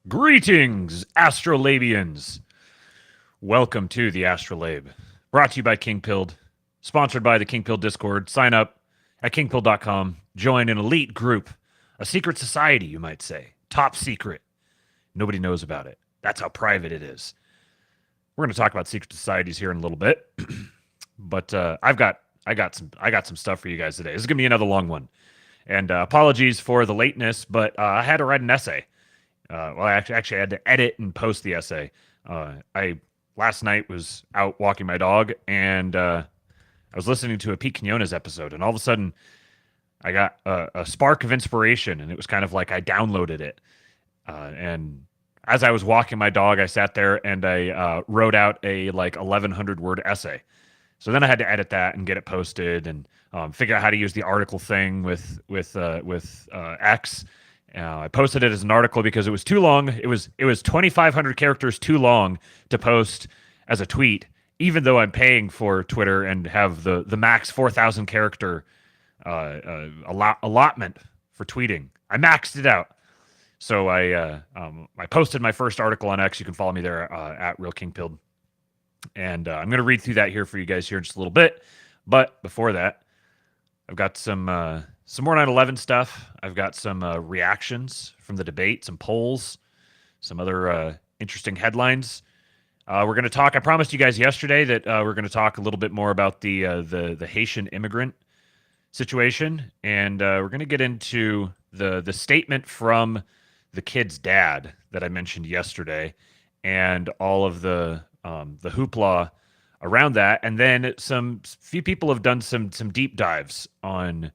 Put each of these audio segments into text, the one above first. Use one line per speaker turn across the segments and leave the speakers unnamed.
Greetings, Astrolabians. Welcome to the Astrolabe, brought to you by Kingpilled, sponsored by the Kingpilled Discord. Sign up at kingpilled.com, join an elite group, a secret society, you might say. Top secret. Nobody knows about it. That's how private it is. We're going to talk about secret societies here in a little bit, but I got some stuff for you guys today. This is going to be another long one, and apologies for the lateness, but I had to write an essay. I actually had to edit and post the essay. I last night was out walking my dog, and I was listening to a Pete Quinones episode, and all of a sudden I got a spark of inspiration, and it was kind of like I downloaded it. And as I was walking my dog, I sat there and I wrote out a 1,100 word essay. So then I had to edit that and get it posted and figure out how to use the article thing with X. I posted it as an article because it was too long. It was 2,500 characters too long to post as a tweet, even though I'm paying for Twitter and have the max 4,000 character allotment for tweeting. I maxed it out. So I posted my first article on X. You can follow me there at Real Kingpilled. And I'm going to read through that here for you guys here in just a little bit. But before that, I've got some more 9/11 stuff. I've got some reactions from the debate, some polls, some other interesting headlines. We're going to talk. I promised you guys yesterday that we're going to talk a little bit more about the Haitian immigrant situation, and we're going to get into the statement from the kid's dad that I mentioned yesterday, and all of the hoopla around that, and then few people have done some deep dives on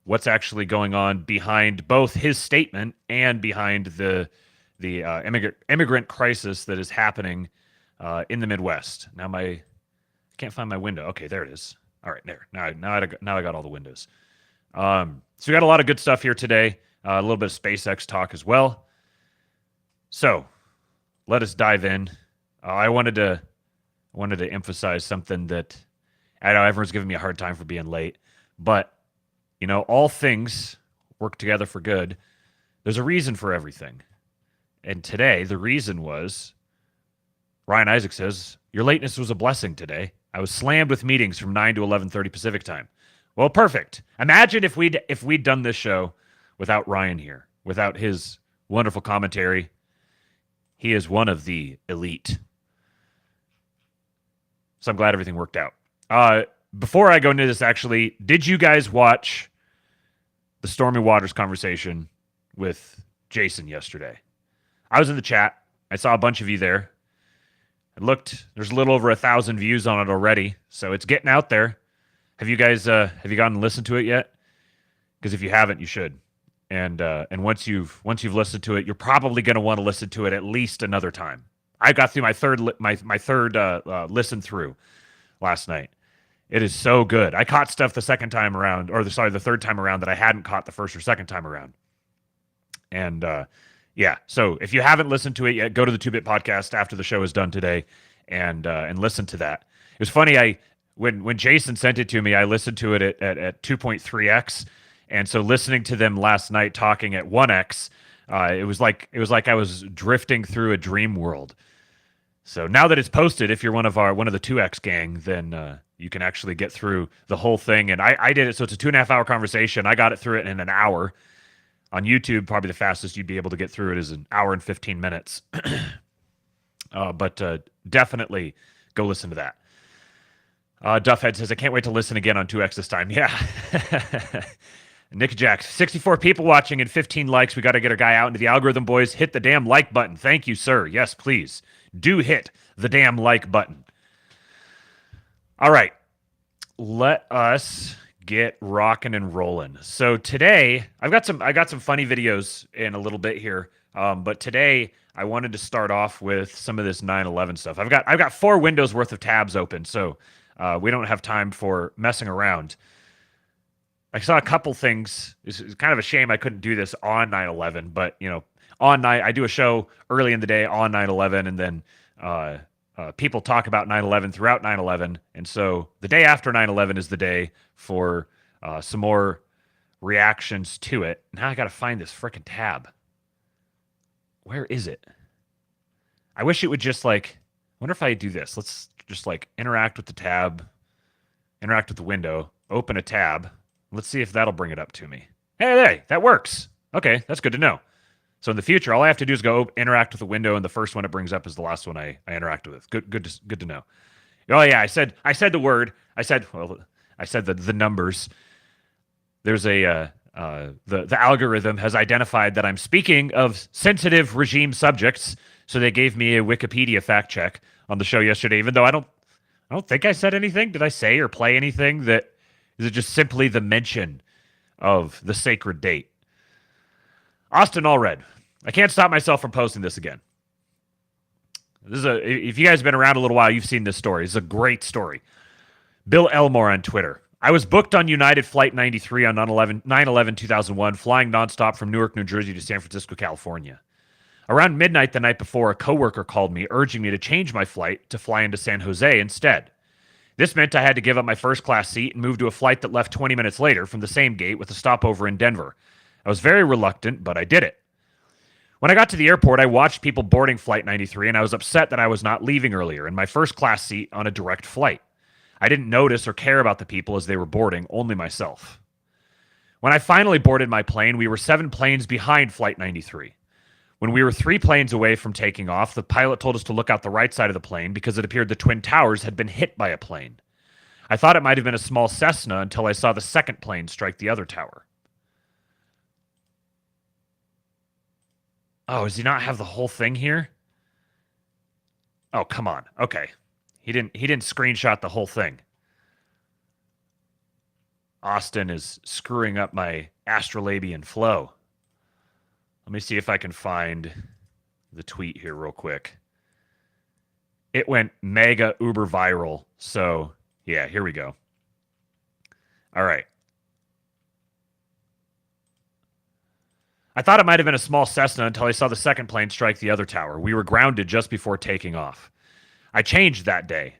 what's actually going on behind both his statement and behind the immigrant crisis that is happening in the Midwest. Now I can't find my window. Okay, there it is. All right, there. Now I got all the windows. So we got a lot of good stuff here today. A little bit of SpaceX talk as well. So let us dive in. I wanted to emphasize something that I know everyone's giving me a hard time for being late, but all things work together for good. There's a reason for everything. And today, the reason was, Ryan Isaac says, your lateness was a blessing today. I was slammed with meetings from 9 to 11:30 Pacific time. Well, perfect. Imagine if we'd done this show without Ryan here, without his wonderful commentary. He is one of the elite. So I'm glad everything worked out. Before I go into this, actually, did you guys watch the Stormy Waters conversation with Jason yesterday? I was in the chat. I saw a bunch of you there. I looked. There's a little over 1,000 views on it already, so it's getting out there. Have you guys gone and listened to it yet? Because if you haven't, you should. And once you've listened to it, you're probably going to want to listen to it at least another time. I got through my third listen through last night. It is so good. I caught stuff the third time around that I hadn't caught the first or second time around. And yeah, so if you haven't listened to it yet, go to the 2-Bit podcast after the show is done today and listen to that. It was funny. When Jason sent it to me, I listened to it at 2.3x, and so listening to them last night talking at 1x, it was like I was drifting through a dream world. So now that it's posted, if you're one of the 2X gang, then you can actually get through the whole thing. And I did it, so it's a 2.5 hour conversation. I got it through it in an hour. On YouTube, probably the fastest you'd be able to get through it is an hour and 15 minutes. But definitely go listen to that. Duffhead says, I can't wait to listen again on 2X this time. Yeah. Nick Jacks, 64 people watching and 15 likes. We got to get our guy out into the algorithm, boys. Hit the damn like button. Thank you, sir. Yes, please. Do hit the damn like button. All right. Let us get rocking and rolling. So today, I got some funny videos in a little bit here. But today I wanted to start off with some of this 9/11 stuff. I've got 4 windows worth of tabs open, so we don't have time for messing around. I saw a couple things. It's kind of a shame I couldn't do this on 9/11, but I do a show early in the day on 9/11, and then people talk about 9/11 throughout 9/11, and so the day after 9/11 is the day for some more reactions to it. Now I got to find this freaking tab. Where is it? I wish it would just like, I wonder if I do this. Let's just like interact with the tab, interact with the window, open a tab. Let's see if that'll bring it up to me. Hey, that works. Okay, that's good to know. So in the future, all I have to do is go interact with the window, and the first one it brings up is the last one I interact with. Good to know. Oh yeah, I said the word. I said the numbers. There's the algorithm has identified that I'm speaking of sensitive regime subjects, so they gave me a Wikipedia fact check on the show yesterday. Even though I don't think I said anything. Did I say or play anything? That is it just simply the mention of the sacred date. Austin Allred. I can't stop myself from posting this again. If you guys have been around a little while, you've seen this story. It's a great story. Bill Elmore on Twitter. I was booked on United Flight 93 on 9/11/2001, flying nonstop from Newark, New Jersey to San Francisco, California. Around midnight the night before, a coworker called me, urging me to change my flight to fly into San Jose instead. This meant I had to give up my first class seat and move to a flight that left 20 minutes later from the same gate with a stopover in Denver. I was very reluctant, but I did it. When I got to the airport, I watched people boarding Flight 93, and I was upset that I was not leaving earlier in my first class seat on a direct flight. I didn't notice or care about the people as they were boarding, only myself. When I finally boarded my plane, we were 7 planes behind Flight 93. When we were 3 planes away from taking off, the pilot told us to look out the right side of the plane because it appeared the Twin Towers had been hit by a plane. I thought it might have been a small Cessna until I saw the second plane strike the other tower. Oh, does he not have the whole thing here? Oh, come on. Okay. He didn't screenshot the whole thing. Austin is screwing up my astrolabian flow. Let me see if I can find the tweet here real quick. It went mega uber viral. So, yeah, here we go. All right. I thought it might have been a small Cessna until I saw the second plane strike the other tower. We were grounded just before taking off. I changed that day.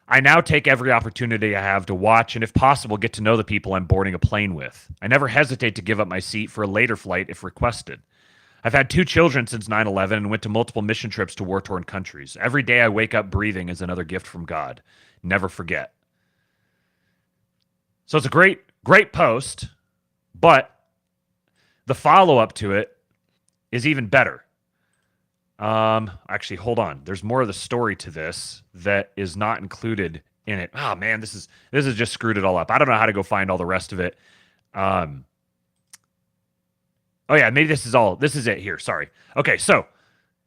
I now take every opportunity I have to watch and, if possible, get to know the people I'm boarding a plane with. I never hesitate to give up my seat for a later flight if requested. I've had 2 children since 9/11 and went to multiple mission trips to war-torn countries. Every day I wake up breathing is another gift from God. Never forget. So it's a great post, but the follow-up to it is even better. Actually, hold on. There's more of the story to this that is not included in it. Oh man, this has just screwed it all up. I don't know how to go find all the rest of it. Oh yeah, maybe this is it here. Sorry. Okay, so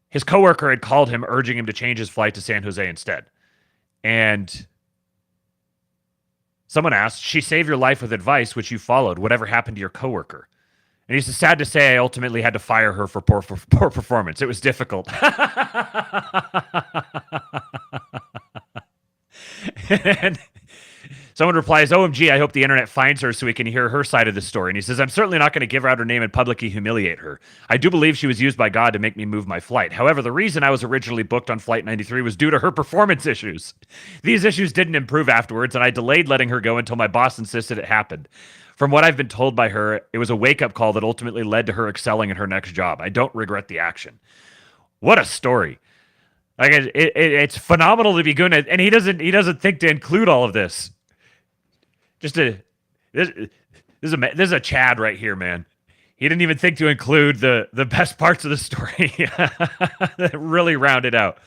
his coworker had called him, urging him to change his flight to San Jose instead. And someone asked, "She saved your life with advice, which you followed. Whatever happened to your coworker?" And he says, "Sad to say, I ultimately had to fire her for poor performance. It was difficult." And someone replies, "OMG, I hope the internet finds her so we can hear her side of the story." And he says, "I'm certainly not going to give out her name and publicly humiliate her. I do believe she was used by God to make me move my flight. However, the reason I was originally booked on Flight 93 was due to her performance issues. These issues didn't improve afterwards, and I delayed letting her go until my boss insisted it happened. From what I've been told by her, it was a wake-up call that ultimately led to her excelling in her next job. I don't regret the action." What a story. Like it's phenomenal to be good at, and he doesn't think to include all of this. This is a Chad right here, man. He didn't even think to include the best parts of the story that really round it out.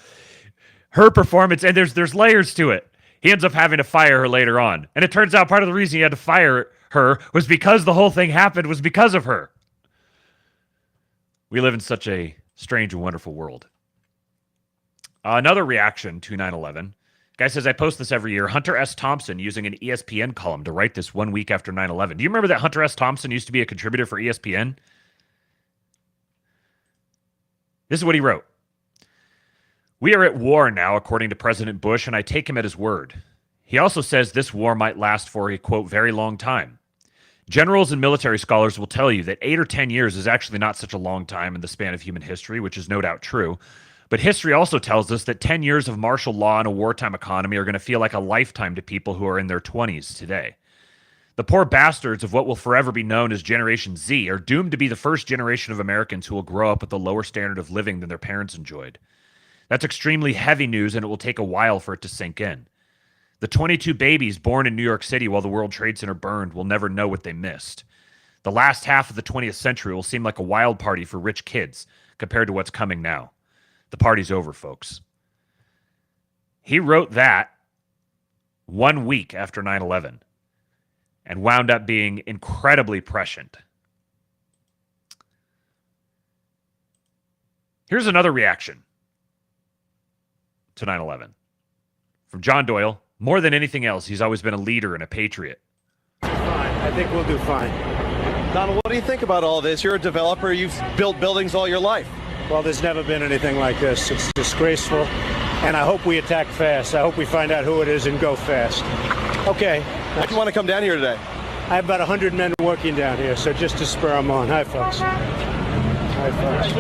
Her performance, and there's layers to it. He ends up having to fire her later on, and it turns out part of the reason he had to fire her was because the whole thing happened was because of her. We live in such a strange and wonderful world. Another reaction to 9/11. Guy says, "I post this every year. Hunter S. Thompson using an ESPN column to write this 1 week after 9/11. Do you remember that Hunter S. Thompson used to be a contributor for ESPN? This is what he wrote. "We are at war now, according to President Bush, and I take him at his word. He also says this war might last for a, quote, very long time. Generals and military scholars will tell you that 8 or 10 years is actually not such a long time in the span of human history, which is no doubt true. But history also tells us that 10 years of martial law and a wartime economy are going to feel like a lifetime to people who are in their 20s today. The poor bastards of what will forever be known as Generation Z are doomed to be the first generation of Americans who will grow up with a lower standard of living than their parents enjoyed. That's extremely heavy news, and it will take a while for it to sink in. The 22 babies born in New York City while the World Trade Center burned will never know what they missed. The last half of the 20th century will seem like a wild party for rich kids compared to what's coming now. The party's over, folks. He wrote that 1 week after 9/11 and wound up being incredibly prescient. Here's another reaction to 9/11 from John Doyle. More than anything else, he's always been a leader and a patriot.
Fine. I think we'll do fine.
Donald, what do you think about all this? You're a developer. You've built buildings all your life.
Well, there's never been anything like this. It's disgraceful, and I hope we attack fast. I hope we find out who it is and go fast. Okay.
Why do you want to come down here today?
I have about 100 men working down here, so just to spur them on. Hi, folks. Hi, folks.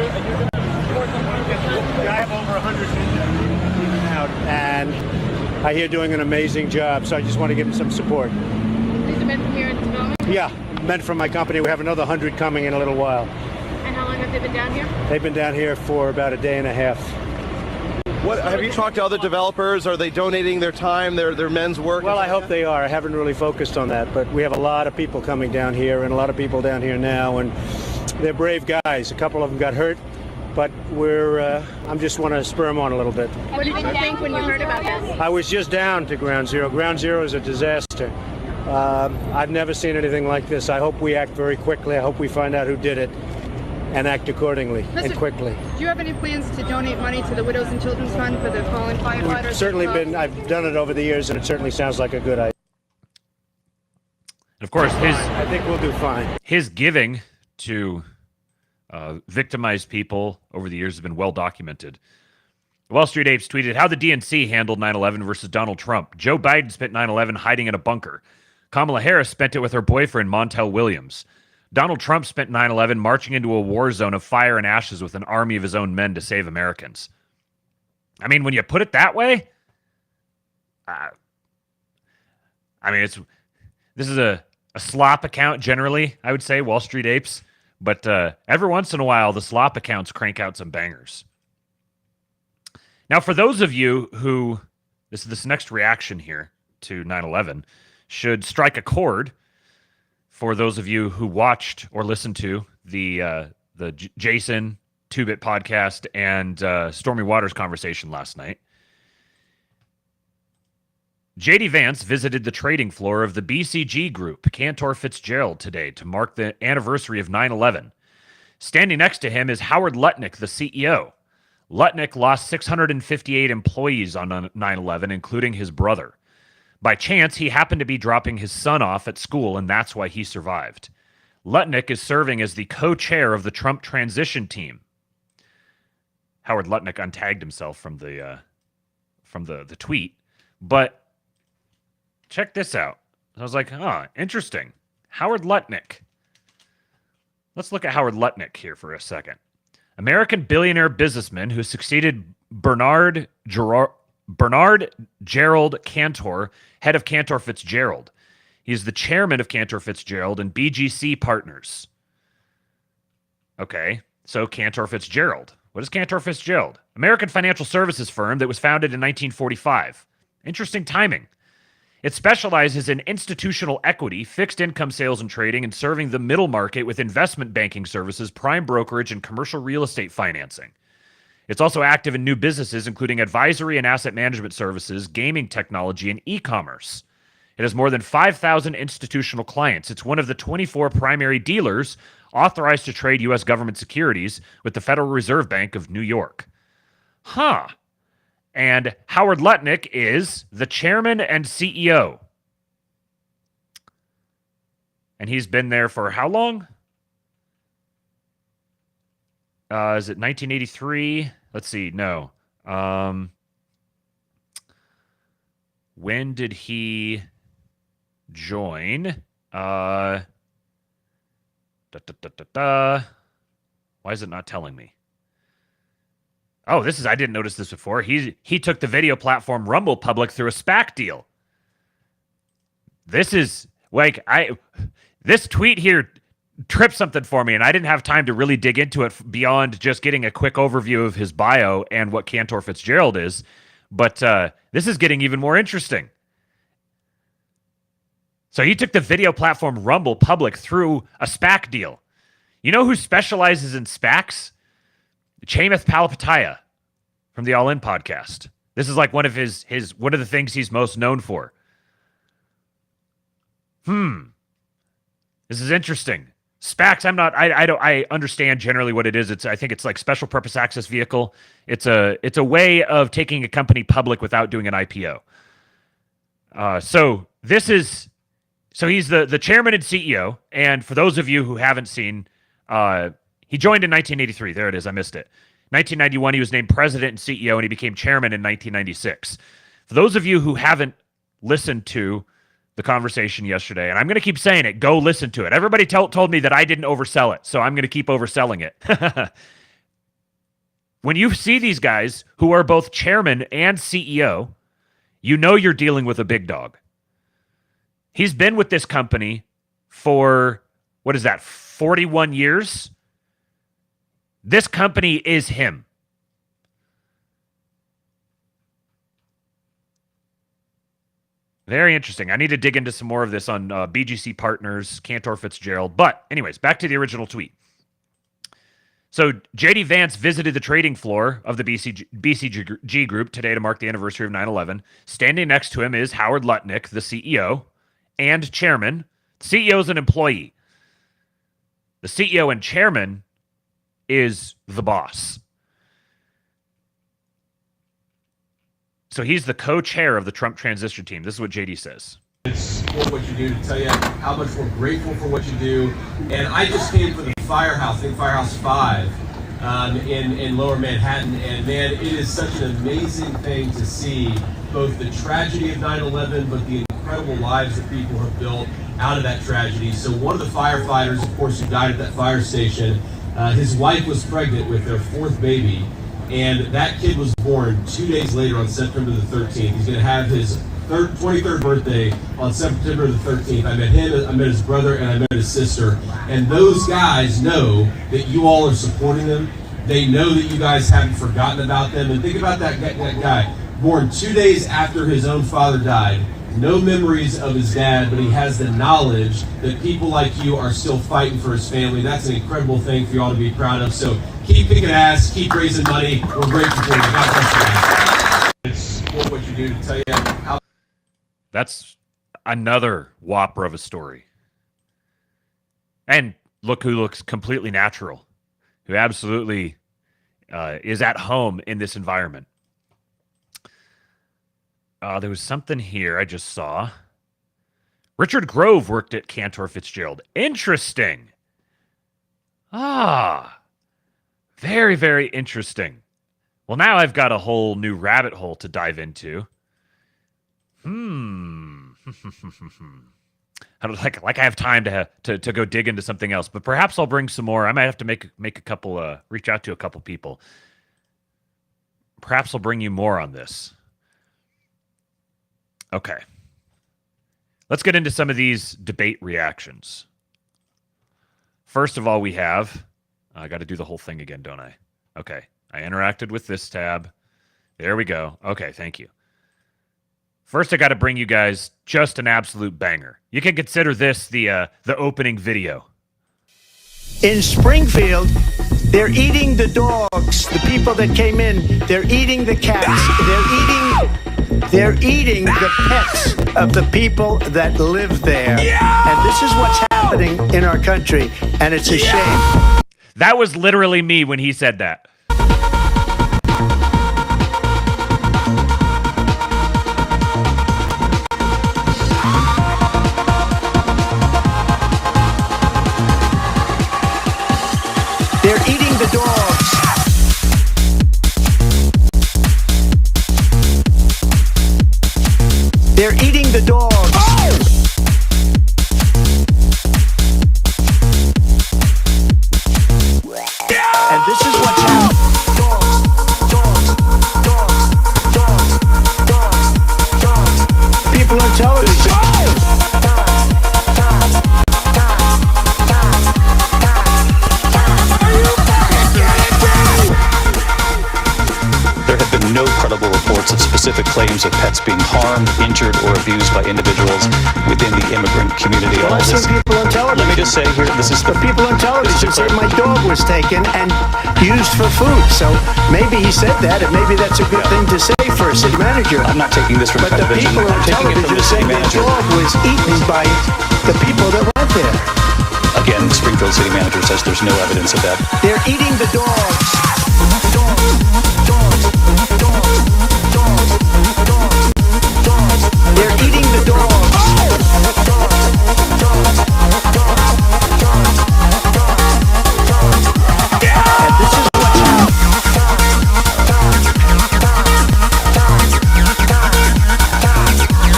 I have over 100 men out, and I hear doing an amazing job, so I just want to give them some support.
These are men from here in development?
Yeah, men from my company. We have another 100 coming in a little while.
And how long have they been down here?
They've been down here for about a day and a half.
What have you talked to other developers? Are they donating their time, their men's work?
Well, I hope they are. I haven't really focused on that, but we have a lot of people coming down here and a lot of people down here now, and they're brave guys. A couple of them got hurt, but I'm just want to spur them on a little bit.
What did you think when you heard about this?
I was just down to Ground Zero. Ground Zero is a disaster. I've never seen anything like this. I hope we act very quickly. I hope we find out who did it and act accordingly and quickly.
Do you have any plans to donate money to the Widows and Children's Fund for the fallen firefighters?
We've certainly I've done it over the years, and it certainly sounds like a good idea.
And of course,
I think we'll do fine.
His giving to victimized people over the years has been well documented. Wall Street Apes tweeted how the DNC handled 9/11 versus Donald Trump. Joe Biden spent 9/11 hiding in a bunker. Kamala Harris spent it with her boyfriend, Montel Williams. Donald Trump spent 9/11 marching into a war zone of fire and ashes with an army of his own men to save Americans. I mean, when you put it that way, this is a slop account generally, I would say, Wall Street Apes. But every once in a while, the slop accounts crank out some bangers. Now, for those of you who, this next reaction here to 9/11 should strike a chord for those of you who watched or listened to the Jason 2-Bit podcast and Stormy Waters conversation last night. J.D. Vance visited the trading floor of the BCG Group, Cantor Fitzgerald, today to mark the anniversary of 9/11. Standing next to him is Howard Lutnick, the CEO. Lutnick lost 658 employees on 9/11, including his brother. By chance, he happened to be dropping his son off at school, and that's why he survived. Lutnick is serving as the co-chair of the Trump transition team. Howard Lutnick untagged himself from the tweet, but check this out. I was like, interesting. Howard Lutnick. Let's look at Howard Lutnick here for a second. American billionaire businessman who succeeded Bernard Gerald Cantor, head of Cantor Fitzgerald. He is the chairman of Cantor Fitzgerald and BGC Partners. Okay, so Cantor Fitzgerald. What is Cantor Fitzgerald? American financial services firm that was founded in 1945. Interesting timing. It specializes in institutional equity, fixed income sales and trading, and serving the middle market with investment banking services, prime brokerage, and commercial real estate financing. It's also active in new businesses, including advisory and asset management services, gaming technology, and e-commerce. It has more than 5,000 institutional clients. It's one of the 24 primary dealers authorized to trade U.S. government securities with the Federal Reserve Bank of New York. And Howard Lutnick is the chairman and CEO. And he's been there for how long? Is it 1983? Let's see. No. When did he join? Why is it not telling me? Oh, I didn't notice this before. He took the video platform Rumble public through a SPAC deal. Like, this tweet here tripped something for me, and I didn't have time to really dig into it beyond just getting a quick overview of his bio and what Cantor Fitzgerald is. But this is getting even more interesting. So he took the video platform Rumble public through a SPAC deal. You know who specializes in SPACs? Chamath Palihapitiya from the All In podcast. This is like one of his one of the things he's most known for. This is interesting. SPACs, I understand generally what it is. I think it's like special purpose access vehicle. It's a way of taking a company public without doing an IPO. So he's the chairman and CEO. And for those of you who haven't seen, he joined in 1983. There it is. I missed it. 1991, he was named president and CEO, and he became chairman in 1996. For those of you who haven't listened to the conversation yesterday, and I'm going to keep saying it, go listen to it. Everybody told me that I didn't oversell it, so I'm going to keep overselling it. When you see these guys who are both chairman and CEO, you know you're dealing with a big dog. He's been with this company for, 41 years? This company is him. Very interesting. I need to dig into some more of this on BGC Partners, Cantor Fitzgerald. But anyways, back to the original tweet. So JD Vance visited the trading floor of the BCG group today to mark the anniversary of 9/11. Standing next to him is Howard Lutnick, the CEO and chairman. The CEO is an employee. The CEO and chairman is the boss. So he's the co-chair of the Trump transistor team. This is what JD says.
It's for what you do, to tell you how much we're grateful for what you do. And I just came from the Firehouse, I think Firehouse 5 in Lower Manhattan. And man, it is such an amazing thing to see both the tragedy of 9/11, but the incredible lives that people have built out of that tragedy. So one of the firefighters, of course, who died at that fire station, his wife was pregnant with their 4th baby. And that kid was born 2 days later on September the 13th. He's going to have his 23rd birthday on September the 13th. I met him, I met his brother, and I met his sister. And those guys know that you all are supporting them. They know that you guys haven't forgotten about them. And think about that guy, born 2 days after his own father died. No memories of his dad, but he has the knowledge that people like you are still fighting for his family. That's an incredible thing for you all to be proud of. So keep kicking ass, keep raising money. We're grateful for you. God bless you guys. It's for what you do, to tell you how.
That's another whopper of a story. And look who looks completely natural, who absolutely is at home in this environment. There was something here I just saw. Richard Grove worked at Cantor Fitzgerald. Interesting. Very, very interesting. Well, now I've got a whole new rabbit hole to dive into. I don't like I have time to go dig into something else, but perhaps I'll bring some more. I might have to make a couple, reach out to a couple people. Perhaps I'll bring you more on this. Okay. Let's get into some of these debate reactions. First of all, we have, I got to do the whole thing again, don't I? Okay. I interacted with this tab. There we go. Okay, thank you. First, I got to bring you guys just an absolute banger. You can consider this the opening video.
In Springfield, they're eating the dogs. The people that came in, they're eating the cats. They're eating the pets of the people that live there. And this is what's happening in our country, and it's a shame.
That was literally me when he said that.
They're eating the dogs. They're eating the dogs. And this is what's happening. Dogs. People on television.
specific claims of pets being harmed, injured, or abused by individuals within the immigrant community.
Well, I've seen people on television.
Let me just say here, this is
the people on television say my dog was taken and used for food. So maybe he said that, and maybe that's a good thing to say for a city manager.
I'm not taking this from
But the
television.
people on
I'm taking it from
television
the
say
city
the
manager.
dog was eaten by the people that went there.
Again, the Springfield city manager says there's no evidence of that.
They're eating the dogs. They're eating the dogs. And this is what's happening.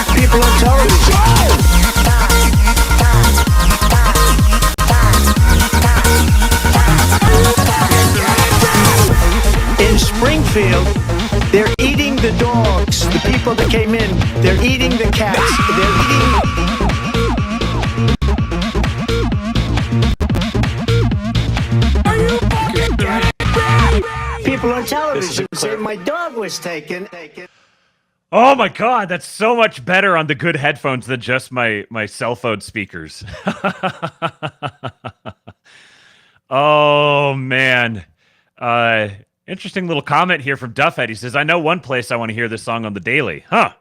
People on television. In Springfield, they're eating the dogs. The people that came in, they're eating the cats. They're eating. People on television say my dog was taken.
Oh my God, that's so much better on the good headphones than just my cell phone speakers. Oh man. Interesting little comment here from Duffhead. He says, I know one place I want to hear this song on the daily. Huh.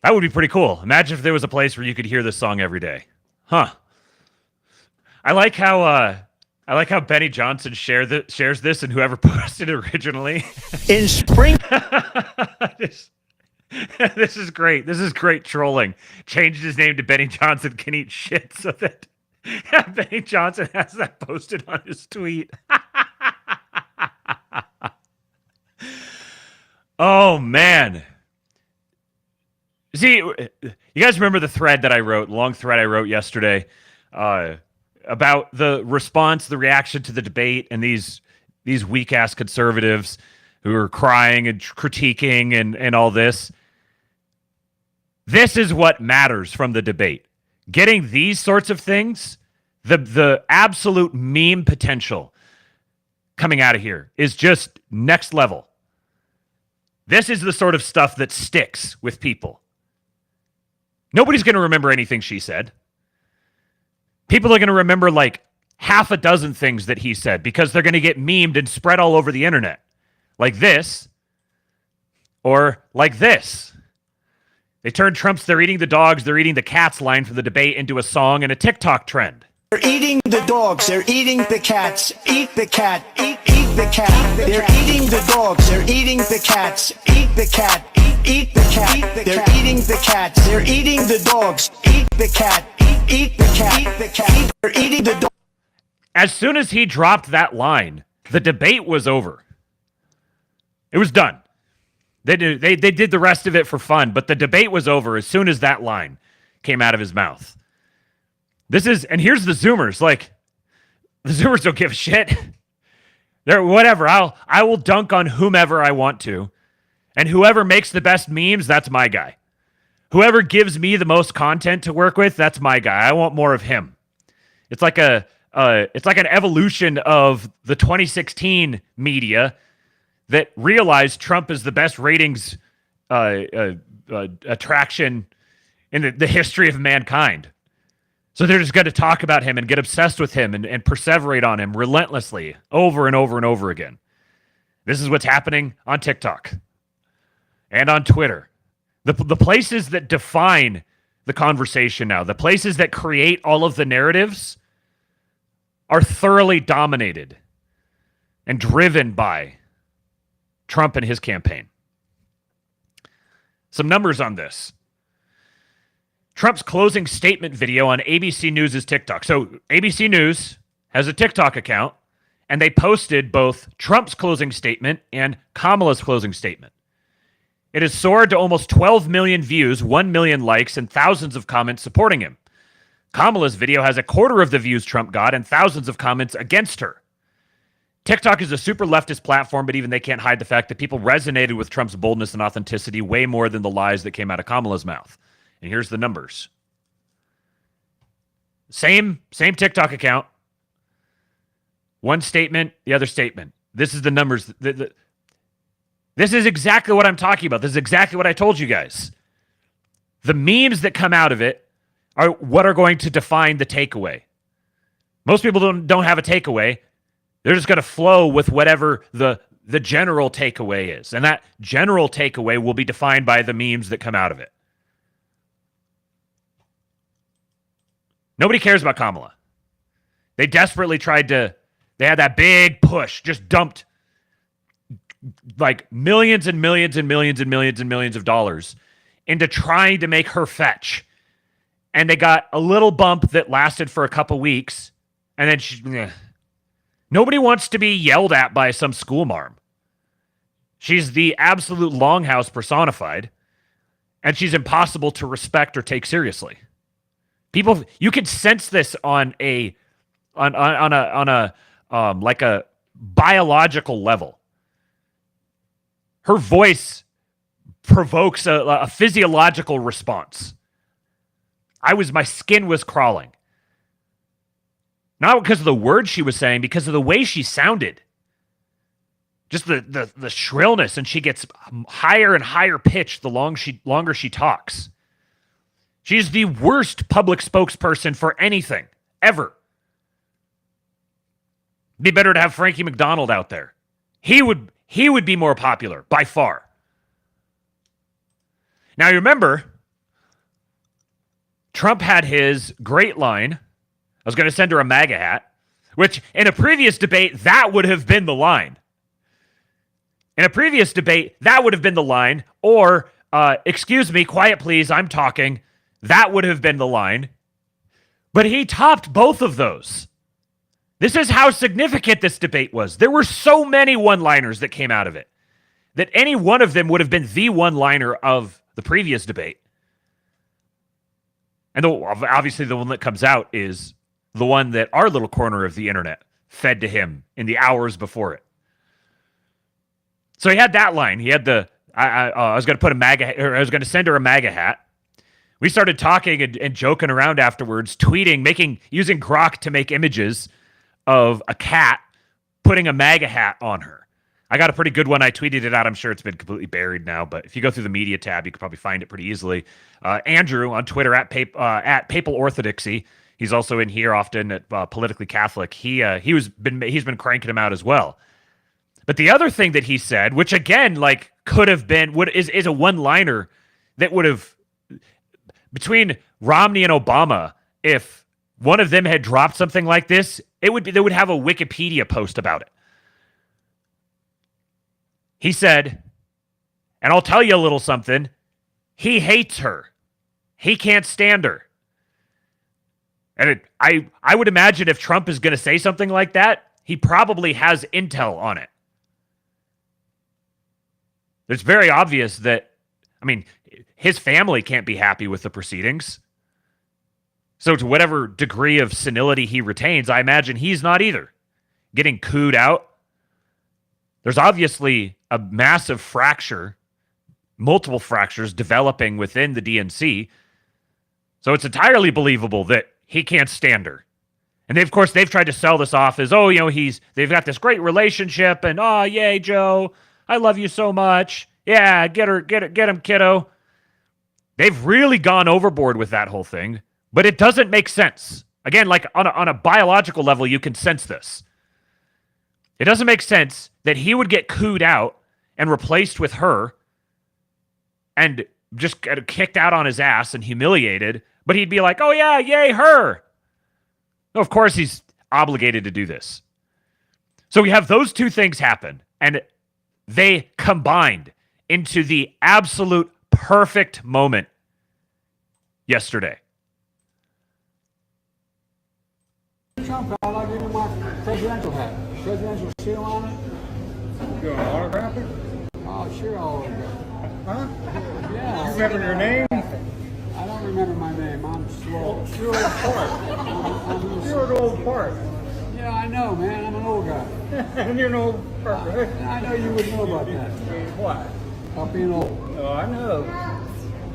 That would be pretty cool. Imagine if there was a place where you could hear this song every day. Huh. I like how Benny Johnson shares this and whoever posted it originally.
In spring.
This is great. This is great trolling. Changed his name to Benny Johnson Can Eat Shit so that Benny Johnson has that posted on his tweet. Oh, man. See, you guys remember the thread that I wrote, long thread I wrote yesterday about the response, the reaction to the debate, and these weak-ass conservatives who are crying and critiquing and all this. This is what matters from the debate. Getting these sorts of things, the absolute meme potential coming out of here is just next level. This is the sort of stuff that sticks with people. Nobody's going to remember anything she said. People are going to remember like half a dozen things that he said because they're going to get memed and spread all over the internet. Like this, or like this. They turned Trump's "they're eating the dogs, they're eating the cats" line from the debate into a song and a TikTok trend.
They're eating the dogs, they're eating the cats. Eat the cat, eat the cat. They're eating the dogs, they're eating the cats. Eat the cat, eat the cat. They're eating the cats, they're eating the dogs. Eat the cat, eat the cat. They're eating the dogs.
As soon as he dropped that line, the debate was over. It was done. They did the rest of it for fun, but the debate was over as soon as that line came out of his mouth. And here's the Zoomers. Like, the Zoomers don't give a shit. They're whatever. I will dunk on whomever I want to, and whoever makes the best memes, that's my guy. Whoever gives me the most content to work with, that's my guy. I want more of him. It's like an evolution of the 2016 media that realized Trump is the best ratings attraction in the history of mankind. So they're just going to talk about him and get obsessed with him and perseverate on him relentlessly over and over and over again. This is what's happening on TikTok and on Twitter. The places that define the conversation now, the places that create all of the narratives are thoroughly dominated and driven by Trump and his campaign. Some numbers on this. Trump's closing statement video on ABC News' TikTok. So ABC News has a TikTok account, and they posted both Trump's closing statement and Kamala's closing statement. It has soared to almost 12 million views, 1 million likes, and thousands of comments supporting him. Kamala's video has a quarter of the views Trump got and thousands of comments against her. TikTok is a super leftist platform, but even they can't hide the fact that people resonated with Trump's boldness and authenticity way more than the lies that came out of Kamala's mouth. And here's the numbers. Same TikTok account. One statement, the other statement. This is the numbers. This is exactly what I'm talking about. This is exactly what I told you guys. The memes that come out of it are what are going to define the takeaway. Most people don't have a takeaway. They're just going to flow with whatever the general takeaway is. And that general takeaway will be defined by the memes that come out of it. Nobody cares about Kamala. They desperately they had that big push, just dumped like millions and millions and millions and millions and millions of dollars into trying to make her fetch. And they got a little bump that lasted for a couple weeks. And then nobody wants to be yelled at by some school marm. She's the absolute longhouse personified. And she's impossible to respect or take seriously. People, you can sense this on a biological level. Her voice provokes a physiological response. My skin was crawling. Not because of the words she was saying, because of the way she sounded. Just the shrillness, and she gets higher and higher pitched the longer she talks. She's the worst public spokesperson for anything, ever. Be better to have Frankie McDonald out there. He would be more popular, by far. Now, you remember, Trump had his great line, I was going to send her a MAGA hat, which in a previous debate, that would have been the line. In a previous debate, that would have been the line, or, excuse me, quiet please, I'm talking. That would have been the line. But he topped both of those. This is how significant this debate was. There were so many one-liners that came out of it that any one of them would have been the one-liner of the previous debate. And obviously the one that comes out is the one that our little corner of the internet fed to him in the hours before it. So he had that line. He had I was going to put a MAGA, or I was going to send her a MAGA hat. We started talking and joking around afterwards, tweeting, using Grok to make images of a cat putting a MAGA hat on her. I got a pretty good one. I tweeted it out. I'm sure it's been completely buried now, but if you go through the media tab, you could probably find it pretty easily. Andrew on Twitter at Papal Orthodoxy. He's also in here often at Politically Catholic. He's been cranking him out as well. But the other thing that he said, which again, like could have been, is a one-liner that would have, between Romney and Obama, if one of them had dropped something like this, they would have a Wikipedia post about it. He said, and I'll tell you a little something, he hates her. He can't stand her. And I would imagine if Trump is going to say something like that, he probably has intel on it. It's very obvious that, his family can't be happy with the proceedings. So to whatever degree of senility he retains, I imagine he's not either. Getting cooed out. There's obviously a massive fracture, multiple fractures developing within the DNC. So it's entirely believable that he can't stand her. And of course, they've tried to sell this off as, they've got this great relationship and, oh, yay, Joe, I love you so much. Yeah, get him, kiddo. They've really gone overboard with that whole thing, but it doesn't make sense. Again, like on a biological level, you can sense this. It doesn't make sense that he would get cooed out and replaced with her and just get kicked out on his ass and humiliated, but he'd be like, oh yeah, yay, her. No, of course he's obligated to do this. So we have those two things happen, and they combined into the absolute perfect moment yesterday.
Trump, I'll give you my presidential hat. Presidential seal on it.
You want to autograph it?
Oh, sure, I'll autograph it.
Huh?
Yeah.
You remember your name?
I don't remember my name. I'm slow.
You're old part. You're an old part.
Yeah, I know, man. I'm an old guy.
And you're an old part, right?
I know you would know about that.
What?
About being old.
Oh, I know.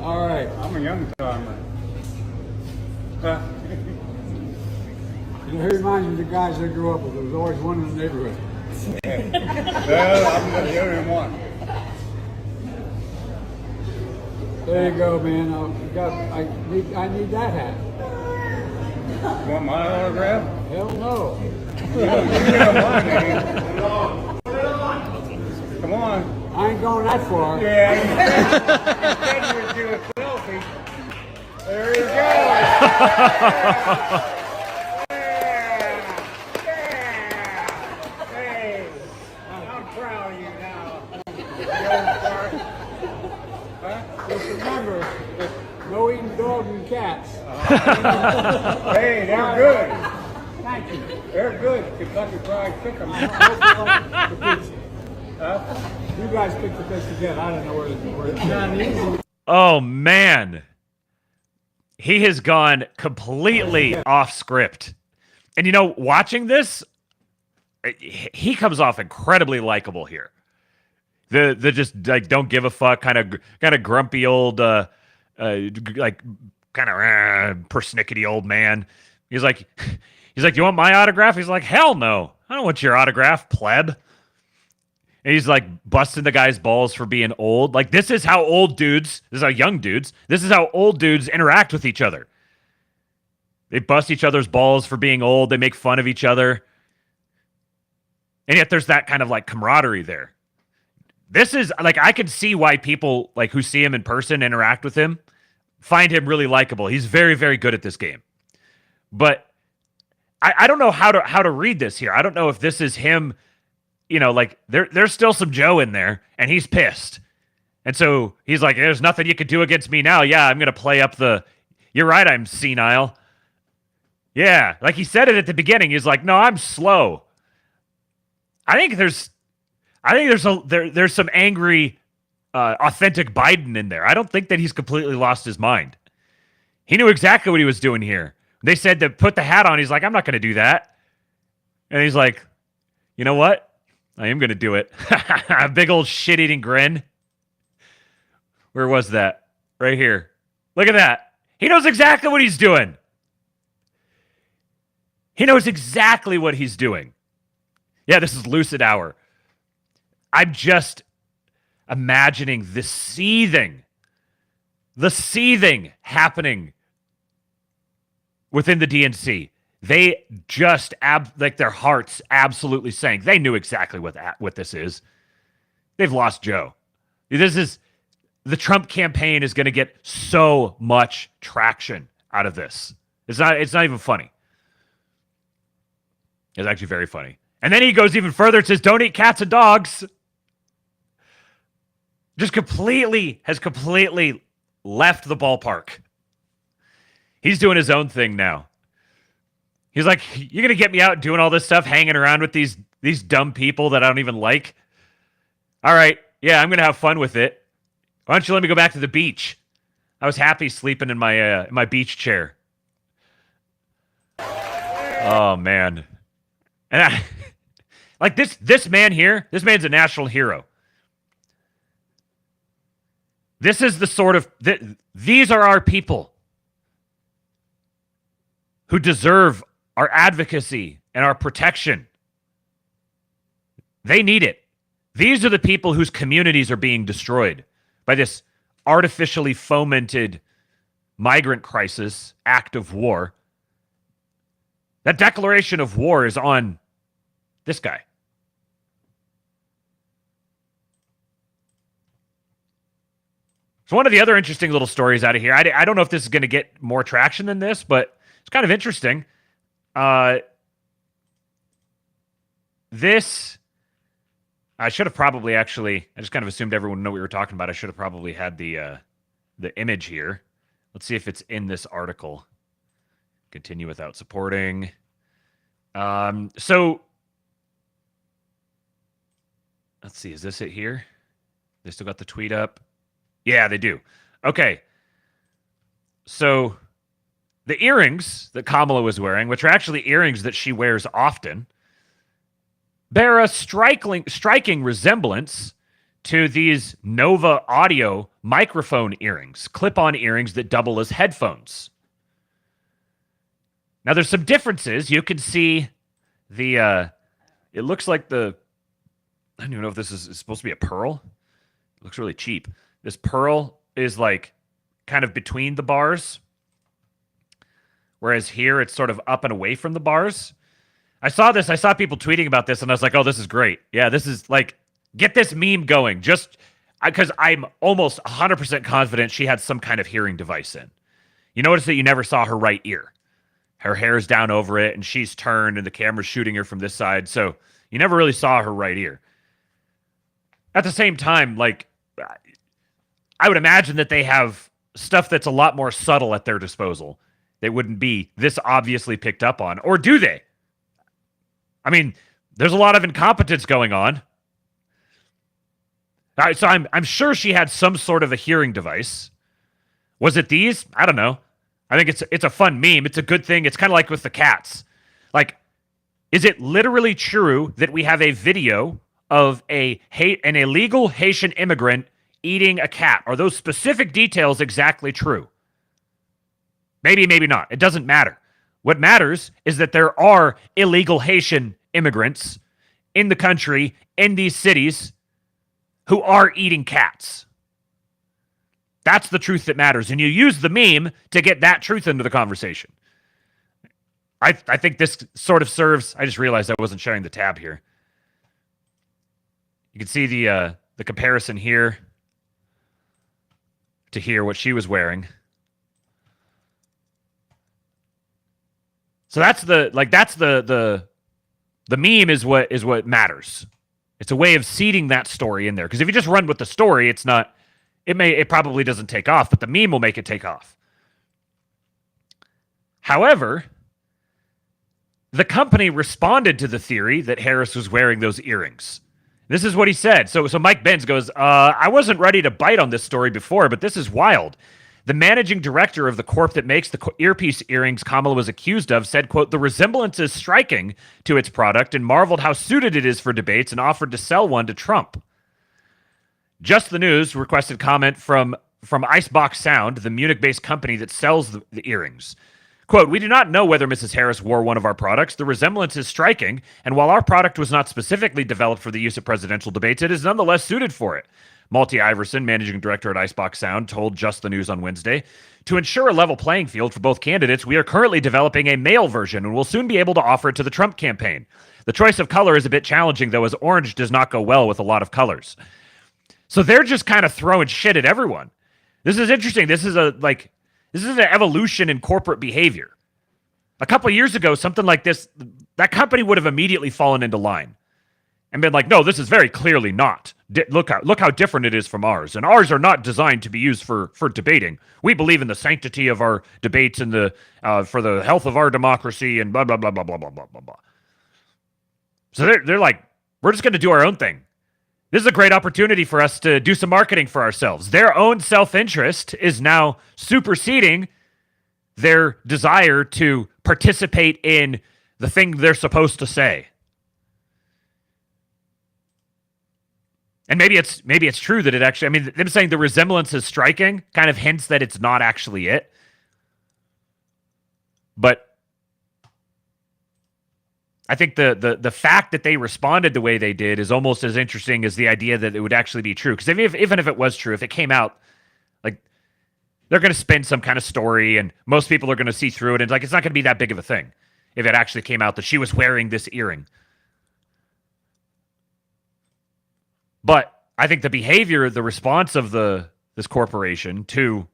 All right.
I'm a young timer.
He reminds me of the guys I grew up with. There was always one in the neighborhood.
Well, I'm the only one.
There you go, man. I need that hat.
You want my autograph?
Hell no.
You got mine, man. Come on.
I ain't going that far.
Yeah, you said you would do a selfie. There you go. Hey, I'm proud of you now. You old fart. Huh?
Just remember, no eating dogs and cats.
Hey, they're good.
Thank you.
They're good. Kentucky Fried Chicken.
The pizza.
Huh?
You guys picked the place together. I don't know where it's not easy.
Oh man, he has gone completely off script. And you know, watching this, he comes off incredibly likable here. The just like don't give a fuck kind of grumpy old like kind of persnickety old man. He's like, you want my autograph? He's like, hell no, I don't want your autograph, pleb. And he's like busting the guy's balls for being old. Like, this is how old dudes, this is how young dudes, this is how old dudes interact with each other. They bust each other's balls for being old. They make fun of each other. And yet there's that kind of like camaraderie there. This is like, I can see why people like who see him in person, interact with him, find him really likable. He's very, very good at this game. But I don't know how to read this here. I don't know if this is him. You know, like there's still some Joe in there, and he's pissed. And so he's like, there's nothing you can do against me now. Yeah, I'm going to play up you're right, I'm senile. Yeah, like he said it at the beginning. He's like, no, I'm slow. I think there's some angry, authentic Biden in there. I don't think that he's completely lost his mind. He knew exactly what he was doing here. They said to put the hat on. He's like, I'm not going to do that. And he's like, you know what? I am going to do it. A big old shit-eating grin. Where was that? Right here. Look at that. He knows exactly what he's doing. He knows exactly what he's doing. Yeah, this is lucid hour. I'm just imagining the seething happening within the DNC. They just like their hearts absolutely sank. They knew exactly what this is. They've lost Joe. The Trump campaign is going to get so much traction out of this. It's not even funny. It's actually very funny. And then he goes even further and says, "Don't eat cats and dogs." Has completely left the ballpark. He's doing his own thing now. He's like, you're going to get me out doing all this stuff, hanging around with these dumb people that I don't even like? All right, yeah, I'm going to have fun with it. Why don't you let me go back to the beach? I was happy sleeping in my beach chair. Oh, man. And like this man here, this man's a national hero. This is the sort of, these are our people who deserve our advocacy and our protection. They need it. These are the people whose communities are being destroyed by this artificially fomented migrant crisis, act of war. That declaration of war is on this guy. So one of the other interesting little stories out of here, I don't know if this is going to get more traction than this, but it's kind of interesting. This, I should have probably actually, I just kind of assumed everyone would know what we were talking about. I should have probably had the image here. Let's see if it's in this article. Continue without supporting. So, let's see, is this it here? They still got the tweet up? Yeah, they do. Okay. So, the earrings that Kamala was wearing, which are actually earrings that she wears often, bear a striking resemblance to these Nova Audio microphone earrings, clip-on earrings that double as headphones. Now, there's some differences. You can see it looks like I don't even know if this is supposed to be a pearl. It looks really cheap. This pearl is like kind of between the bars, whereas here it's sort of up and away from the bars. I saw people tweeting about this, and I was like, oh, this is great. Yeah, this is like, get this meme going. Just because I'm almost 100% confident she had some kind of hearing device in. You notice that you never saw her right ear. Her hair's down over it, and she's turned, and the camera's shooting her from this side. So you never really saw her right ear. At the same time, like, I would imagine that they have stuff that's a lot more subtle at their disposal. They wouldn't be this obviously picked up on. Or do they? I mean, there's a lot of incompetence going on. So I'm sure she had some sort of a hearing device. Was it these? I don't know. I think it's a fun meme. It's a good thing. It's kind of like with the cats. Like, is it literally true that we have a video of an illegal Haitian immigrant eating a cat? Are those specific details exactly true? Maybe, maybe not. It doesn't matter. What matters is that there are illegal Haitian immigrants in the country, in these cities, who are eating cats. That's the truth that matters. And you use the meme to get that truth into the conversation. I think this sort of serves... I just realized I wasn't sharing the tab here. You can see the comparison here to here, what she was wearing. So that's the meme is what matters. It's a way of seeding that story in there. Because if you just run with the story, it probably doesn't take off, but the meme will make it take off. However, the company responded to the theory that Harris was wearing those earrings. This is what he said. So Mike Benz goes, I wasn't ready to bite on this story before, but this is wild. The managing director of the corp that makes the earpiece earrings Kamala was accused of said, quote, the resemblance is striking to its product and marveled how suited it is for debates and offered to sell one to Trump. Just the News requested comment from Icebox Sound, the Munich-based company that sells the earrings. Quote, we do not know whether Mrs. Harris wore one of our products. The resemblance is striking, and while our product was not specifically developed for the use of presidential debates, it is nonetheless suited for it. Malty Iverson, managing director at Icebox Sound, told Just the News on Wednesday, to ensure a level playing field for both candidates, we are currently developing a male version and will soon be able to offer it to the Trump campaign. The choice of color is a bit challenging, though, as orange does not go well with a lot of colors. So they're just kind of throwing shit at everyone. This is interesting. This is an evolution in corporate behavior. A couple of years ago, something like this, that company would have immediately fallen into line and been like, no, this is very clearly not. Look how different it is from ours. And ours are not designed to be used for debating. We believe in the sanctity of our debates and for the health of our democracy and blah, blah, blah, blah, blah, blah, blah, blah. So they're like, we're just going to do our own thing. This is a great opportunity for us to do some marketing for ourselves. Their own self-interest is now superseding their desire to participate in the thing they're supposed to say. And maybe it's true that it actually, I mean, them saying the resemblance is striking kind of hints that it's not actually it. But I think the fact that they responded the way they did is almost as interesting as the idea that it would actually be true. Because even if it was true, if it came out, like, they're going to spin some kind of story and most people are going to see through it. And like, it's not going to be that big of a thing if it actually came out that she was wearing this earring. But I think the behavior, the response of this corporation to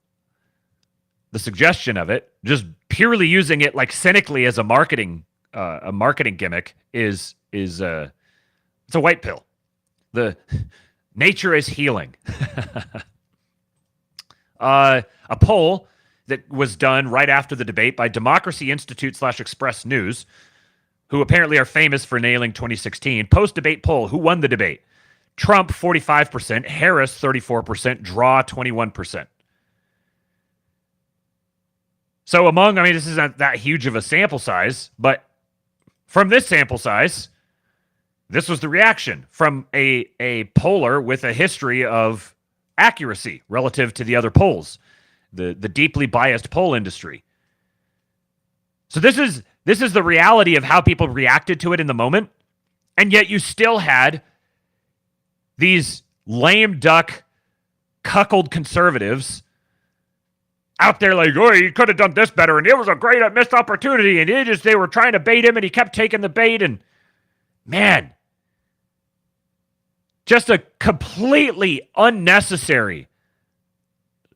the suggestion of it, just purely using it like cynically as a marketing gimmick is it's a white pill. The nature is healing. A poll that was done right after the debate by Democracy Institute / Express News, who apparently are famous for nailing 2016, post-debate poll, who won the debate? Trump, 45%, Harris, 34%, draw, 21%. So this isn't that huge of a sample size, but from this sample size, this was the reaction from a poller with a history of accuracy relative to the other polls, the deeply biased poll industry. So this is the reality of how people reacted to it in the moment, and yet you still had these lame duck, cuckold conservatives out there like, oh, he could have done this better, and it was a great missed opportunity, and they were trying to bait him, and he kept taking the bait, and man, just a completely unnecessary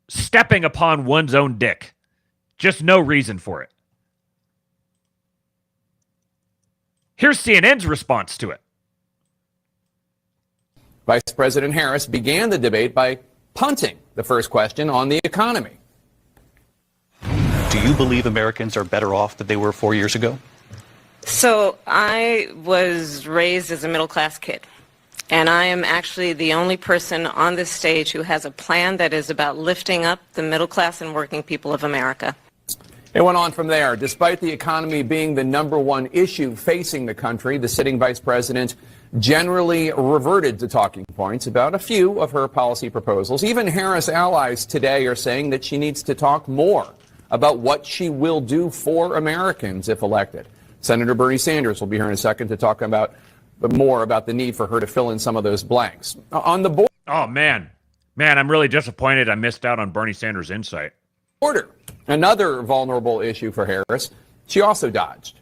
stepping upon one's own dick. Just no reason for it. Here's CNN's response to it.
Vice President Harris began the debate by punting the first question on the economy.
Do you believe Americans are better off than they were 4 years ago?
So I was raised as a middle-class kid, and I am actually the only person on this stage who has a plan that is about lifting up the middle class and working people of America.
It went on from there. Despite the economy being the number one issue facing the country, the sitting vice president generally reverted to talking points about a few of her policy proposals. Even Harris allies today are saying that she needs to talk more about what she will do for Americans if elected. Senator Bernie Sanders will be here in a second to talk about more about the need for her to fill in some of those blanks. On the board.
Oh, man, I'm really disappointed I missed out on Bernie Sanders' insight.
Border, another vulnerable issue for Harris, she also dodged.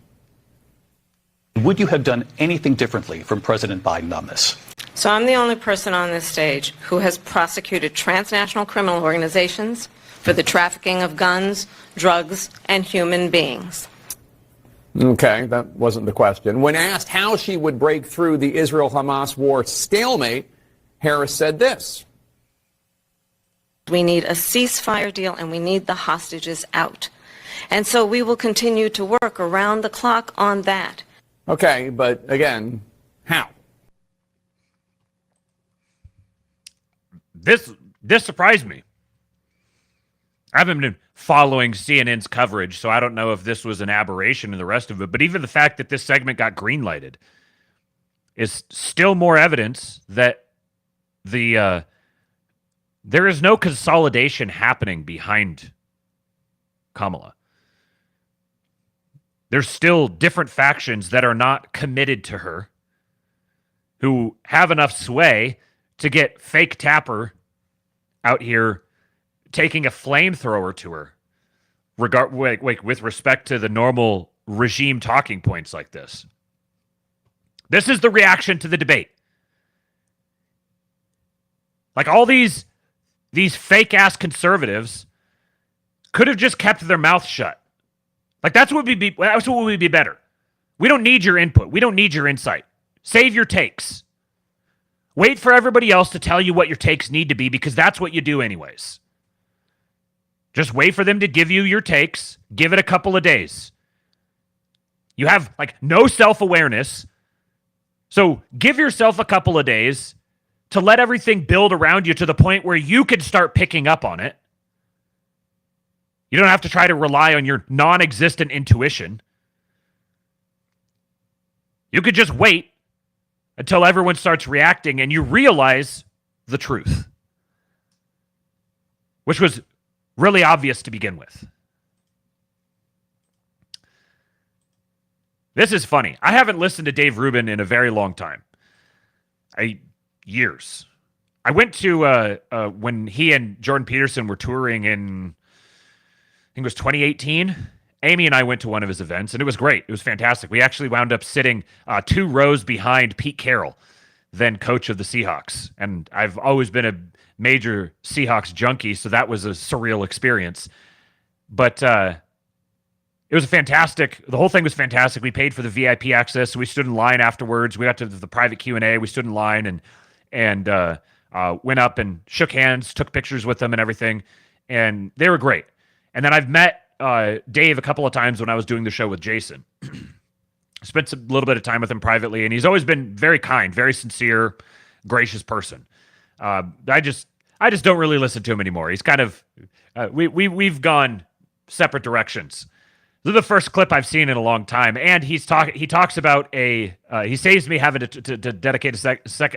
Would you have done anything differently from President Biden on this?
So I'm the only person on this stage who has prosecuted transnational criminal organizations for the trafficking of guns, drugs, and human beings.
Okay, that wasn't the question. When asked how she would break through the Israel-Hamas war stalemate, Harris said this.
We need a ceasefire deal, and we need the hostages out. And so we will continue to work around the clock on that.
Okay, but again, how?
This surprised me. I haven't been following CNN's coverage, so I don't know if this was an aberration in the rest of it. But even the fact that this segment got greenlighted is still more evidence that there is no consolidation happening behind Kamala. There's still different factions that are not committed to her, who have enough sway to get fake Tapper out here taking a flamethrower to her, with respect to the normal regime talking points like this. This is the reaction to the debate. Like all these fake-ass conservatives could have just kept their mouth shut. Like that's what would be better. We don't need your input. We don't need your insight. Save your takes. Wait for everybody else to tell you what your takes need to be, because that's what you do anyways. Just wait for them to give you your takes. Give it a couple of days. You have no self-awareness. So give yourself a couple of days to let everything build around you to the point where you can start picking up on it. You don't have to try to rely on your non-existent intuition. You could just wait until everyone starts reacting and you realize the truth, which was really obvious to begin with. This is funny. I haven't listened to Dave Rubin in a very long time. Years. I went to when he and Jordan Peterson were touring in, I think it was 2018. Amy and I went to one of his events, and it was great. It was fantastic. We actually wound up sitting 2 rows behind Pete Carroll, then coach of the Seahawks. And I've always been a major Seahawks junkie, so that was a surreal experience. But it was the whole thing was fantastic. We paid for the VIP access, so we stood in line afterwards. We got to the private Q&A. We stood in line and went up and shook hands, took pictures with them and everything. And they were great. And then I've met Dave a couple of times when I was doing the show with Jason. Spent a little bit of time with him privately, and he's always been very kind, very sincere, gracious person. I just don't really listen to him anymore. He's kind of we've gone separate directions. This is the first clip I've seen in a long time, and he talks about he saves me having to dedicate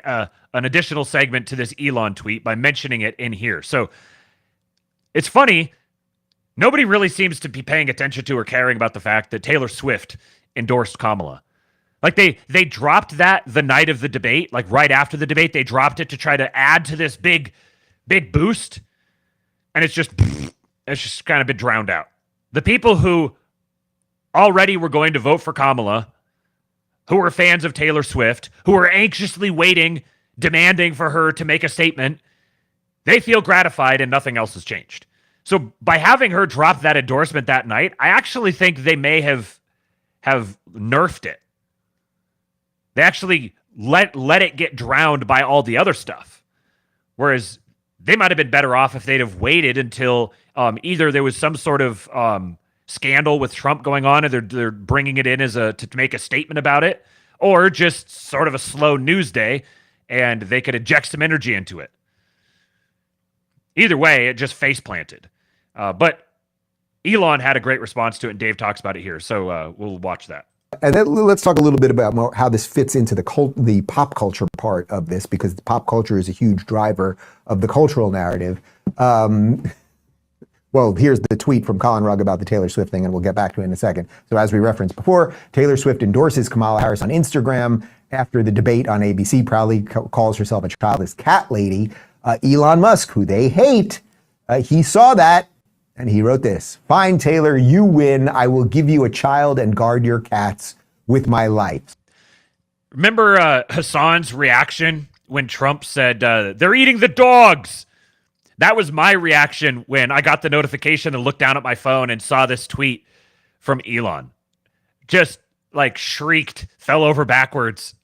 an additional segment to this Elon tweet by mentioning it in here. So it's funny. Nobody really seems to be paying attention to or caring about the fact that Taylor Swift endorsed Kamala. Like they dropped that the night of the debate, like right after the debate, they dropped it to try to add to this big boost. And it's just, it's just kind of been drowned out. The people who already were going to vote for Kamala, who were fans of Taylor Swift, who were anxiously waiting, demanding for her to make a statement, they feel gratified and nothing else has changed. So by having her drop that endorsement that night, I actually think they may have nerfed it. They actually let it get drowned by all the other stuff. Whereas they might have been better off if they'd have waited until either there was some sort of scandal with Trump going on and they're bringing it in as to make a statement about it, or just sort of a slow news day and they could inject some energy into it. Either way, it just face planted. But Elon had a great response to it, and Dave talks about it here. So we'll watch that.
And then let's talk a little bit about how this fits into the pop culture part of this, because pop culture is a huge driver of the cultural narrative. Well, here's the tweet from Colin Rugg about the Taylor Swift thing, and we'll get back to it in a second. So as we referenced before, Taylor Swift endorses Kamala Harris on Instagram after the debate on ABC, proudly calls herself a childless cat lady. Elon Musk, who they hate, he saw that and he wrote this: "Fine, Taylor, you win. I will give you a child and guard your cats with my life."
Remember Hassan's reaction when Trump said, they're eating the dogs? That was my reaction when I got the notification and looked down at my phone and saw this tweet from Elon. Just like shrieked, fell over backwards.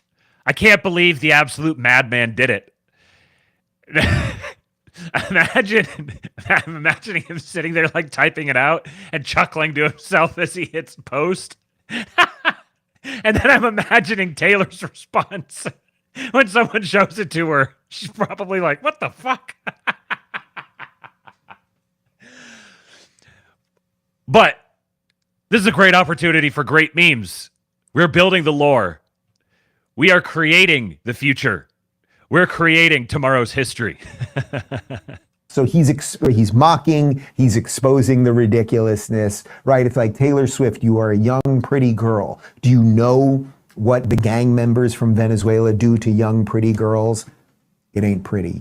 I can't believe the absolute madman did it. I'm imagining him sitting there like typing it out and chuckling to himself as he hits post. And then I'm imagining Taylor's response when someone shows it to her. She's probably like, what the fuck? But this is a great opportunity for great memes. We're building the lore. We are creating the future. We're creating tomorrow's history.
So he's mocking, he's exposing the ridiculousness, right? It's like, Taylor Swift, you are a young, pretty girl. Do you know what the gang members from Venezuela do to young, pretty girls? It ain't pretty.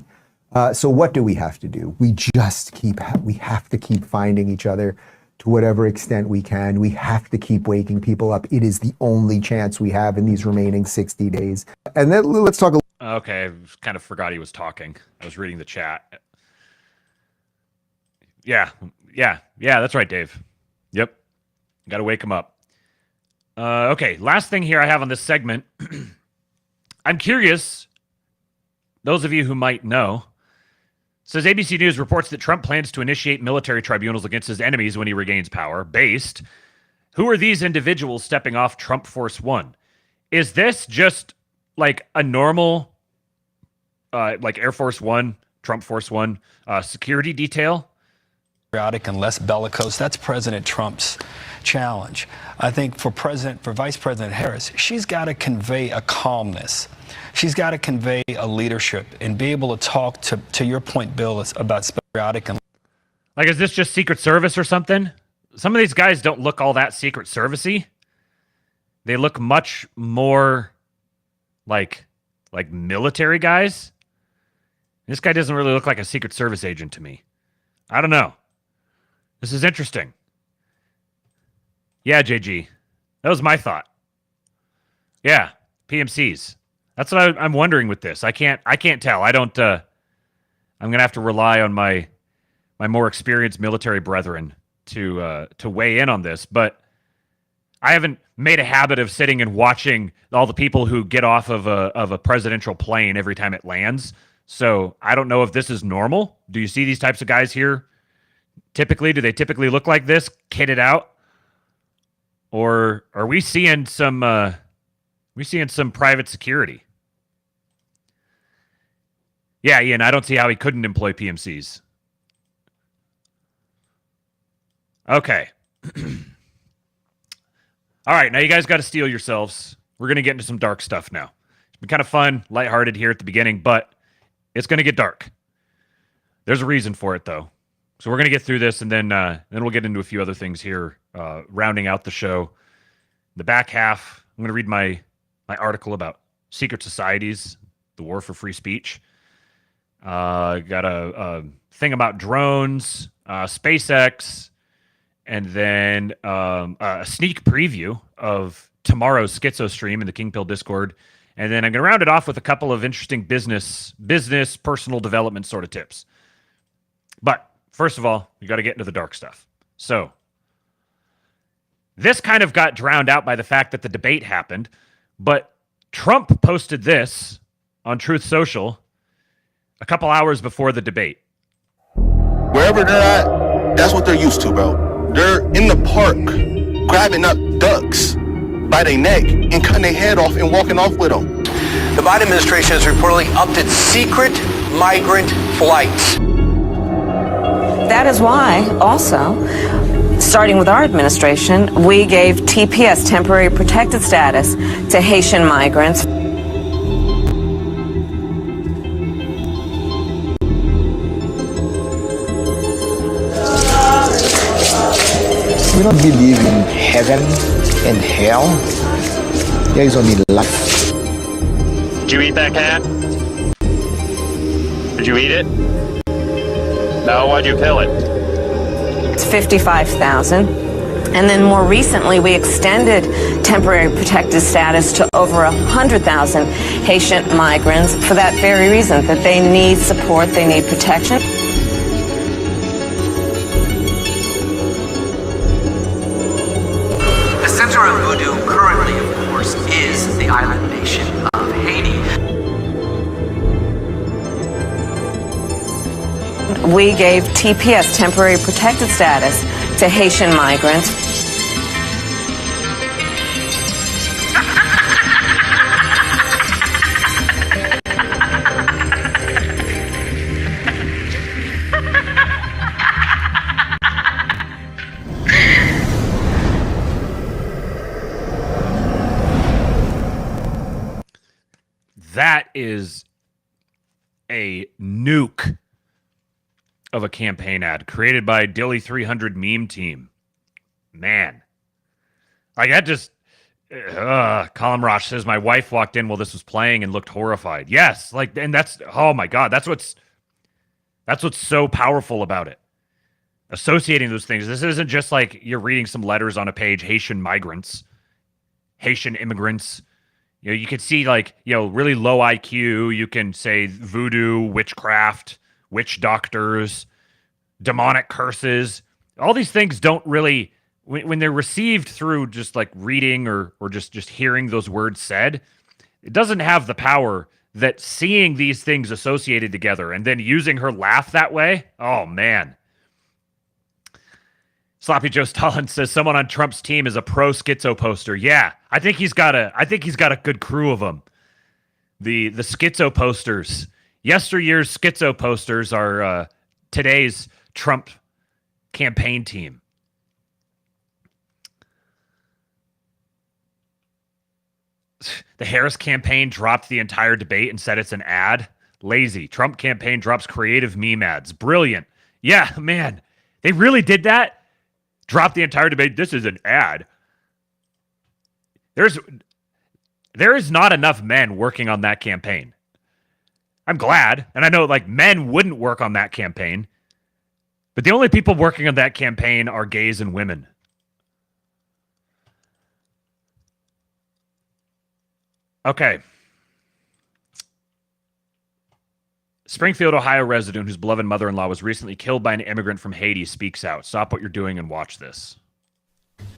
So what do we have to do? We have to keep finding each other to whatever extent we can. We have to keep waking people up. It is the only chance we have in these remaining 60 days. And then let's talk a
Okay, I kind of forgot he was talking. I was reading the chat. Yeah, that's right, Dave. Yep. Got to wake him up. Okay, last thing here I have on this segment. I'm curious, those of you who might know, says ABC News reports that Trump plans to initiate military tribunals against his enemies when he regains power. Based, who are these individuals stepping off Trump Force One? Is this just like a normal, like Air Force One, Trump Force One security detail?
And less bellicose. That's President Trump's challenge. I think for Vice President Harris, she's got to convey a calmness. She's got to convey a leadership and be able to talk to your point, Bill, about patriotic and
like, is this just Secret Service or something? Some of these guys don't look all that Secret Service-y. They look much more like military guys. This guy doesn't really look like a Secret Service agent to me. I don't know. This is interesting. Yeah, JG. That was my thought. Yeah, PMCs. That's what I'm wondering with this. I can't tell. I don't I'm going to have to rely on my more experienced military brethren to weigh in on this, but I haven't made a habit of sitting and watching all the people who get off of a presidential plane every time it lands. So I don't know if this is normal. Do you see these types of guys here? Typically, do they typically look like this, kitted out? Or are we seeing some private security? Yeah, Ian, I don't see how he couldn't employ PMCs. Okay. All right, now you guys got to steel yourselves. We're going to get into some dark stuff now. It's been kind of fun, lighthearted here at the beginning, but it's going to get dark. There's a reason for it, though. So we're going to get through this, and then we'll get into a few other things here, rounding out the show. The back half, I'm going to read my article about secret societies, the war for free speech. Got a thing about drones, SpaceX, and then a sneak preview of tomorrow's Schizo stream in the King Pill Discord. And then I'm going to round it off with a couple of interesting business, personal development sort of tips. But first of all, we got to get into the dark stuff. So this kind of got drowned out by the fact that the debate happened, but Trump posted this on Truth Social a couple hours before the debate.
Wherever they're at, that's what they're used to, bro. They're in the park grabbing up ducks by their neck and cutting their head off and walking off with them.
The Biden administration has reportedly upped its secret migrant flights.
That is why, also, starting with our administration, we gave TPS, temporary protected status, to Haitian migrants.
We don't believe in heaven and hell. There is only life.
Did you eat that cat? Did you eat it? No, why'd you kill it?
It's 55,000. And then more recently, we extended temporary protected status to over 100,000 Haitian migrants for that very reason, that they need support, they need protection.
The center of voodoo currently, of course, is the island nation of Haiti.
We gave TPS, temporary protected status, to Haitian migrants.
That is a nuke of a campaign ad created by Dilly 300 meme team. Man. Like that just Colin Rosh says my wife walked in while this was playing and looked horrified. Yes, like, and that's, oh my God, that's what's so powerful about it. Associating those things. This isn't just like you're reading some letters on a page, Haitian migrants, Haitian immigrants. You know, you could see like, you know, really low IQ. You can say voodoo, witchcraft, witch doctors, demonic curses. All these things don't really, when they're received through just like reading or just hearing those words said, it doesn't have the power that seeing these things associated together and then using her laugh that way. Oh man. Sloppy Joe Stalin says someone on Trump's team is a pro schizo poster. Yeah, I think he's got a good crew of them. The schizo posters. Yesteryear's schizo posters are today's Trump campaign team. The Harris campaign dropped the entire debate and said it's an ad. Lazy. Trump campaign drops creative meme ads. Brilliant. Yeah, man. They really did that? Drop the entire debate. This is an ad. There is not enough men working on that campaign. I'm glad. And I know like men wouldn't work on that campaign. But the only people working on that campaign are gays and women. Okay. Springfield, Ohio resident whose beloved mother-in-law was recently killed by an immigrant from Haiti speaks out. Stop what you're doing and watch this.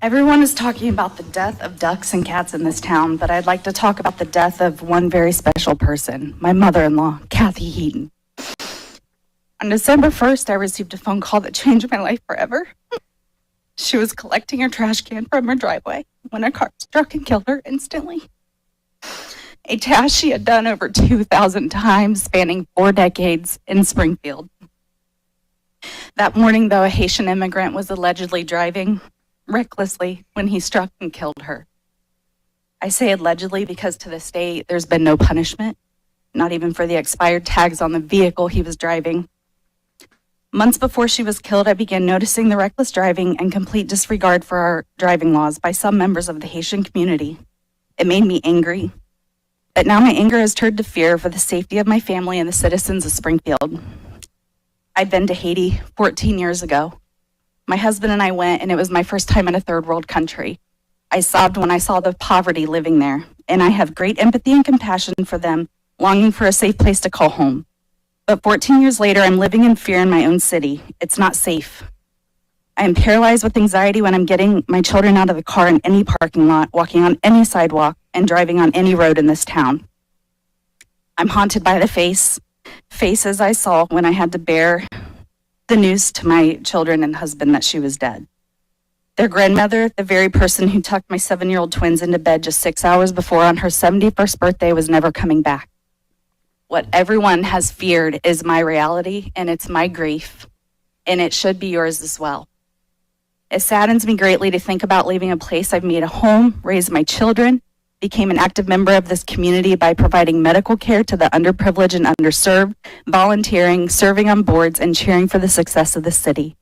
Everyone is talking about the death of ducks and cats in this town, but I'd like to talk about the death of one very special person, my mother-in-law, Kathy Heaton. On December 1st, I received a phone call that changed my life forever. She was collecting her trash can from her driveway when a car struck and killed her instantly. A task she had done over 2,000 times, spanning 4 decades in Springfield. That morning, though, a Haitian immigrant was allegedly driving recklessly when he struck and killed her. I say allegedly because to this day, there's been no punishment, not even for the expired tags on the vehicle he was driving. Months before she was killed, I began noticing the reckless driving and complete disregard for our driving laws by some members of the Haitian community. It made me angry. But now my anger has turned to fear for the safety of my family and the citizens of Springfield. I'd been to Haiti 14 years ago. My husband and I went, and it was my first time in a third world country. I sobbed when I saw the poverty living there, and I have great empathy and compassion for them, longing for a safe place to call home. But 14 years later, I'm living in fear in my own city. It's not safe. I am paralyzed with anxiety when I'm getting my children out of the car in any parking lot, walking on any sidewalk, and driving on any road in this town. I'm haunted by the faces I saw when I had to bear the news to my children and husband that she was dead. Their grandmother, the very person who tucked my 7-year-old twins into bed just 6 hours before on her 71st birthday, was never coming back. What everyone has feared is my reality, and it's my grief, and it should be yours as well. It saddens me greatly to think about leaving a place I've made a home, raised my children, became an active member of this community by providing medical care to the underprivileged and underserved, volunteering, serving on boards, and cheering for the success of the city.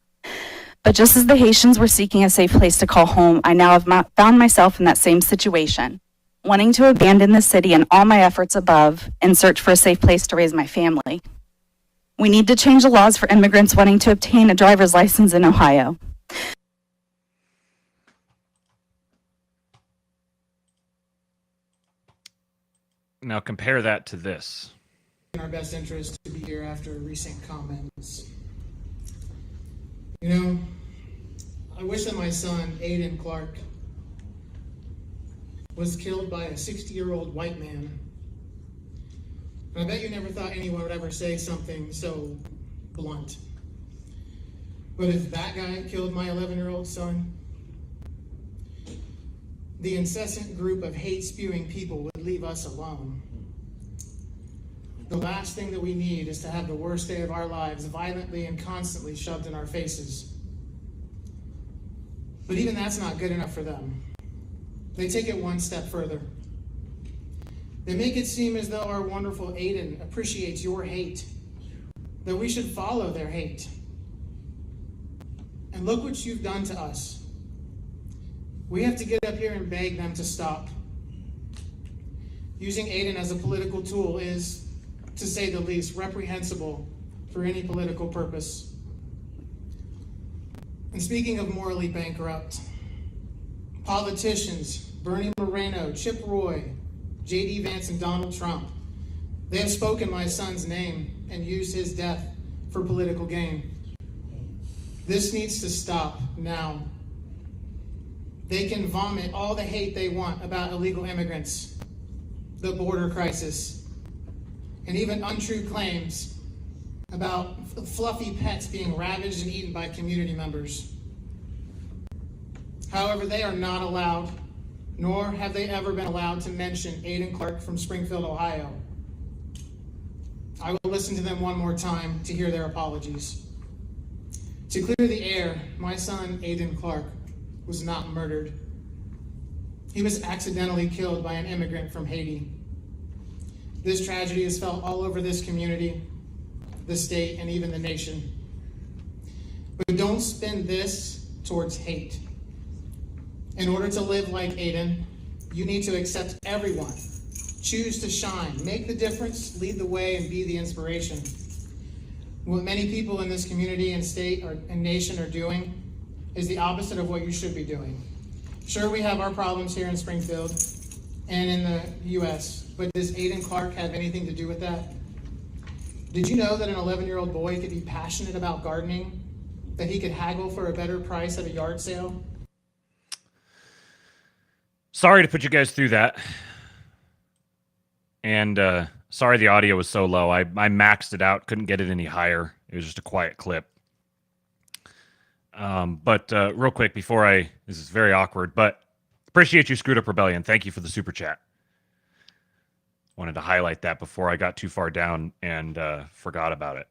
But just as the Haitians were seeking a safe place to call home, I now have found myself in that same situation, wanting to abandon the city and all my efforts above and search for a safe place to raise my family. We need to change the laws for immigrants wanting to obtain a driver's license in Ohio.
Now compare that to this.
In our best interest to be here after recent comments. You know, I wish that my son, Aiden Clark, was killed by a 60-year-old white man. And I bet you never thought anyone would ever say something so blunt. But if that guy killed my 11-year-old son, the incessant group of hate-spewing people would leave us alone. The last thing that we need is to have the worst day of our lives violently and constantly shoved in our faces. But even that's not good enough for them. They take it one step further. They make it seem as though our wonderful Aiden appreciates your hate, that we should follow their hate. And look what you've done to us. We have to get up here and beg them to stop. Using Aiden as a political tool is, to say the least, reprehensible for any political purpose. And speaking of morally bankrupt, politicians, Bernie Moreno, Chip Roy, J.D. Vance, and Donald Trump, they have spoken my son's name and used his death for political gain. This needs to stop now. They can vomit all the hate they want about illegal immigrants, the border crisis, and even untrue claims about fluffy pets being ravaged and eaten by community members. However, they are not allowed, nor have they ever been allowed, to mention Aiden Clark from Springfield, Ohio. I will listen to them one more time to hear their apologies. To clear the air, my son, Aiden Clark, was not murdered. He was accidentally killed by an immigrant from Haiti. This tragedy is felt all over this community, the state, and even the nation. But don't spin this towards hate. In order to live like Aiden, you need to accept everyone. Choose to shine, make the difference, lead the way, and be the inspiration. What many people in this community and state and nation are doing is the opposite of what you should be doing. Sure, we have our problems here in Springfield and in the U.S., but does Aiden Clark have anything to do with that? Did you know that an 11-year-old boy could be passionate about gardening, that he could haggle for a better price at a yard sale?
Sorry to put you guys through that. And sorry the audio was so low. I maxed it out, couldn't get it any higher. It was just a quiet clip. But real quick before this is very awkward, but appreciate you, Screwed Up Rebellion. Thank you for the super chat. Wanted to highlight that before I got too far down and forgot about it.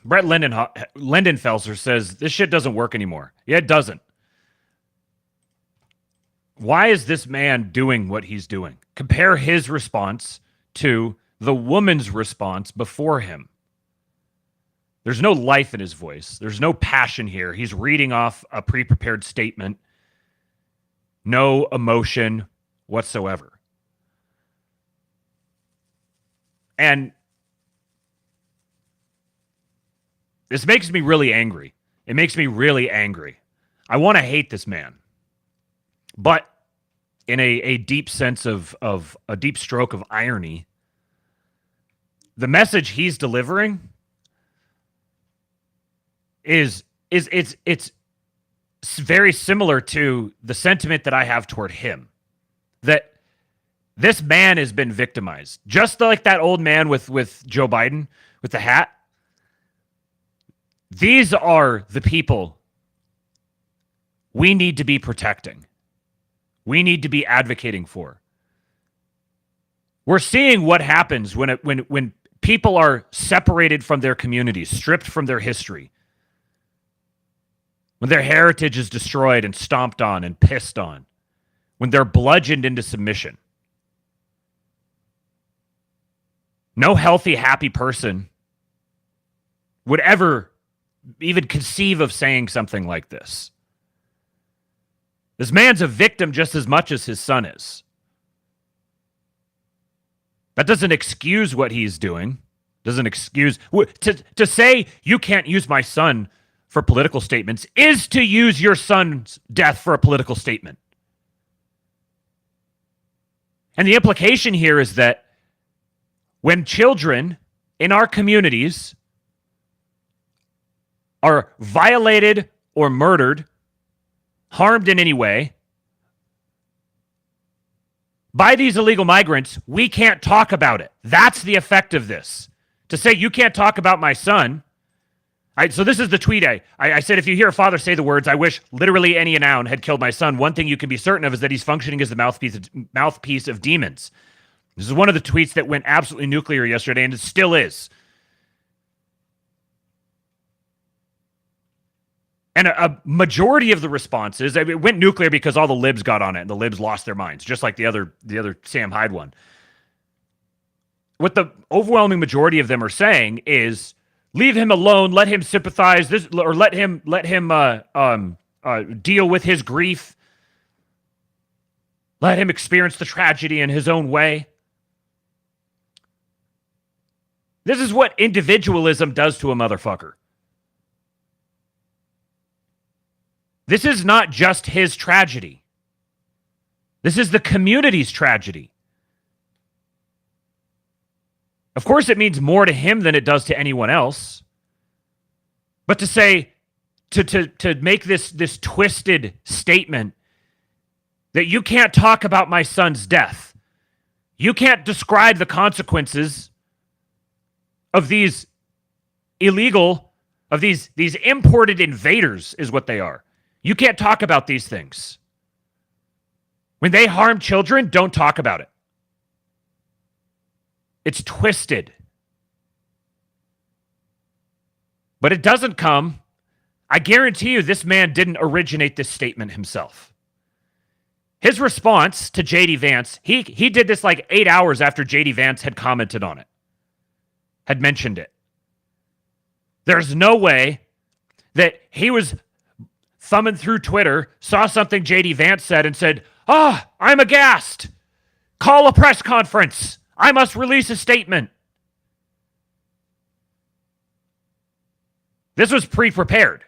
Brett Lindenfelser says, this shit doesn't work anymore. Yeah, it doesn't. Why is this man doing what he's doing? Compare his response to the woman's response before him. There's no life in his voice. There's no passion here. He's reading off a pre-prepared statement. No emotion whatsoever. And this makes me really angry. It makes me really angry. I want to hate this man. But in a deep sense of a deep stroke of irony, the message he's delivering is it's very similar to the sentiment that I have toward him. That this man has been victimized. Just like that old man with Joe Biden, with the hat. These are the people we need to be protecting. We need to be advocating for. We're seeing what happens when people are separated from their communities, stripped from their history. When their heritage is destroyed and stomped on and pissed on. When they're bludgeoned into submission. No healthy, happy person would ever even conceive of saying something like this. This man's a victim just as much as his son is. That doesn't excuse what he's doing. Doesn't excuse... To say you can't use my son for political statements is to use your son's death for a political statement. And the implication here is that when children in our communities are violated or murdered, harmed in any way by these illegal migrants, we can't talk about it. That's the effect of this. To say you can't talk about my son. So this is the tweet I said, if you hear a father say the words, "I wish literally any noun had killed my son," one thing you can be certain of is that he's functioning as the mouthpiece of demons. This is one of the tweets that went absolutely nuclear yesterday, and it still is. And a majority of the responses, it went nuclear because all the libs got on it, and the libs lost their minds, just like the other Sam Hyde one. What the overwhelming majority of them are saying is, leave him alone, let him sympathize, or let him deal with his grief. Let him experience the tragedy in his own way. This is what individualism does to a motherfucker. This is not just his tragedy. This is the community's tragedy. Of course, it means more to him than it does to anyone else. But to say, to make this twisted statement that you can't talk about my son's death, you can't describe the consequences of these illegal, of these imported invaders is what they are. You can't talk about these things. When they harm children, don't talk about it. It's twisted. But it doesn't come. I guarantee you this man didn't originate this statement himself. His response to J.D. Vance, he did this like 8 hours after J.D. Vance had commented on it, had mentioned it. There's no way that he was thumbing through Twitter, saw something J.D. Vance said and said, I'm aghast. Call a press conference. I must release a statement. This was pre-prepared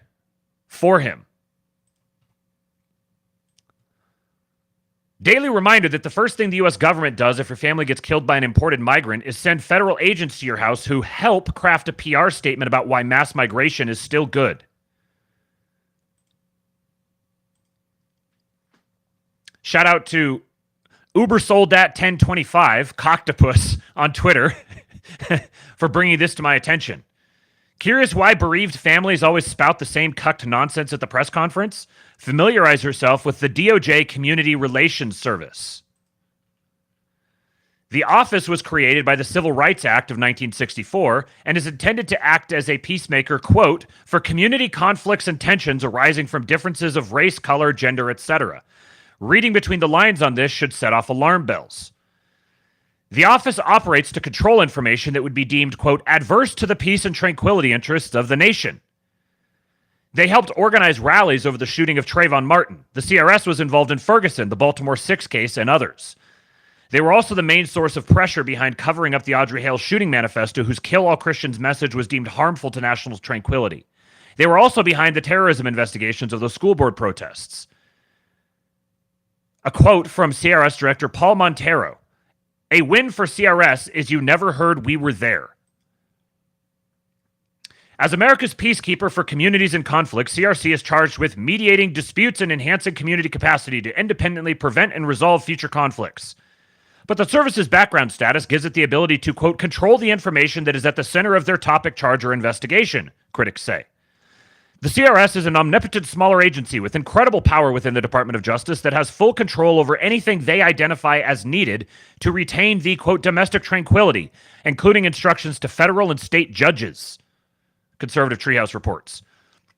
for him. Daily reminder that the first thing the U.S. government does if your family gets killed by an imported migrant is send federal agents to your house who help craft a PR statement about why mass migration is still good. Shout out to UberSoldAt1025, Coctopus, on Twitter for bringing this to my attention. Curious why bereaved families always spout the same cucked nonsense at the press conference? Familiarize yourself with the DOJ Community Relations Service. The office was created by the Civil Rights Act of 1964 and is intended to act as a peacemaker, quote, for community conflicts and tensions arising from differences of race, color, gender, etc. Reading between the lines on this should set off alarm bells. The office operates to control information that would be deemed, quote, adverse to the peace and tranquility interests of the nation. They helped organize rallies over the shooting of Trayvon Martin. The CRS was involved in Ferguson, the Baltimore 6 case, and others. They were also the main source of pressure behind covering up the Audrey Hale shooting manifesto, whose Kill All Christians message was deemed harmful to national tranquility. They were also behind the terrorism investigations of those school board protests. A quote from CRS Director Paul Montero: "A win for CRS is you never heard we were there." As America's peacekeeper for communities in conflict, CRC is charged with mediating disputes and enhancing community capacity to independently prevent and resolve future conflicts. But the service's background status gives it the ability to, quote, control the information that is at the center of their topic, charge, or investigation, critics say. The CRS is an omnipotent smaller agency with incredible power within the Department of Justice that has full control over anything they identify as needed to retain the, quote, domestic tranquility, including instructions to federal and state judges. Conservative Treehouse reports.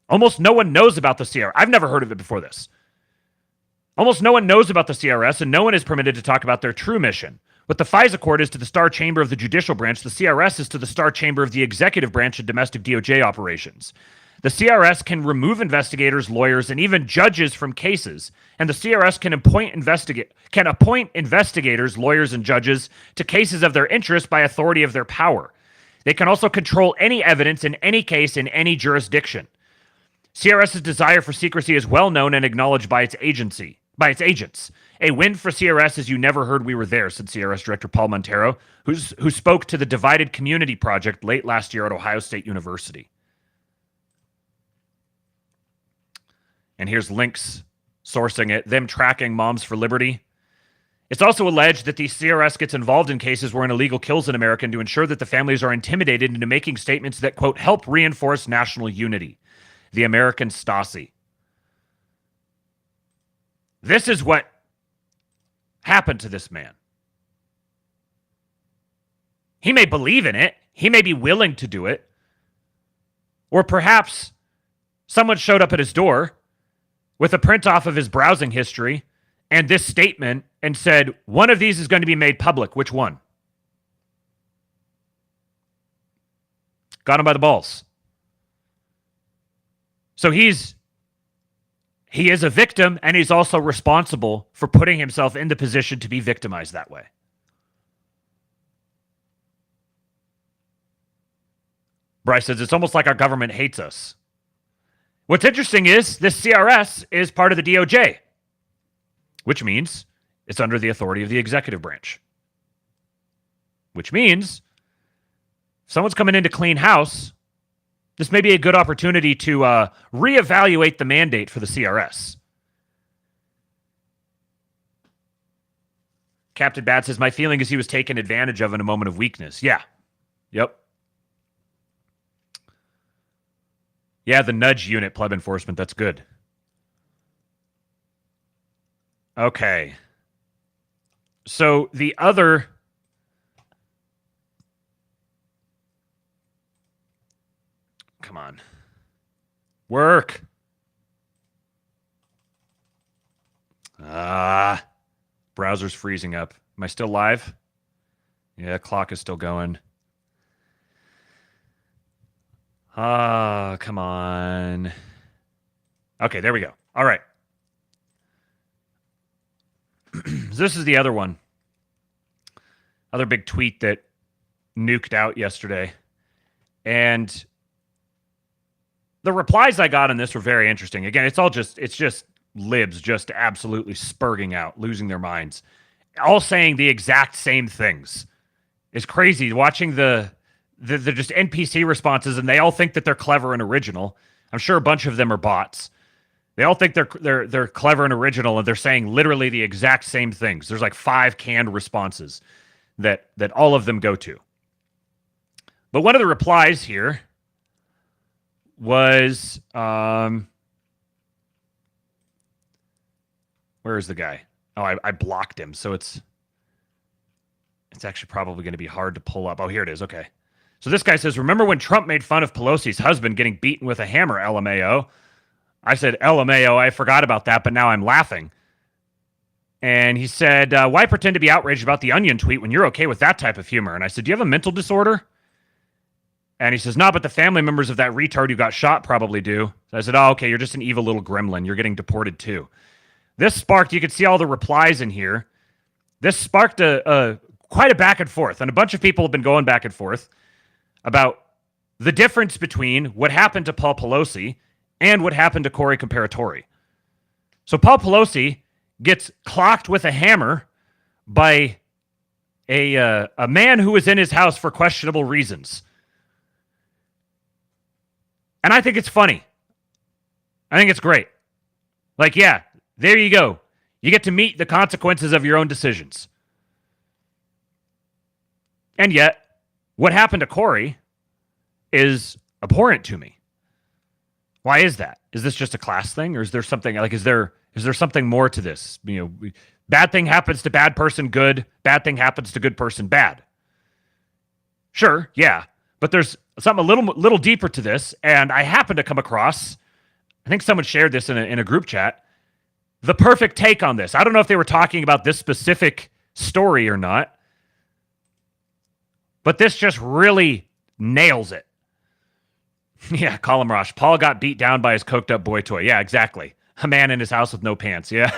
Almost no one knows about the CRS. I've never heard of it before this. Almost no one knows about the CRS, and no one is permitted to talk about their true mission. What the FISA court is to the Star Chamber of the judicial branch, the CRS is to the Star Chamber of the executive branch in domestic DOJ operations. The CRS can remove investigators, lawyers, and even judges from cases, and the CRS can appoint investigators, lawyers, and judges to cases of their interest by authority of their power. They can also control any evidence in any case in any jurisdiction. CRS's desire for secrecy is well known and acknowledged by its agents. A win for CRS is you never heard we were there, said CRS Director Paul Montero, who spoke to the Divided Community Project late last year at Ohio State University. And here's links sourcing it, them tracking Moms for Liberty. It's also alleged that the CRS gets involved in cases where an illegal kills an American to ensure that the families are intimidated into making statements that, quote, help reinforce national unity. The American Stasi. This is what happened to this man. He may believe in it. He may be willing to do it. Or perhaps someone showed up at his door with a print off of his browsing history and this statement and said, one of these is going to be made public. Which one? Got him by the balls. So he is a victim, and he's also responsible for putting himself in the position to be victimized that way. Bryce says, it's almost like our government hates us. What's interesting is this CRS is part of the DOJ, which means it's under the authority of the executive branch. Which means if someone's coming in to clean house, this may be a good opportunity to reevaluate the mandate for the CRS. Captain Bat says, my feeling is he was taken advantage of in a moment of weakness. Yeah. Yep. Yeah, the nudge unit, pleb enforcement. That's good. Okay. So the other... Come on. Work. Browser's freezing up. Am I still live? Yeah, clock is still going. Come on. Okay, there we go. All right. This is the other one. Other big tweet that nuked out yesterday. And the replies I got on this were very interesting. Again, it's just libs just absolutely spurging out, losing their minds. All saying the exact same things. It's crazy watching the just NPC responses, and they all think that they're clever and original. I'm sure a bunch of them are bots. They all think they're clever and original, and they're saying literally the exact same things. There's like 5 canned responses that all of them go to. But one of the replies here was where is the guy? Oh, I blocked him, so it's actually probably going to be hard to pull up. Oh, here it is. Okay. So this guy says, remember when Trump made fun of Pelosi's husband getting beaten with a hammer, LMAO? I said, LMAO, I forgot about that, but now I'm laughing. And he said, why pretend to be outraged about the Onion tweet when you're okay with that type of humor? And I said, do you have a mental disorder? And he says, no, but the family members of that retard who got shot probably do. So I said, oh, okay, you're just an evil little gremlin. You're getting deported too. This sparked, you could see all the replies in here. this sparked quite a back and forth, and a bunch of people have been going back and forth about the difference between what happened to Paul Pelosi and what happened to Corey Comparatori. So Paul Pelosi gets clocked with a hammer by a man who was in his house for questionable reasons. And I think it's funny. I think it's great. Like, yeah, there you go. You get to meet the consequences of your own decisions. And yet, what happened to Corey is abhorrent to me. Why is that? Is this just a class thing, or is there something like is there something more to this? You know, bad thing happens to bad person, good. Bad thing happens to good person, bad. Sure, yeah, but there's something a little deeper to this, and I happened to come across. I think someone shared this in a group chat. The perfect take on this. I don't know if they were talking about this specific story or not, but this just really nails it. Yeah, Colin Rosh. Paul got beat down by his coked up boy toy. Yeah, exactly. A man in his house with no pants. Yeah.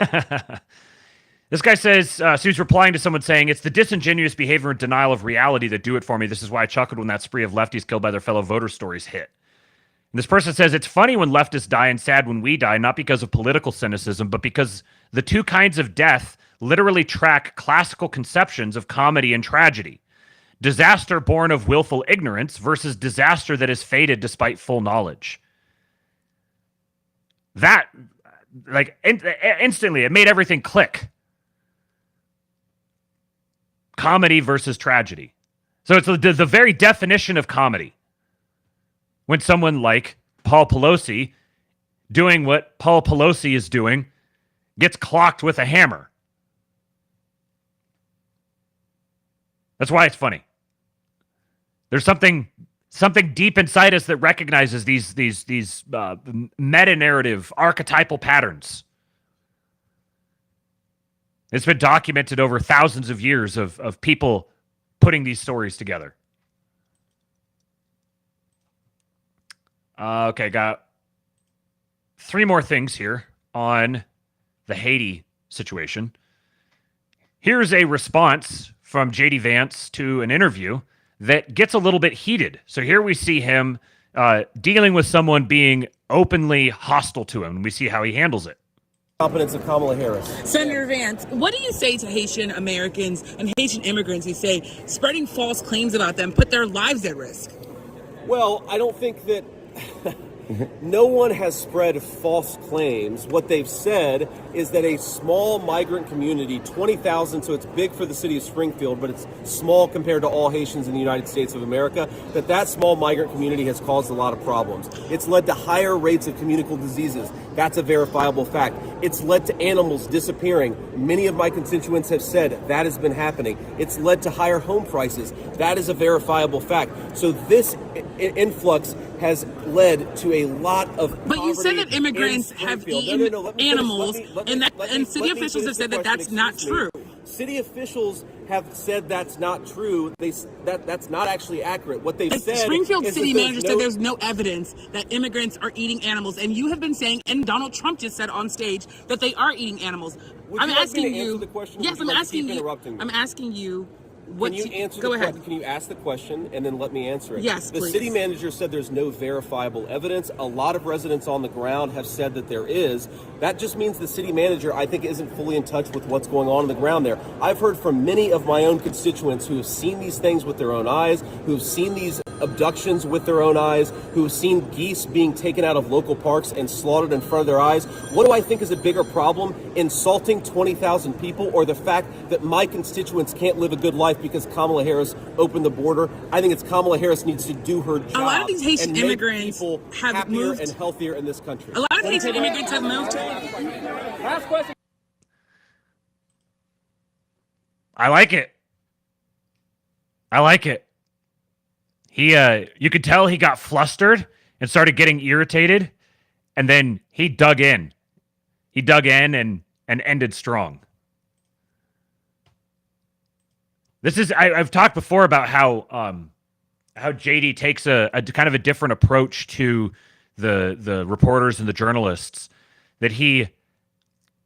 This guy says, so he's replying to someone saying, it's the disingenuous behavior and denial of reality that do it for me. This is why I chuckled when that spree of lefties killed by their fellow voter stories hit. And this person says, it's funny when leftists die and sad when we die, not because of political cynicism, but because the two kinds of death literally track classical conceptions of comedy and tragedy. Disaster born of willful ignorance versus disaster that is fated despite full knowledge. That, like, instantly, it made everything click. Comedy versus tragedy. So it's the very definition of comedy. When someone like Paul Pelosi, doing what Paul Pelosi is doing, gets clocked with a hammer. That's why it's funny. There's something deep inside us that recognizes these meta-narrative archetypal patterns. It's been documented over thousands of years of people putting these stories together. Okay, got 3 more things here on the Haiti situation. Here's a response from J.D. Vance to an interview that gets a little bit heated. So here we see him dealing with someone being openly hostile to him. We see how he handles it.
Competence of Kamala Harris.
Senator Vance, what do you say to Haitian Americans and Haitian immigrants who say spreading false claims about them put their lives at risk?
Well, I don't think that no one has spread false claims. What they've said is that a small migrant community, 20,000, so it's big for the city of Springfield, but it's small compared to all Haitians in the United States of America, that small migrant community has caused a lot of problems. It's led to higher rates of communicable diseases. That's a verifiable fact. It's led to animals disappearing. Many of my constituents have said that has been happening. It's led to higher home prices. That is a verifiable fact. So this influx has led to a lot of poverty.
But you said that immigrants have eaten animals, and city officials have said that that's not true.
City officials have said that's not true. That's not actually accurate. What they've said.
Springfield
is
city manager said there's no evidence that immigrants are eating animals, and you have been saying, and Donald Trump just said on stage that they are eating animals. I'm asking you. Yes, I'm asking you. I'm asking you.
Can you answer
go ahead.
Can you ask the question and then let me answer it?
Yes,
please. The city manager said there's no verifiable evidence. A lot of residents on the ground have said that there is. That just means the city manager, I think, isn't fully in touch with what's going on the ground there. I've heard from many of my own constituents who have seen these things with their own eyes, who've seen these abductions with their own eyes, who've seen geese being taken out of local parks and slaughtered in front of their eyes. What do I think is a bigger problem? Insulting 20,000 people, or the fact that my constituents can't live a good life because Kamala Harris opened the border? I think it's Kamala Harris needs to do her job.
A lot of these Haitian immigrants have
happier
moved
and healthier in this country.
A lot of Haitian immigrants have moved.
Last question.
I like it. I like it. You could tell he got flustered and started getting irritated, and then he dug in. He dug in and ended strong. This is I've talked before about how JD takes a kind of a different approach to the reporters and the journalists. That he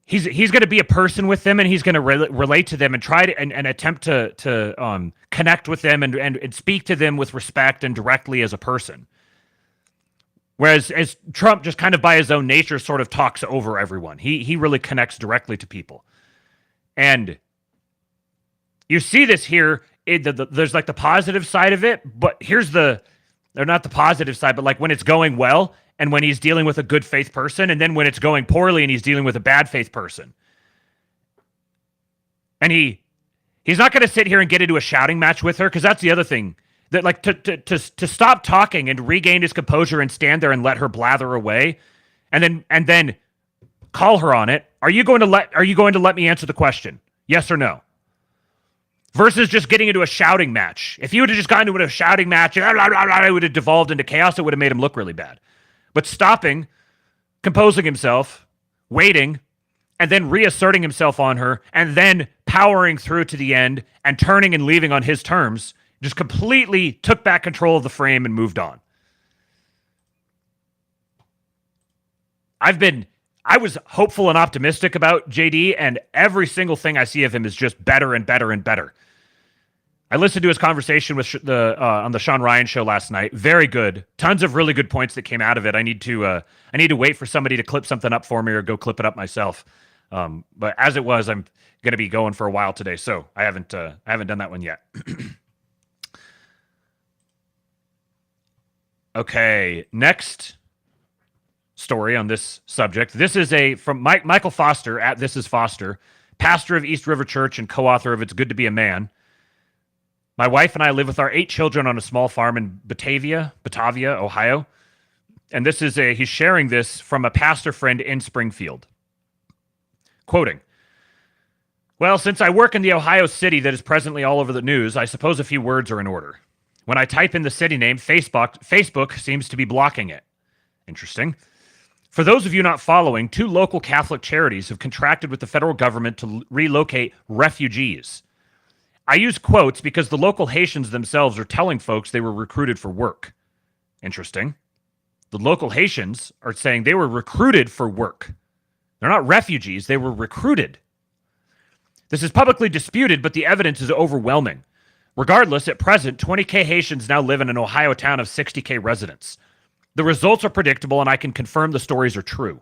he's going to be a person with them, and he's going to relate to them and try to and attempt to connect with them and speak to them with respect and directly as a person. Whereas as Trump just kind of by his own nature sort of talks over everyone. He really connects directly to people. And you see this here. There's like the positive side of it, but here's they're not the positive side, but like when it's going well and when he's dealing with a good faith person, and then when it's going poorly and he's dealing with a bad faith person. And he's not going to sit here and get into a shouting match with her, because that's the other thing. That like to stop talking and regain his composure and stand there and let her blather away, and then call her on it. Are you going to let me answer the question? Yes or no? Versus just getting into a shouting match. If you would have just gotten into a shouting match, it would have devolved into chaos. It would have made him look really bad. But stopping, composing himself, waiting, and then reasserting himself on her, and then powering through to the end and turning and leaving on his terms, just completely took back control of the frame and moved on. I was hopeful and optimistic about JD, and every single thing I see of him is just better and better and better. I listened to his conversation with on the Sean Ryan show last night. Very good. Tons of really good points that came out of it. I need to wait for somebody to clip something up for me or go clip it up myself. But as it was, I'm going to be going for a while today, so I haven't done that one yet. Okay, next story on this subject. This is from Michael Foster at This Is Foster, pastor of East River Church and co-author of It's Good to Be a Man. My wife and I live with our 8 children on a small farm in Batavia, Ohio. And this is he's sharing this from a pastor friend in Springfield. Quoting, "Well, since I work in the Ohio city that is presently all over the news, I suppose a few words are in order. When I type in the city name, Facebook seems to be blocking it. Interesting. For those of you not following, 2 local Catholic charities have contracted with the federal government to relocate refugees. I use quotes because the local Haitians themselves are telling folks they were recruited for work. Interesting. The local Haitians are saying they were recruited for work. They're not refugees, they were recruited. This is publicly disputed, but the evidence is overwhelming. Regardless, at present, 20K Haitians now live in an Ohio town of 60K residents. The results are predictable, and I can confirm the stories are true.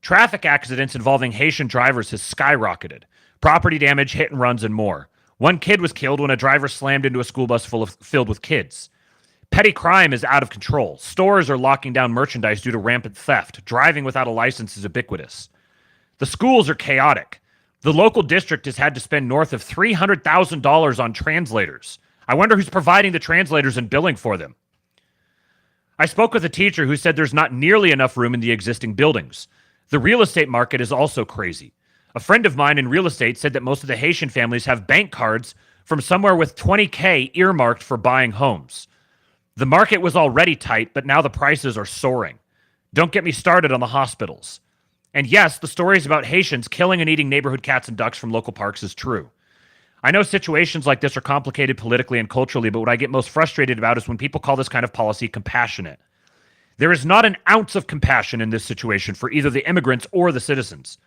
Traffic accidents involving Haitian drivers has skyrocketed. Property damage, hit and runs, and more. 1 kid was killed when a driver slammed into a school bus filled with kids. Petty crime is out of control. Stores are locking down merchandise due to rampant theft. Driving without a license is ubiquitous. The schools are chaotic. The local district has had to spend north of $300,000 on translators. I wonder who's providing the translators and billing for them. I spoke with a teacher who said there's not nearly enough room in the existing buildings. The real estate market is also crazy. A friend of mine in real estate said that most of the Haitian families have bank cards from somewhere with 20K earmarked for buying homes. The market was already tight, but now the prices are soaring. Don't get me started on the hospitals. And yes, the stories about Haitians killing and eating neighborhood cats and ducks from local parks is true. I know situations like this are complicated politically and culturally, but what I get most frustrated about is when people call this kind of policy compassionate. There is not an ounce of compassion in this situation for either the immigrants or the citizens.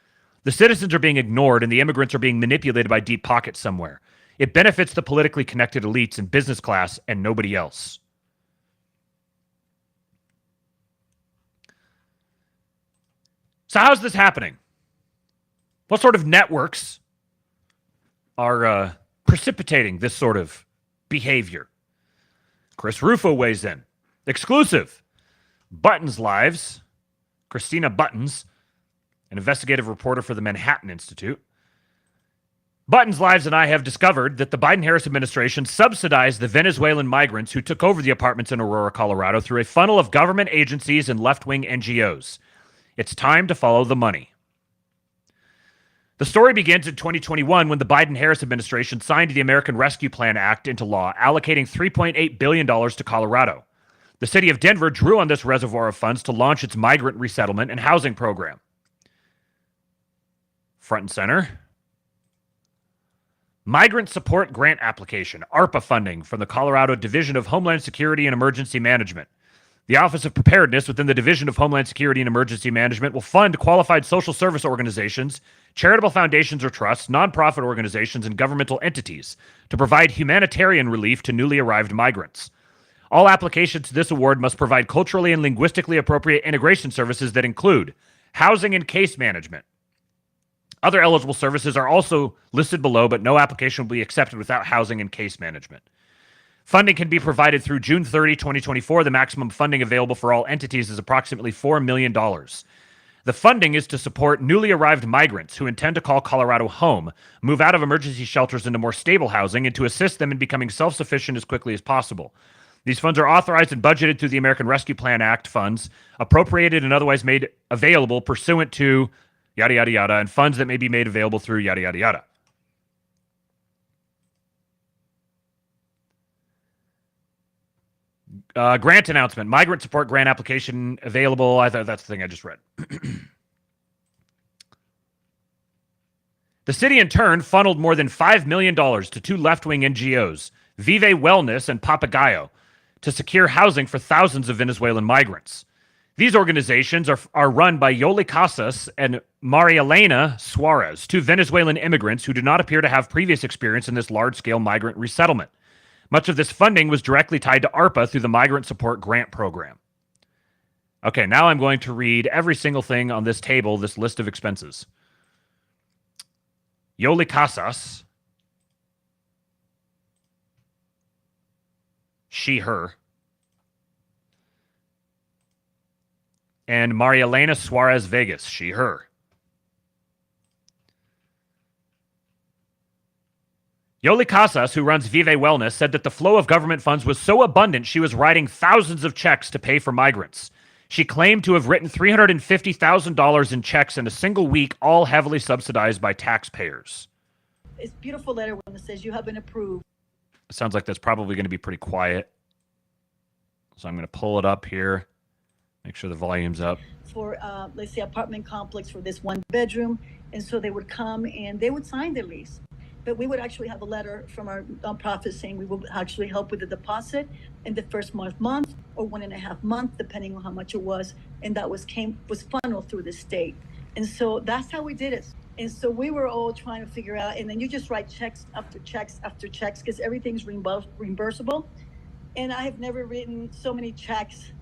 The citizens are being ignored and the immigrants are being manipulated by deep pockets somewhere. It benefits the politically connected elites and business class and nobody else. So how's this happening? What sort of networks are precipitating this sort of behavior? Chris Rufo weighs in. Exclusive. Buttons Lives. Christina Buttons, an investigative reporter for the Manhattan Institute. Buttons Lives and I have discovered that the Biden-Harris administration subsidized the Venezuelan migrants who took over the apartments in Aurora, Colorado through a funnel of government agencies and left-wing NGOs. It's time to follow the money. The story begins in 2021 when the Biden-Harris administration signed the American Rescue Plan Act into law, allocating $3.8 billion to Colorado. The city of Denver drew on this reservoir of funds to launch its migrant resettlement and housing program. Front and center. Migrant Support Grant Application, ARPA funding from the Colorado Division of Homeland Security and Emergency Management. The Office of Preparedness within the Division of Homeland Security and Emergency Management will fund qualified social service organizations, charitable foundations or trusts, nonprofit organizations, and governmental entities to provide humanitarian relief to newly arrived migrants. All applications to this award must provide culturally and linguistically appropriate integration services that include housing and case management. Other eligible services are also listed below, but no application will be accepted without housing and case management. Funding can be provided through June 30, 2024. The maximum funding available for all entities is approximately $4 million. The funding is to support newly arrived migrants who intend to call Colorado home, move out of emergency shelters into more stable housing, and to assist them in becoming self-sufficient as quickly as possible. These funds are authorized and budgeted through the American Rescue Plan Act funds, appropriated and otherwise made available pursuant to yada, yada, yada, and funds that may be made available through yada, yada, yada. Grant announcement. Migrant support grant application available. I thought that's the thing I just read. The city, in turn, funneled more than $5 million to two left-wing NGOs, Vive Wellness and Papagayo, to secure housing for thousands of Venezuelan migrants. These organizations are run by Yoli Casas and Maria Elena Suarez, two Venezuelan immigrants who do not appear to have previous experience in this large-scale migrant resettlement. Much of this funding was directly tied to ARPA through the Migrant Support Grant Program. Okay, now I'm going to read every single thing on this table, this list of expenses. Yoli Casas, she, her, and Maria Elena Suarez Vegas, she, her. Yoli Casas, who runs Vive Wellness, said that the flow of government funds was so abundant she was writing thousands of checks to pay for migrants. She claimed to have written $350,000 in checks in a single week, all heavily subsidized by taxpayers.
It's a beautiful letter when it says you have been approved.
It sounds like that's probably going to be pretty quiet. So I'm going to pull it up here. Make sure the volume's up.
For, let's say, apartment complex for this one bedroom. And so they would come and they would sign the lease. But we would actually have a letter from our nonprofit saying we will actually help with the deposit in the first month or 1.5 months, depending on how much it was. And that was funneled through the state. And so that's how we did it. And so we were all trying to figure out, and then you just write checks after checks after checks because everything's reimbursable. And I have never written so many checks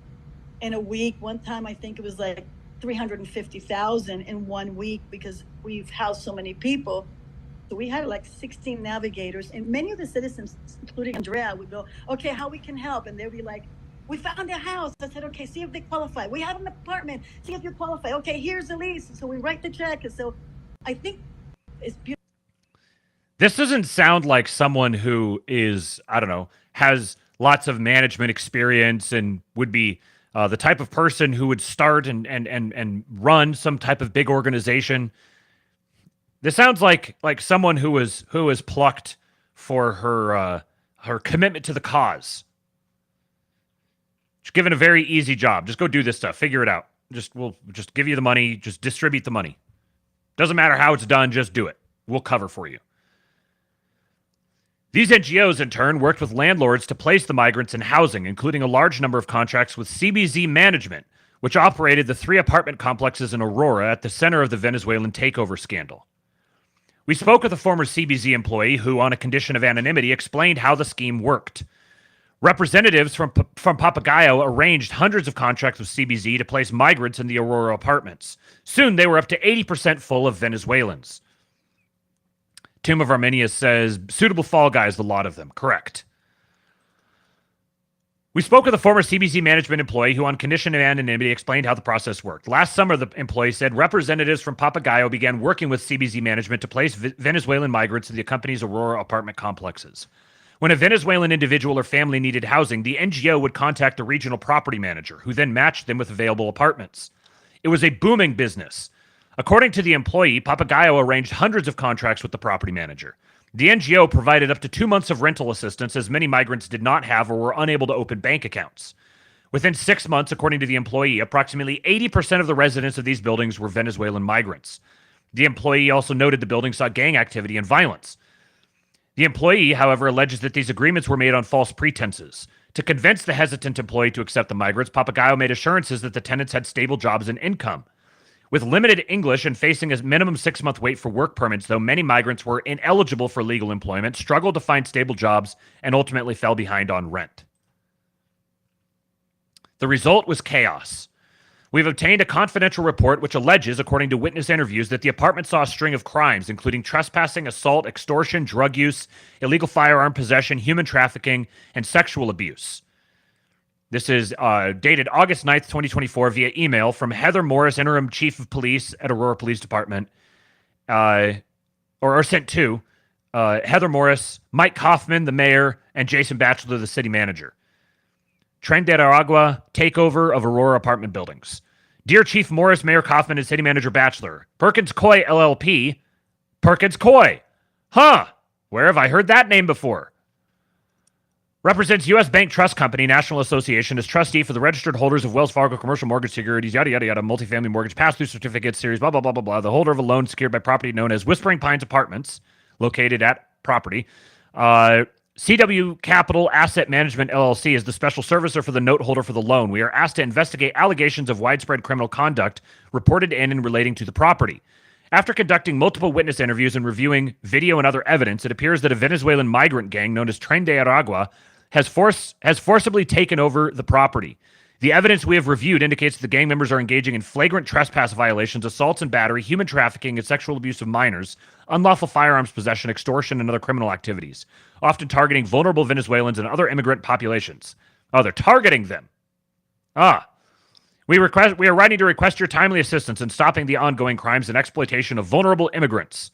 in a week. One time I think it was like $350,000 in 1 week because we've housed so many people. So we had like 16 navigators, and many of the citizens, including Andrea, would go, okay, how we can help? And they'd be like, we found a house. I said, okay, see if they qualify. We have an apartment. See if you qualify. Okay, here's the lease. So we write the check. And so I think it's beautiful.
This doesn't sound like someone who is, I don't know, has lots of management experience and would be the type of person who would start and run some type of big organization. This sounds like someone who was plucked for her commitment to the cause. Just given a very easy job. Just go do this stuff. Figure it out. We'll just give you the money. Just distribute the money. Doesn't matter how it's done. Just do it. We'll cover for you. These NGOs, in turn, worked with landlords to place the migrants in housing, including a large number of contracts with CBZ Management, which operated the 3 apartment complexes in Aurora at the center of the Venezuelan takeover scandal. We spoke with a former CBZ employee who, on a condition of anonymity, explained how the scheme worked. Representatives from Papagayo arranged hundreds of contracts with CBZ to place migrants in the Aurora apartments. Soon, they were up to 80% full of Venezuelans. Tomb of Arminius says, suitable fall guys, the lot of them. Correct. We spoke with a former CBZ management employee who, on condition of anonymity, explained how the process worked. Last summer, the employee said representatives from Papagayo began working with CBZ management to place Venezuelan migrants in the company's Aurora apartment complexes. When a Venezuelan individual or family needed housing, the NGO would contact the regional property manager, who then matched them with available apartments. It was a booming business. According to the employee, Papagayo arranged hundreds of contracts with the property manager. The NGO provided up to 2 months of rental assistance, as many migrants did not have or were unable to open bank accounts. Within 6 months, according to the employee, approximately 80% of the residents of these buildings were Venezuelan migrants. The employee also noted the building saw gang activity and violence. The employee, however, alleges that these agreements were made on false pretenses. To convince the hesitant employee to accept the migrants, Papagayo made assurances that the tenants had stable jobs and income. With limited English and facing a minimum 6-month wait for work permits, though, many migrants were ineligible for legal employment, struggled to find stable jobs, and ultimately fell behind on rent. The result was chaos. We've obtained a confidential report which alleges, according to witness interviews, that the apartment saw a string of crimes, including trespassing, assault, extortion, drug use, illegal firearm possession, human trafficking, and sexual abuse. This is dated August 9th, 2024, via email from Heather Morris, interim chief of police at Aurora Police Department, or sent to Heather Morris, Mike Kaufman, the mayor, and Jason Batchelor, the city manager. Tren de Aragua, takeover of Aurora apartment buildings. Dear Chief Morris, Mayor Kaufman, and City Manager Batchelor, Perkins Coie LLP. Perkins Coie. Huh. Where have I heard that name before? Represents U.S. Bank Trust Company, National Association, as trustee for the registered holders of Wells Fargo commercial mortgage securities, yada, yada, yada, multifamily mortgage pass-through certificates, series, blah, blah, blah, blah, blah. The holder of a loan secured by property known as Whispering Pines Apartments, located at property. CW Capital Asset Management, LLC, is the special servicer for the note holder for the loan. We are asked to investigate allegations of widespread criminal conduct reported in and relating to the property. After conducting multiple witness interviews and reviewing video and other evidence, it appears that a Venezuelan migrant gang known as Tren de Aragua has forcibly taken over the property. The evidence we have reviewed indicates that the gang members are engaging in flagrant trespass violations, assaults and battery, human trafficking and sexual abuse of minors, unlawful firearms possession, extortion, and other criminal activities, often targeting vulnerable Venezuelans and other immigrant populations. Oh, they're targeting them. We are writing to request your timely assistance in stopping the ongoing crimes and exploitation of vulnerable immigrants.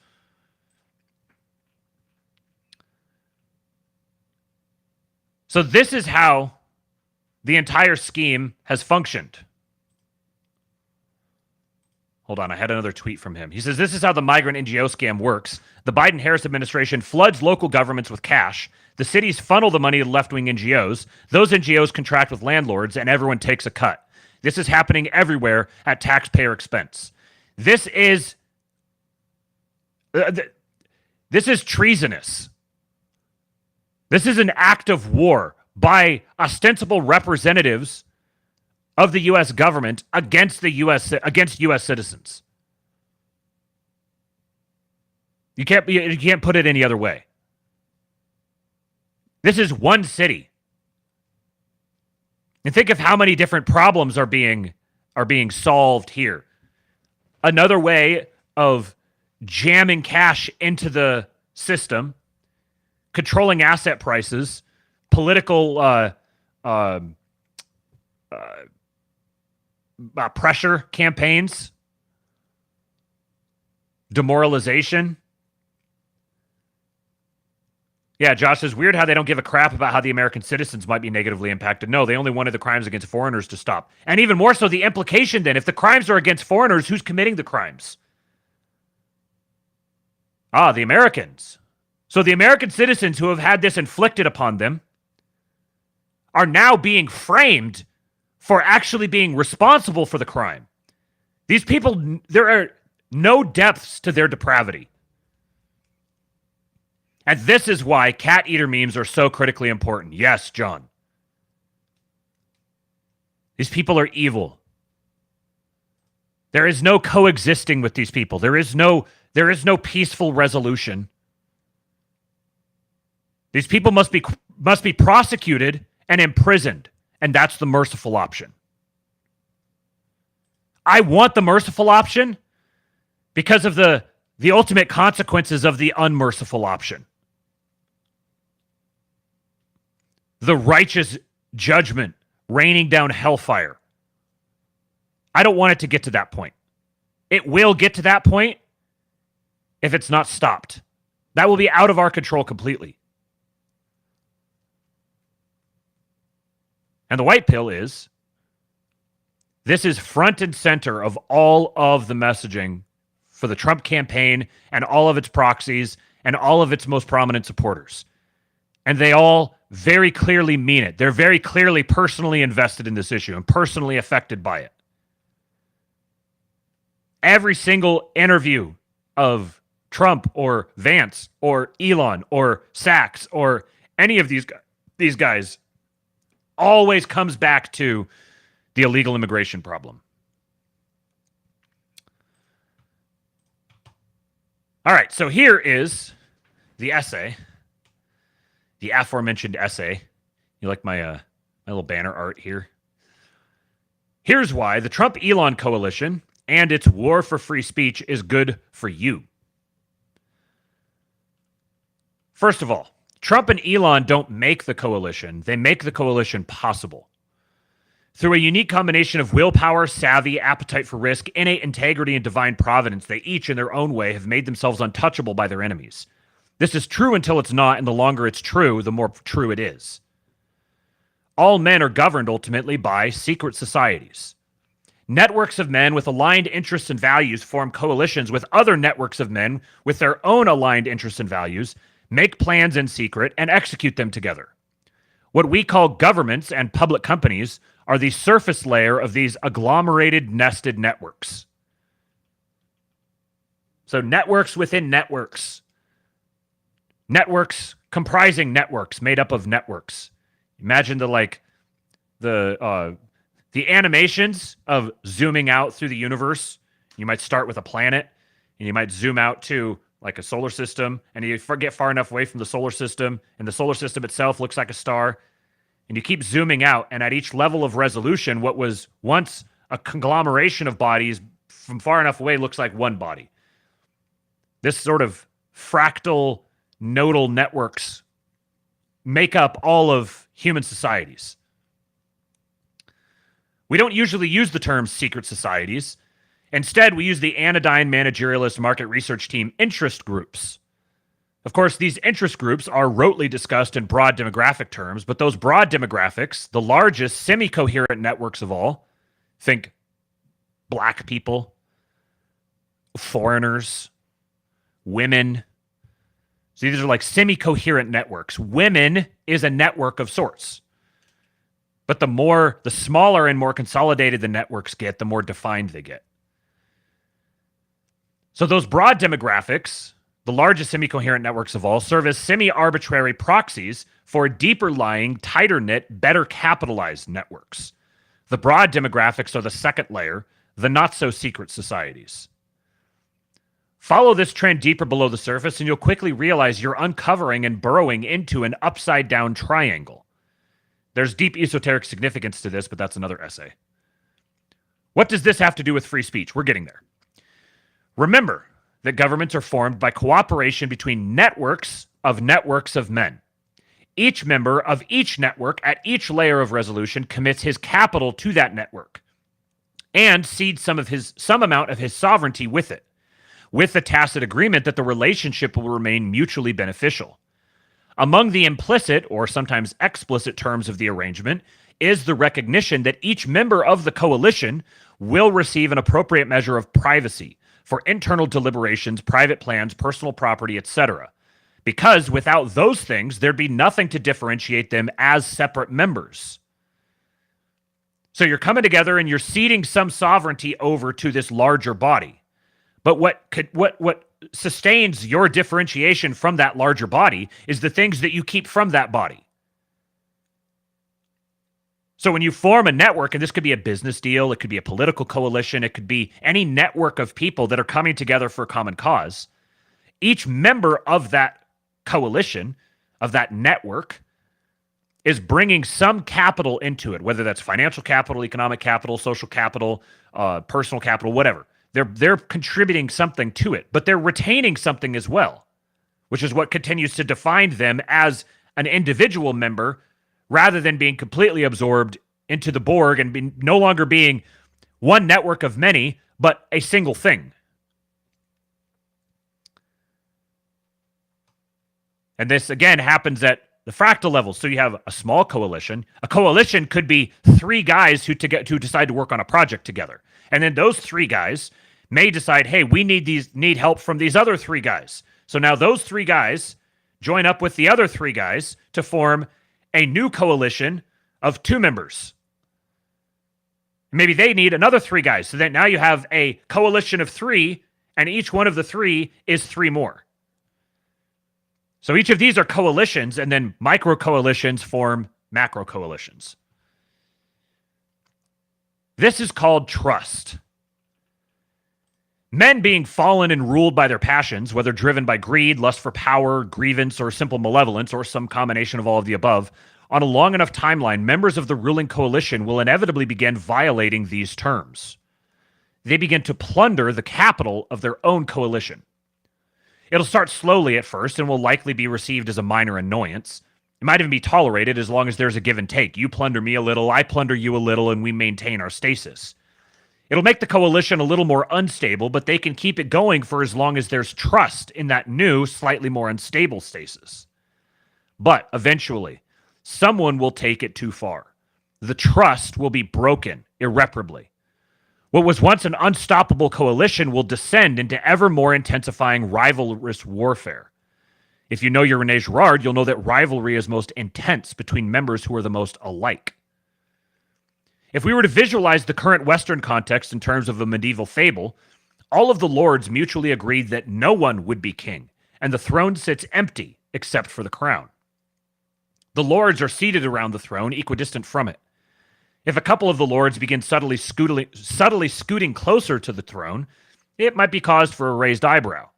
So this is how the entire scheme has functioned. Hold on, I had another tweet from him. He says, this is how the migrant NGO scam works. The Biden-Harris administration floods local governments with cash. The cities funnel the money to left-wing NGOs. Those NGOs contract with landlords, and everyone takes a cut. This is happening everywhere at taxpayer expense. This is treasonous. This is an act of war by ostensible representatives of the U.S. government against U.S. citizens. You can't put it any other way. This is one city. And think of how many different problems are being solved here. Another way of jamming cash into the system, controlling asset prices, political pressure campaigns, demoralization. Yeah, Josh says, weird how they don't give a crap about how the American citizens might be negatively impacted. No, they only wanted the crimes against foreigners to stop. And even more so, the implication then, if the crimes are against foreigners, who's committing the crimes? The Americans. So the American citizens who have had this inflicted upon them are now being framed for actually being responsible for the crime. These people, there are no depths to their depravity. And this is why cat eater memes are so critically important. Yes, John. These people are evil. There is no coexisting with these people. There is no peaceful resolution. These people must be prosecuted and imprisoned, and that's the merciful option. I want the merciful option because of the ultimate consequences of the unmerciful option. The righteous judgment raining down hellfire. I don't want it to get to that point. It will get to that point if it's not stopped. That will be out of our control completely. And the white pill is, this is front and center of all of the messaging for the Trump campaign and all of its proxies and all of its most prominent supporters. And they all very clearly mean it. They're very clearly personally invested in this issue and personally affected by it. Every single interview of Trump or Vance or Elon or Sachs or any of these guys Always comes back to the illegal immigration problem. All right, so here is the essay, the aforementioned essay. You like my my little banner art here? Here's why the Trump-Elon coalition and its war for free speech is good for you. First of all, Trump and Elon don't make the coalition. They make the coalition possible. Through a unique combination of willpower, savvy, appetite for risk, innate integrity, and divine providence, they each, in their own way, have made themselves untouchable by their enemies. This is true until it's not, and the longer it's true, the more true it is. All men are governed ultimately by secret societies. Networks of men with aligned interests and values form coalitions with other networks of men with their own aligned interests and values, make plans in secret, and execute them together. What we call governments and public companies are the surface layer of these agglomerated, nested networks. So networks within networks. Networks comprising networks made up of networks. Imagine the animations of zooming out through the universe. You might start with a planet, and you might zoom out to like a solar system, and you get far enough away from the solar system, and the solar system itself looks like a star, and you keep zooming out, and at each level of resolution, what was once a conglomeration of bodies from far enough away looks like one body. This sort of fractal nodal networks make up all of human societies. We don't usually use the term secret societies. Instead, we use the anodyne managerialist market research team interest groups. Of course, these interest groups are rotely discussed in broad demographic terms, but those broad demographics, the largest semi-coherent networks of all, think black people, foreigners, women. So these are like semi-coherent networks. Women is a network of sorts. But the smaller and more consolidated the networks get, the more defined they get. So those broad demographics, the largest semi-coherent networks of all, serve as semi-arbitrary proxies for deeper lying, tighter knit, better capitalized networks. The broad demographics are the second layer, the not so secret societies. Follow this trend deeper below the surface and you'll quickly realize you're uncovering and burrowing into an upside down triangle. There's deep esoteric significance to this, but that's another essay. What does this have to do with free speech? We're getting there. Remember that governments are formed by cooperation between networks of men. Each member of each network at each layer of resolution commits his capital to that network and cedes some amount of his sovereignty with it, with the tacit agreement that the relationship will remain mutually beneficial. Among the implicit or sometimes explicit terms of the arrangement is the recognition that each member of the coalition will receive an appropriate measure of privacy for internal deliberations, private plans, personal property, etc. Because without those things, there'd be nothing to differentiate them as separate members. So you're coming together and you're ceding some sovereignty over to this larger body. But what sustains your differentiation from that larger body is the things that you keep from that body. So when you form a network, and this could be a business deal, it could be a political coalition, it could be any network of people that are coming together for a common cause, each member of that coalition, of that network, is bringing some capital into it, whether that's financial capital, economic capital, social capital, personal capital, whatever. They're contributing something to it, but they're retaining something as well, which is what continues to define them as an individual member rather than being completely absorbed into the Borg and no longer being one network of many, but a single thing. And this, again, happens at the fractal level. So you have a small coalition. A coalition could be 3 guys who decide to work on a project together. And then those 3 guys may decide, hey, we need help from these other 3 guys. So now those 3 guys join up with the other 3 guys to form a new coalition of 2 members. Maybe they need another 3 guys. So that now you have a coalition of 3, and each one of the 3 is 3 more. So each of these are coalitions, and then micro coalitions form macro coalitions. This is called trust. Men being fallen and ruled by their passions, whether driven by greed, lust for power, grievance, or simple malevolence, or some combination of all of the above, on a long enough timeline, members of the ruling coalition will inevitably begin violating these terms. They begin to plunder the capital of their own coalition. It'll start slowly at first and will likely be received as a minor annoyance. It might even be tolerated as long as there's a give and take. You plunder me a little, I plunder you a little, and we maintain our stasis. It'll make the coalition a little more unstable, but they can keep it going for as long as there's trust in that new, slightly more unstable stasis. But eventually, someone will take it too far. The trust will be broken irreparably. What was once an unstoppable coalition will descend into ever more intensifying rivalrous warfare. If you know your René Girard, you'll know that rivalry is most intense between members who are the most alike. If we were to visualize the current Western context in terms of a medieval fable, all of the lords mutually agreed that no one would be king, and the throne sits empty except for the crown. The lords are seated around the throne, equidistant from it. If a couple of the lords begin subtly scooting closer to the throne, it might be cause for a raised eyebrow.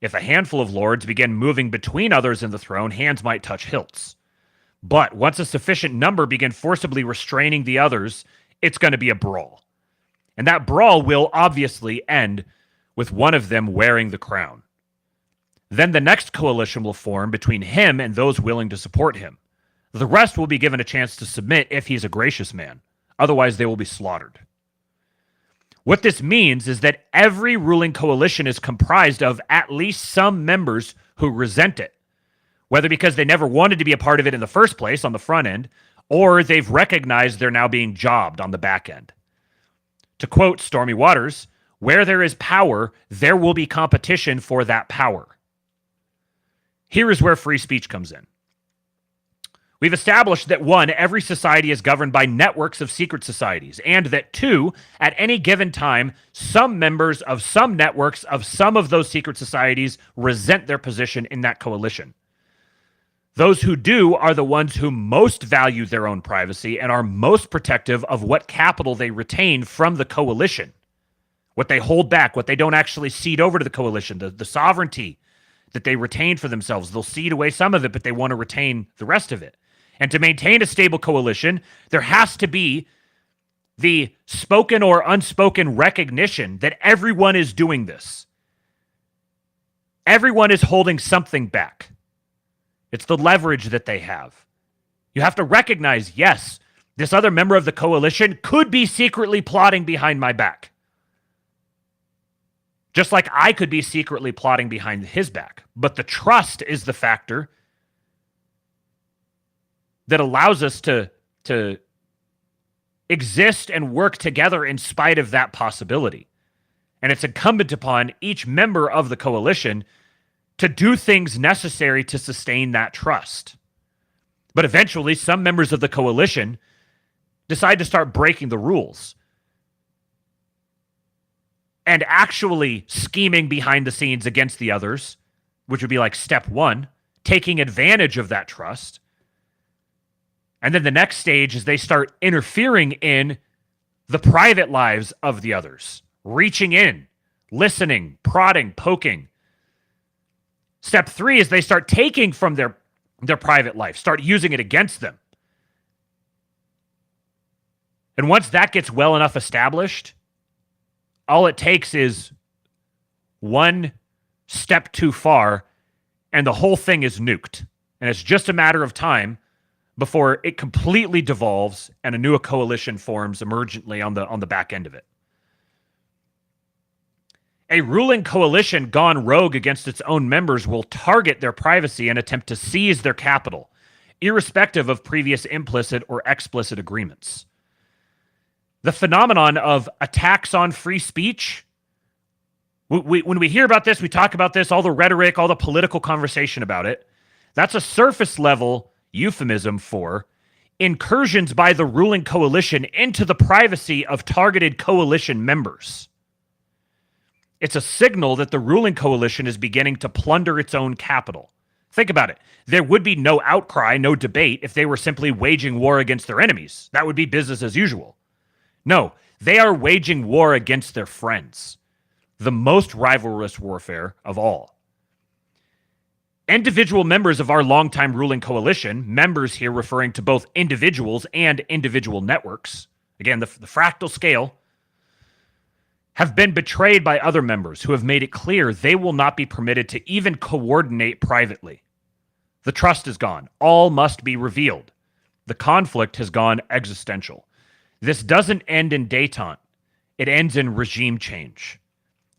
If a handful of lords begin moving between others in the throne, hands might touch hilts. But once a sufficient number begin forcibly restraining the others, it's going to be a brawl. And that brawl will obviously end with one of them wearing the crown. Then the next coalition will form between him and those willing to support him. The rest will be given a chance to submit if he's a gracious man. Otherwise, they will be slaughtered. What this means is that every ruling coalition is comprised of at least some members who resent it, whether because they never wanted to be a part of it in the first place on the front end, or they've recognized they're now being jobbed on the back end. To quote Stormy Waters, where there is power, there will be competition for that power. Here is where free speech comes in. We've established that 1, every society is governed by networks of secret societies, and that 2, at any given time, some members of some networks of some of those secret societies resent their position in that coalition. Those who do are the ones who most value their own privacy and are most protective of what capital they retain from the coalition, what they hold back, what they don't actually cede over to the coalition, the sovereignty that they retain for themselves. They'll cede away some of it, but they want to retain the rest of it. And to maintain a stable coalition, there has to be the spoken or unspoken recognition that everyone is doing this. Everyone is holding something back. It's the leverage that they have. You have to recognize, yes, this other member of the coalition could be secretly plotting behind my back. Just like I could be secretly plotting behind his back. But the trust is the factor that allows us to exist and work together in spite of that possibility. And it's incumbent upon each member of the coalition to do things necessary to sustain that trust. But eventually, some members of the coalition decide to start breaking the rules and actually scheming behind the scenes against the others, which would be like step 1, taking advantage of that trust. And then the next stage is they start interfering in the private lives of the others, reaching in, listening, prodding, poking. Step 3 is they start taking from their private life, start using it against them. And once that gets well enough established, all it takes is one step too far and the whole thing is nuked. And it's just a matter of time before it completely devolves and a new coalition forms emergently on the back end of it. A ruling coalition gone rogue against its own members will target their privacy and attempt to seize their capital, irrespective of previous implicit or explicit agreements. The phenomenon of attacks on free speech, when we hear about this, we talk about this, all the rhetoric, all the political conversation about it, that's a surface level euphemism for incursions by the ruling coalition into the privacy of targeted coalition members. It's a signal that the ruling coalition is beginning to plunder its own capital. Think about it. There would be no outcry, no debate if they were simply waging war against their enemies. That would be business as usual. No, they are waging war against their friends, the most rivalrous warfare of all. Individual members of our longtime ruling coalition, members here referring to both individuals and individual networks, again, the fractal scale, have been betrayed by other members who have made it clear they will not be permitted to even coordinate privately. The trust is gone. All must be revealed. The conflict has gone existential. This doesn't end in détente. It ends in regime change.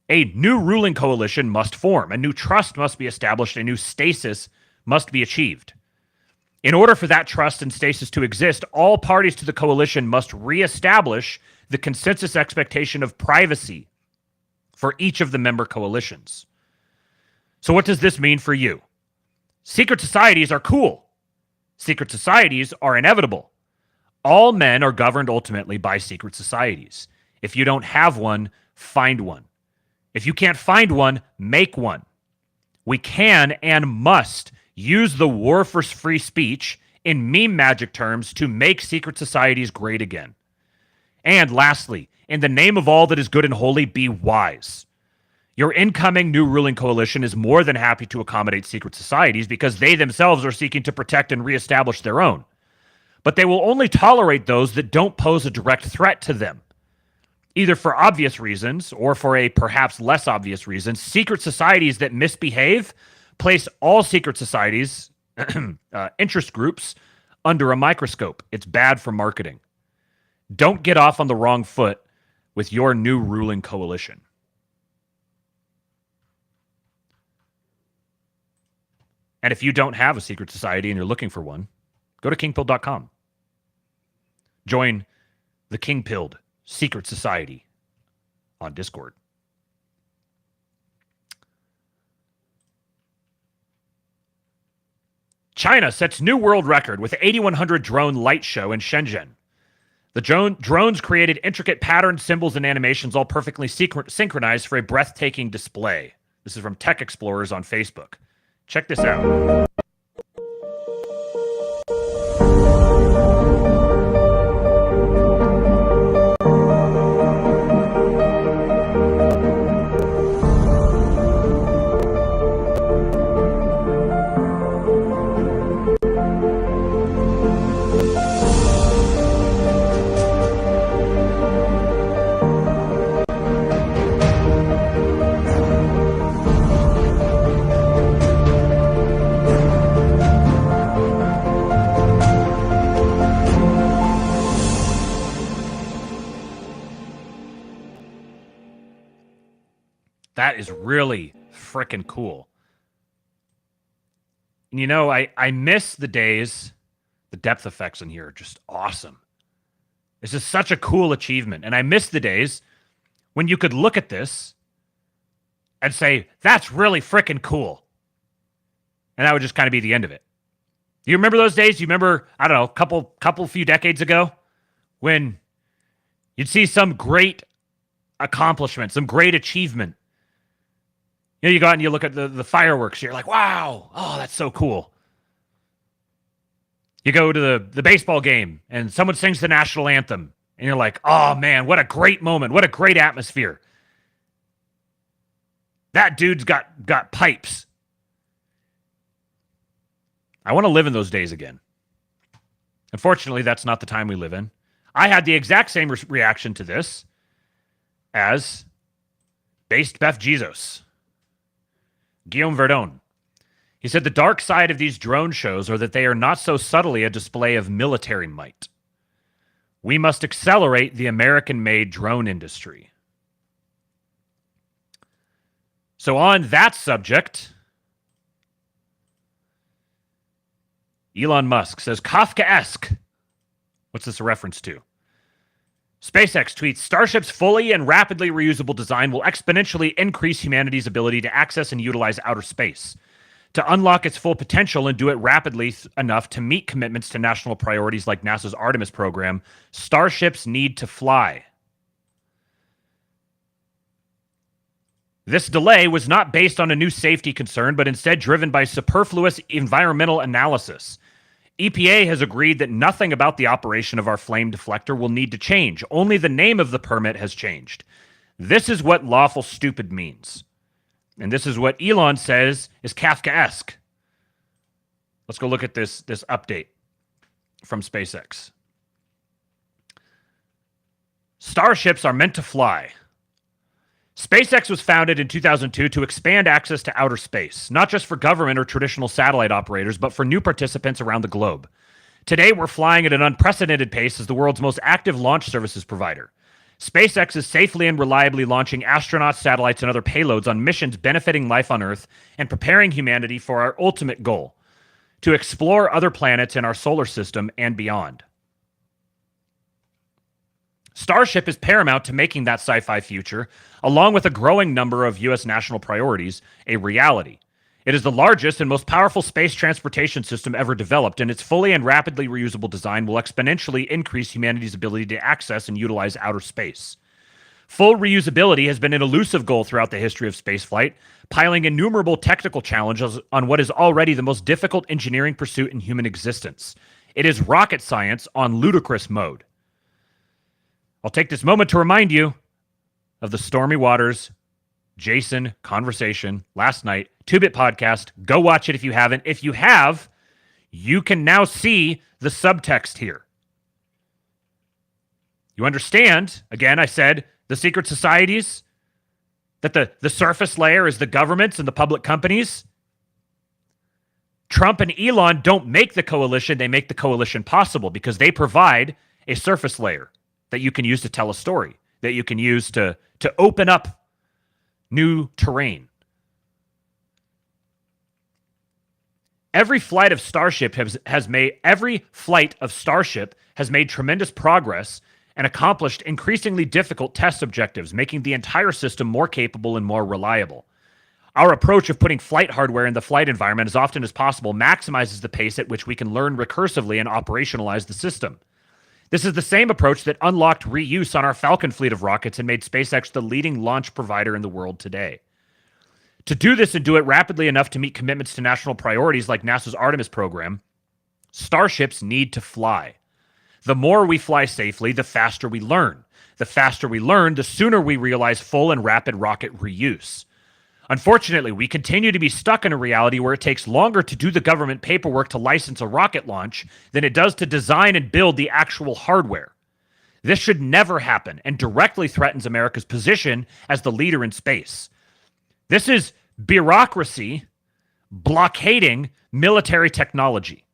A new ruling coalition must form. A new trust must be established. A new stasis must be achieved. In order for that trust and stasis to exist, all parties to the coalition must reestablish the consensus expectation of privacy for each of the member coalitions. So what does this mean for you? Secret societies are cool. Secret societies are inevitable. All men are governed ultimately by secret societies. If you don't have one, find one. If you can't find one, make one. We can and must use the war for free speech in meme magic terms to make secret societies great again. And lastly, in the name of all that is good and holy, be wise. Your incoming new ruling coalition is more than happy to accommodate secret societies because they themselves are seeking to protect and reestablish their own. But they will only tolerate those that don't pose a direct threat to them. Either for obvious reasons or for a perhaps less obvious reason, secret societies that misbehave place all secret societies, interest groups, under a microscope. It's bad for marketing. Don't get off on the wrong foot with your new ruling coalition. And if you don't have a secret society and you're looking for one, go to kingpilled.com. Join the Kingpilled Secret Society on Discord. China sets new world record with 8,100 drone light show in Shenzhen. The drones created intricate patterns, symbols, and animations all perfectly synchronized for a breathtaking display. This is from Tech Explorers on Facebook. Check this out. That is really freaking cool. And you know, I miss the days, the depth effects in here are just awesome. This is such a cool achievement. And I miss the days when you could look at this and say, that's really freaking cool. And that would just kind of be the end of it. You remember those days? You remember, I don't know, few decades ago when you'd see some great accomplishment, some great achievement. You know, you go out and you look at the fireworks. You're like, wow, oh, that's so cool. You go to the baseball game and someone sings the national anthem. And you're like, oh, man, what a great moment. What a great atmosphere. That dude's got pipes. I want to live in those days again. Unfortunately, that's not the time we live in. I had the exact same reaction to this as Based Beth Jesus. Guillaume Verdon. He said the dark side of these drone shows are that they are not so subtly a display of military might. We must accelerate the American-made drone industry. So on that subject, Elon Musk says Kafkaesque. What's this a reference to? SpaceX tweets, Starship's fully and rapidly reusable design will exponentially increase humanity's ability to access and utilize outer space. To unlock its full potential and do it rapidly enough to meet commitments to national priorities like NASA's Artemis program, starships need to fly. This delay was not based on a new safety concern, but instead driven by superfluous environmental analysis. EPA has agreed that nothing about the operation of our flame deflector will need to change. Only the name of the permit has changed. This is what lawful stupid means. And this is what Elon says is Kafkaesque. Let's go look at this update from SpaceX. Starships are meant to fly. SpaceX was founded in 2002 to expand access to outer space, not just for government or traditional satellite operators, but for new participants around the globe. Today, we're flying at an unprecedented pace as the world's most active launch services provider. SpaceX is safely and reliably launching astronauts, satellites, and other payloads on missions benefiting life on Earth and preparing humanity for our ultimate goal, to explore other planets in our solar system and beyond. Starship is paramount to making that sci-fi future, along with a growing number of U.S. national priorities, a reality. It is the largest and most powerful space transportation system ever developed, and its fully and rapidly reusable design will exponentially increase humanity's ability to access and utilize outer space. Full reusability has been an elusive goal throughout the history of spaceflight, piling innumerable technical challenges on what is already the most difficult engineering pursuit in human existence. It is rocket science on ludicrous mode. I'll take this moment to remind you of the Stormy Waters Jason conversation last night, 2-Bit podcast. Go watch it if you haven't. If you have, you can now see the subtext here. You understand, again, I said, the secret societies, that the surface layer is the governments and the public companies. Trump and Elon don't make the coalition, they make the coalition possible because they provide a surface layer that you can use to tell a story, that you can use to open up new terrain. Every flight of Starship has made tremendous progress and accomplished increasingly difficult test objectives, making the entire system more capable and more reliable. Our approach of putting flight hardware in the flight environment as often as possible maximizes the pace at which we can learn recursively and operationalize the system. This is the same approach that unlocked reuse on our Falcon fleet of rockets and made SpaceX the leading launch provider in the world today. To do this and do it rapidly enough to meet commitments to national priorities like NASA's Artemis program, starships need to fly. The more we fly safely, the faster we learn. The faster we learn, the sooner we realize full and rapid rocket reuse. Unfortunately, we continue to be stuck in a reality where it takes longer to do the government paperwork to license a rocket launch than it does to design and build the actual hardware. This should never happen and directly threatens America's position as the leader in space. This is bureaucracy blockading military technology.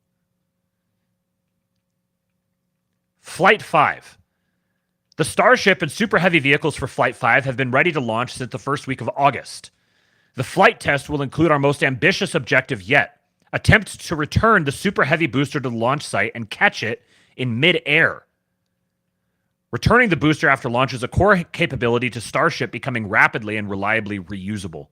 Flight 5. The Starship and Super Heavy vehicles for Flight 5 have been ready to launch since the first week of August. The flight test will include our most ambitious objective yet, attempts to return the Super Heavy booster to the launch site and catch it in mid-air. Returning the booster after launch is a core capability to Starship becoming rapidly and reliably reusable.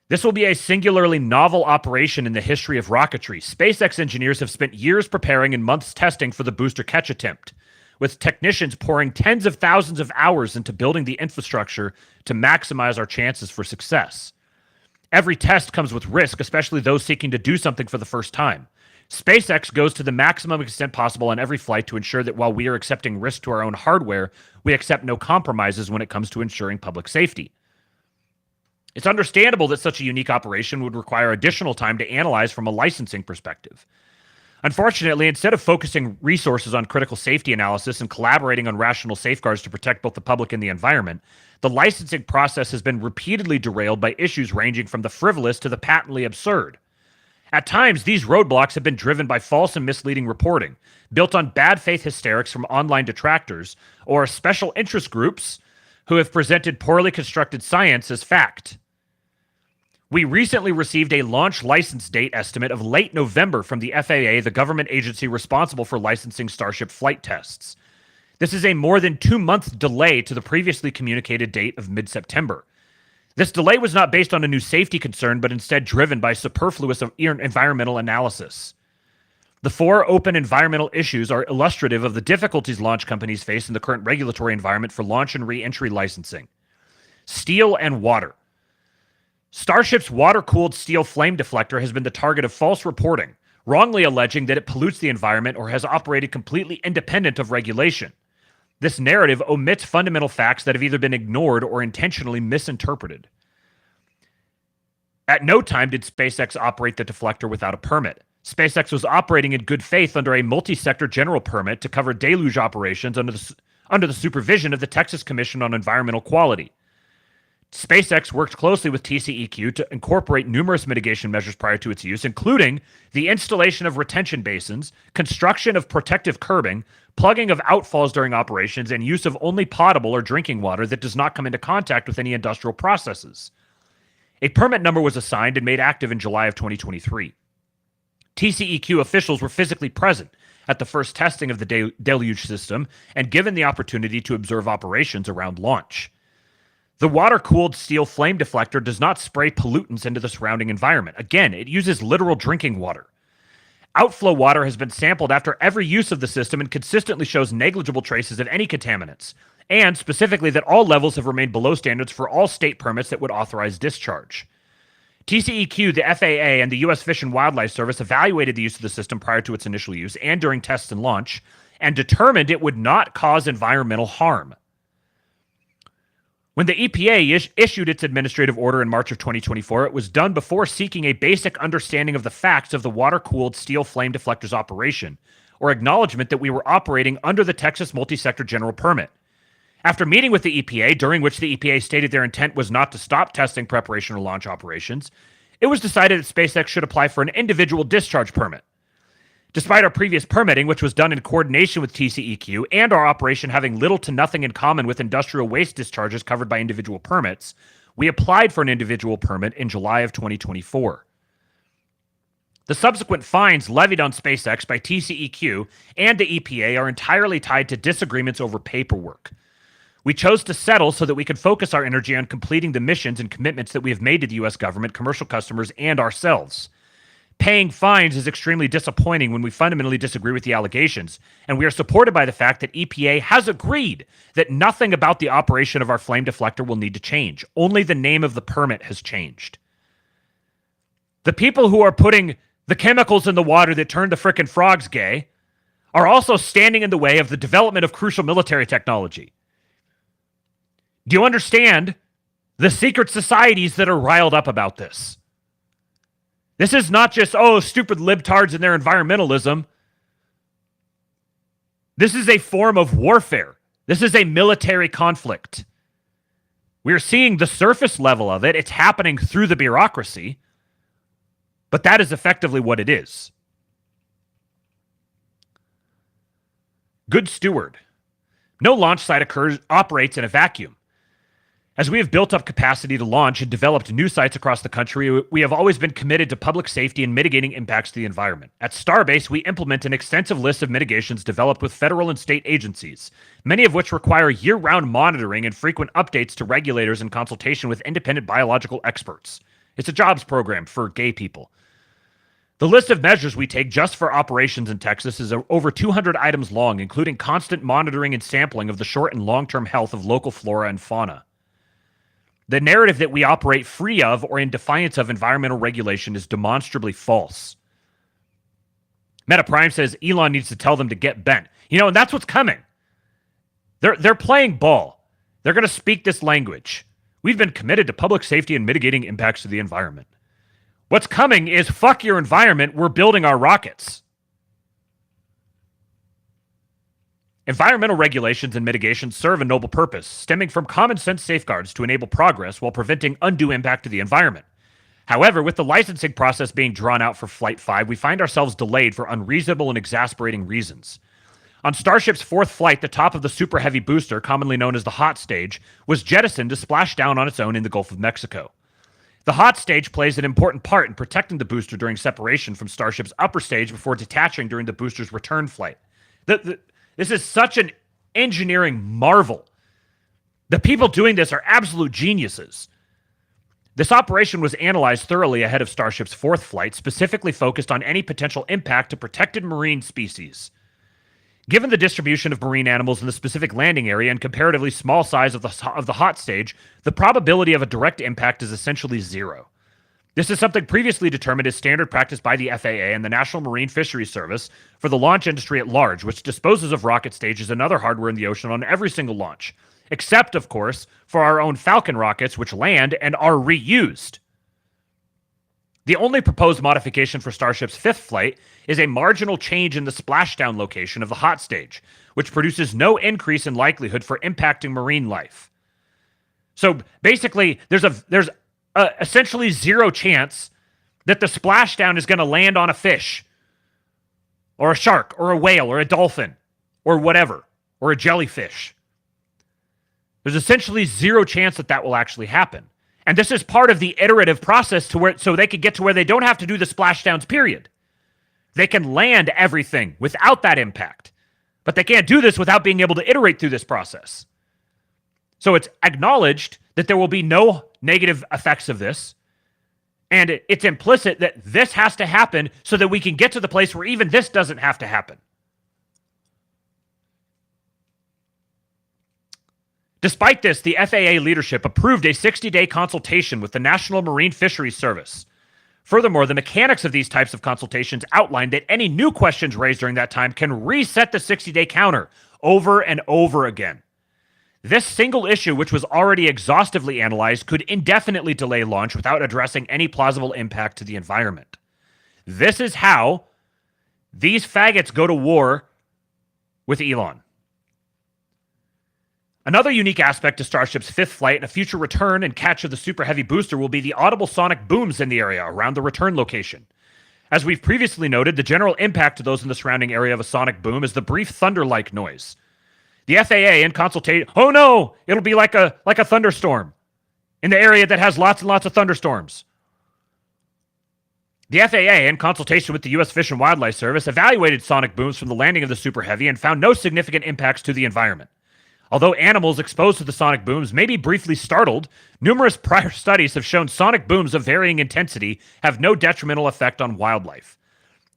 This will be a singularly novel operation in the history of rocketry. SpaceX engineers have spent years preparing and months testing for the booster catch attempt, with technicians pouring tens of thousands of hours into building the infrastructure to maximize our chances for success. Every test comes with risk, especially those seeking to do something for the first time. SpaceX goes to the maximum extent possible on every flight to ensure that while we are accepting risk to our own hardware, we accept no compromises when it comes to ensuring public safety. It's understandable that such a unique operation would require additional time to analyze from a licensing perspective. Unfortunately, instead of focusing resources on critical safety analysis and collaborating on rational safeguards to protect both the public and the environment, the licensing process has been repeatedly derailed by issues ranging from the frivolous to the patently absurd. At times, these roadblocks have been driven by false and misleading reporting, built on bad faith hysterics from online detractors or special interest groups who have presented poorly constructed science as fact. We recently received a launch license date estimate of late November from the FAA, the government agency responsible for licensing Starship flight tests. This is a more than 2-month delay to the previously communicated date of mid-September. This delay was not based on a new safety concern, but instead driven by superfluous environmental analysis. The 4 open environmental issues are illustrative of the difficulties launch companies face in the current regulatory environment for launch and re-entry licensing. Steel and water. Starship's water-cooled steel flame deflector has been the target of false reporting, wrongly alleging that it pollutes the environment or has operated completely independent of regulation. This narrative omits fundamental facts that have either been ignored or intentionally misinterpreted. At no time did SpaceX operate the deflector without a permit. SpaceX was operating in good faith under a multi-sector general permit to cover deluge operations under the supervision of the Texas Commission on Environmental Quality. SpaceX worked closely with TCEQ to incorporate numerous mitigation measures prior to its use, including the installation of retention basins, construction of protective curbing, plugging of outfalls during operations, and use of only potable or drinking water that does not come into contact with any industrial processes. A permit number was assigned and made active in July of 2023. TCEQ officials were physically present at the first testing of the deluge system and given the opportunity to observe operations around launch. The water-cooled steel flame deflector does not spray pollutants into the surrounding environment. Again, it uses literal drinking water. Outflow water has been sampled after every use of the system and consistently shows negligible traces of any contaminants, and specifically that all levels have remained below standards for all state permits that would authorize discharge. TCEQ, the FAA, and the U.S. Fish and Wildlife Service evaluated the use of the system prior to its initial use and during tests and launch, and determined it would not cause environmental harm. When the EPA issued its administrative order in March of 2024, it was done before seeking a basic understanding of the facts of the water-cooled steel flame deflector's operation, or acknowledgement that we were operating under the Texas Multi-Sector General Permit. After meeting with the EPA, during which the EPA stated their intent was not to stop testing preparation or launch operations, it was decided that SpaceX should apply for an individual discharge permit. Despite our previous permitting, which was done in coordination with TCEQ, and our operation having little to nothing in common with industrial waste discharges covered by individual permits, we applied for an individual permit in July of 2024. The subsequent fines levied on SpaceX by TCEQ and the EPA are entirely tied to disagreements over paperwork. We chose to settle so that we could focus our energy on completing the missions and commitments that we have made to the U.S. government, commercial customers, and ourselves. Paying fines is extremely disappointing when we fundamentally disagree with the allegations, and we are supported by the fact that EPA has agreed that nothing about the operation of our flame deflector will need to change. Only the name of the permit has changed. The people who are putting the chemicals in the water that turn the frickin' frogs gay are also standing in the way of the development of crucial military technology. Do you understand the secret societies that are riled up about this? This is not just, stupid libtards and their environmentalism. This is a form of warfare. This is a military conflict. We're seeing the surface level of it. It's happening through the bureaucracy. But that is effectively what it is. Good steward. No launch site operates in a vacuum. As we have built up capacity to launch and developed new sites across the country, we have always been committed to public safety and mitigating impacts to the environment. At Starbase, we implement an extensive list of mitigations developed with federal and state agencies, many of which require year-round monitoring and frequent updates to regulators in consultation with independent biological experts. It's a jobs program for gay people. The list of measures we take just for operations in Texas is over 200 items long, including constant monitoring and sampling of the short and long-term health of local flora and fauna. The narrative that we operate free of or in defiance of environmental regulation is demonstrably false. Meta Prime says Elon needs to tell them to get bent. And that's what's coming. They're playing ball. They're going to speak this language. We've been committed to public safety and mitigating impacts to the environment. What's coming is fuck your environment, we're building our rockets. Environmental regulations and mitigations serve a noble purpose, stemming from common sense safeguards to enable progress while preventing undue impact to the environment. However, with the licensing process being drawn out for Flight 5, we find ourselves delayed for unreasonable and exasperating reasons. On Starship's fourth flight, the top of the Super Heavy booster, commonly known as the hot stage, was jettisoned to splash down on its own in the Gulf of Mexico. The hot stage plays an important part in protecting the booster during separation from Starship's upper stage before detaching during the booster's return flight. This is such an engineering marvel. The people doing this are absolute geniuses. This operation was analyzed thoroughly ahead of Starship's fourth flight, specifically focused on any potential impact to protected marine species. Given the distribution of marine animals in the specific landing area and comparatively small size of the hot stage, the probability of a direct impact is essentially zero. This is something previously determined as standard practice by the FAA and the National Marine Fisheries Service for the launch industry at large, which disposes of rocket stages and other hardware in the ocean on every single launch, except, of course, for our own Falcon rockets, which land and are reused. The only proposed modification for Starship's fifth flight is a marginal change in the splashdown location of the hot stage, which produces no increase in likelihood for impacting marine life. So basically, there's essentially zero chance that the splashdown is going to land on a fish or a shark or a whale or a dolphin or whatever, or a jellyfish. There's essentially zero chance that that will actually happen. And this is part of the iterative process so they could get to where they don't have to do the splashdowns, period. They can land everything without that impact. But they can't do this without being able to iterate through this process. So it's acknowledged that there will be no negative effects of this. And it's implicit that this has to happen so that we can get to the place where even this doesn't have to happen. Despite this, the FAA leadership approved a 60-day consultation with the National Marine Fisheries Service. Furthermore, the mechanics of these types of consultations outlined that any new questions raised during that time can reset the 60-day counter over and over again. This single issue, which was already exhaustively analyzed, could indefinitely delay launch without addressing any plausible impact to the environment. This is how these faggots go to war with Elon. Another unique aspect to Starship's fifth flight and a future return and catch of the Super Heavy booster will be the audible sonic booms in the area around the return location. As we've previously noted, the general impact to those in the surrounding area of a sonic boom is the brief thunder-like noise. The FAA in consultation, oh no, it'll be like a thunderstorm in the area that has lots and lots of thunderstorms. The FAA, in consultation with the U.S. Fish and Wildlife Service, evaluated sonic booms from the landing of the Super Heavy and found no significant impacts to the environment. Although animals exposed to the sonic booms may be briefly startled, numerous prior studies have shown sonic booms of varying intensity have no detrimental effect on wildlife.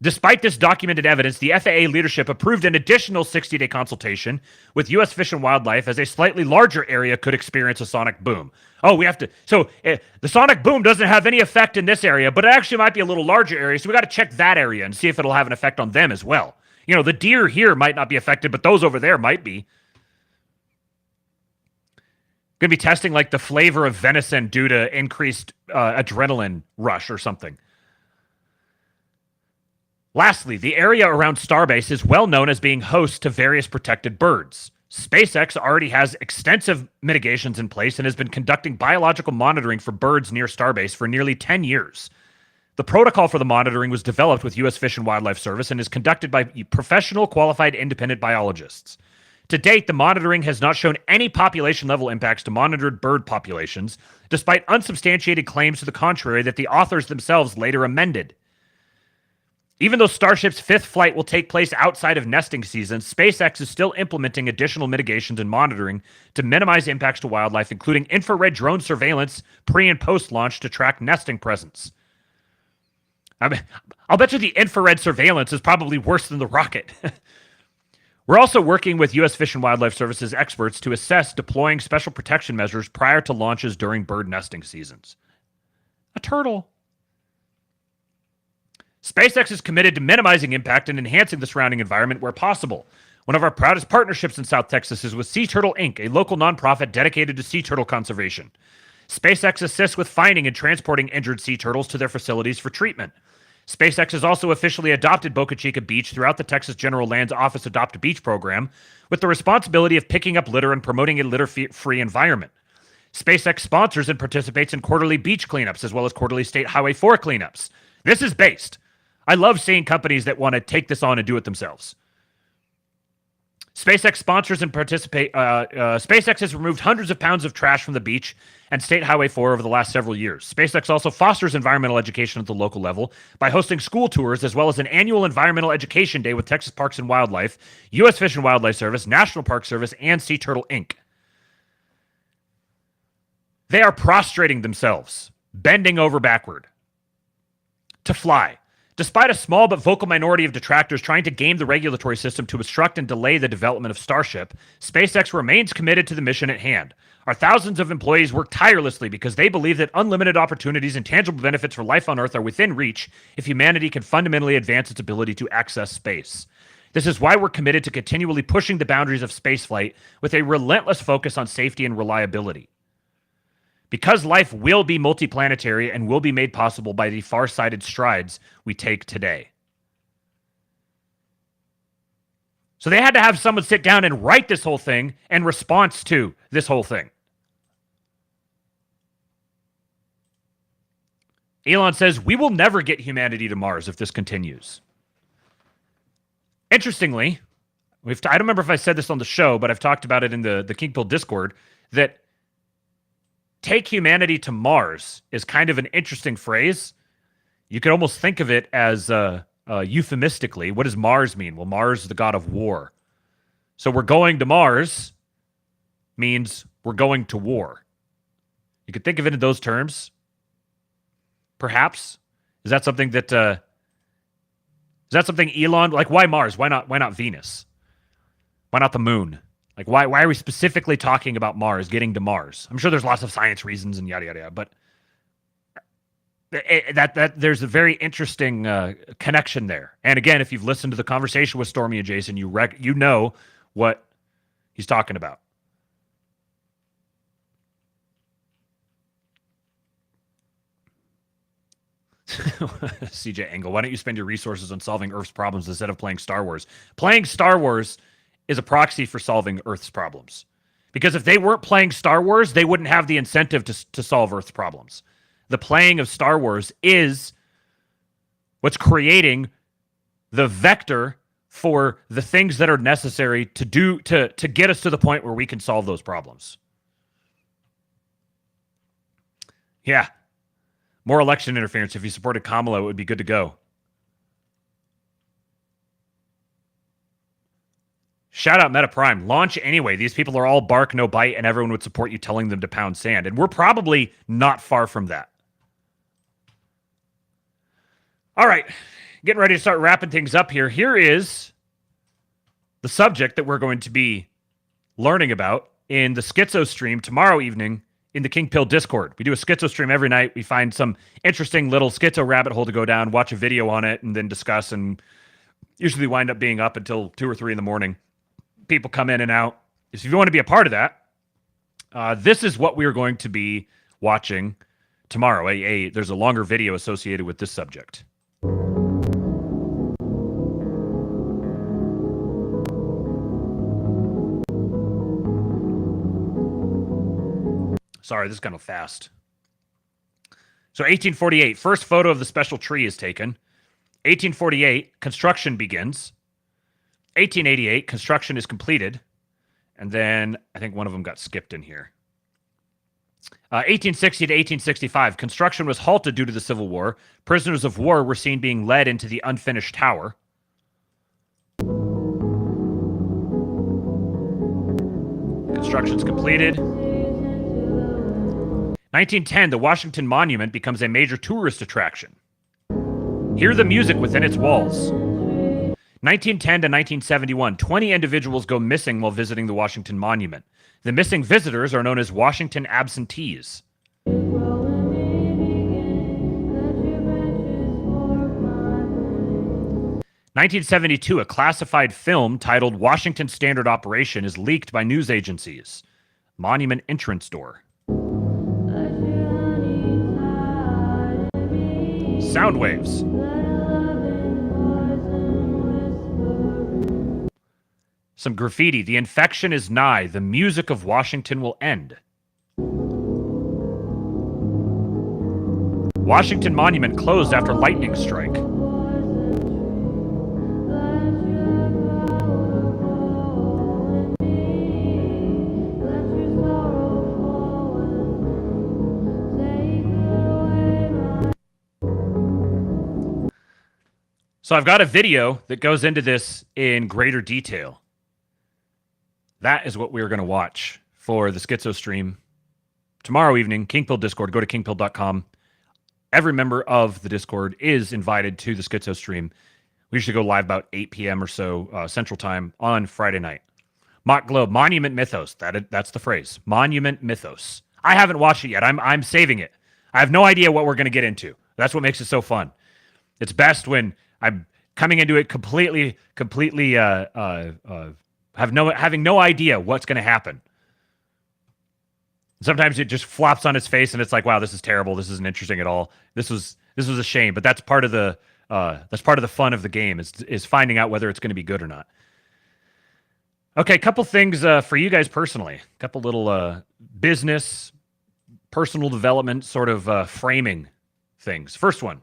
Despite this documented evidence, the FAA leadership approved an additional 60-day consultation with U.S. Fish and Wildlife as a slightly larger area could experience a sonic boom. Oh, the sonic boom doesn't have any effect in this area, but it actually might be a little larger area, so we got to check that area and see if it'll have an effect on them as well. You know, the deer here might not be affected, but those over there might be. Going to be testing like the flavor of venison due to increased adrenaline rush or something. Lastly, the area around Starbase is well known as being host to various protected birds. SpaceX already has extensive mitigations in place and has been conducting biological monitoring for birds near Starbase for nearly 10 years. The protocol for the monitoring was developed with U.S. Fish and Wildlife Service and is conducted by professional, qualified, independent biologists. To date, the monitoring has not shown any population-level impacts to monitored bird populations, despite unsubstantiated claims to the contrary that the authors themselves later amended. Even though Starship's fifth flight will take place outside of nesting season, SpaceX is still implementing additional mitigations and monitoring to minimize impacts to wildlife, including infrared drone surveillance pre- and post-launch to track nesting presence. I mean, I'll bet you the infrared surveillance is probably worse than the rocket. We're also working with U.S. Fish and Wildlife Services experts to assess deploying special protection measures prior to launches during bird nesting seasons. A turtle. SpaceX is committed to minimizing impact and enhancing the surrounding environment where possible. One of our proudest partnerships in South Texas is with Sea Turtle Inc., a local nonprofit dedicated to sea turtle conservation. SpaceX assists with finding and transporting injured sea turtles to their facilities for treatment. SpaceX has also officially adopted Boca Chica Beach throughout the Texas General Land's Office Adopt a Beach program, with the responsibility of picking up litter and promoting a litter-free environment. SpaceX sponsors and participates in quarterly beach cleanups as well as quarterly State Highway 4 cleanups. This is based. I love seeing companies that want to take this on and do it themselves. SpaceX sponsors and participate. SpaceX has removed hundreds of pounds of trash from the beach and State Highway 4 over the last several years. SpaceX also fosters environmental education at the local level by hosting school tours as well as an annual environmental education day with Texas Parks and Wildlife, U.S. Fish and Wildlife Service, National Park Service, and Sea Turtle Inc. They are prostrating themselves, bending over backward, to fly. Despite a small but vocal minority of detractors trying to game the regulatory system to obstruct and delay the development of Starship, SpaceX remains committed to the mission at hand. Our thousands of employees work tirelessly because they believe that unlimited opportunities and tangible benefits for life on Earth are within reach if humanity can fundamentally advance its ability to access space. This is why we're committed to continually pushing the boundaries of spaceflight with a relentless focus on safety and reliability. Because life will be multiplanetary and will be made possible by the far-sighted strides we take today. So they had to have someone sit down and write this whole thing in response to this whole thing. Elon says, we will never get humanity to Mars if this continues. Interestingly, I don't remember if I said this on the show, but I've talked about it in the King Pill Discord, that take humanity to Mars is kind of an interesting phrase. You could almost think of it as euphemistically. What does Mars mean? Well, Mars is the god of war. So we're going to Mars means we're going to war. You could think of it in those terms. Perhaps. Is that something that Elon, like, why Mars? Why not Venus? Why not the moon? Like, why are we specifically talking about Mars, getting to Mars? I'm sure there's lots of science reasons and yada, yada, yada, but that there's a very interesting connection there. And again, if you've listened to the conversation with Stormy and Jason, you know what he's talking about. CJ Engel, why don't you spend your resources on solving Earth's problems instead of playing Star Wars? Playing Star Wars is a proxy for solving Earth's problems. Because if they weren't playing Star Wars, they wouldn't have the incentive to solve Earth's problems. The playing of Star Wars is what's creating the vector for the things that are necessary to get us to the point where we can solve those problems. Yeah. More election interference. If you supported Kamala, it would be good to go. Shout out Meta Prime. Launch anyway. These people are all bark, no bite, and everyone would support you telling them to pound sand. And we're probably not far from that. All right. Getting ready to start wrapping things up here. Here is the subject that we're going to be learning about in the Schizo stream tomorrow evening in the King Pill Discord. We do a Schizo stream every night. We find some interesting little Schizo rabbit hole to go down, watch a video on it, and then discuss, and usually wind up being up until 2 or 3 in the morning. People come in and out. If you want to be a part of that, this is what we are going to be watching tomorrow. There's a longer video associated with this subject. Sorry, this is kind of fast. So 1848, first photo of the special tree is taken. 1848, construction begins. 1888, construction is completed. And then I think one of them got skipped in here. 1860 to 1865, construction was halted due to the Civil War. Prisoners of war were seen being led into the unfinished tower. Construction's completed. 1910, the Washington Monument becomes a major tourist attraction. Hear the music within its walls. 1910 to 1971, 20 individuals go missing while visiting the Washington Monument. The missing visitors are known as Washington absentees. 1972, a classified film titled Washington Standard Operation is leaked by news agencies. Monument entrance door. Sound waves. Some graffiti. The infection is nigh. The music of Washington will end. Washington Monument closed after lightning strike. So I've got a video that goes into this in greater detail. That is what we're going to watch for the Schizo stream tomorrow evening. Kingpill Discord. Go to kingpill.com. every member of the Discord is invited to the Schizo stream. We usually go live about 8 p.m. or so Central Time on Friday night. Mock Globe, Monument Mythos. That's the phrase. Monument Mythos. I haven't watched it yet. I'm saving it. I have no idea what we're going to get into. That's what makes it so fun. It's best when I'm coming into it completely having no idea what's going to happen. Sometimes it just flops on its face and it's like, wow, this is terrible. This isn't interesting at all. This was a shame. But that's part of the fun of the game is finding out whether it's going to be good or not. Okay, a couple things for you guys personally. A couple little business, personal development sort of framing things. First one.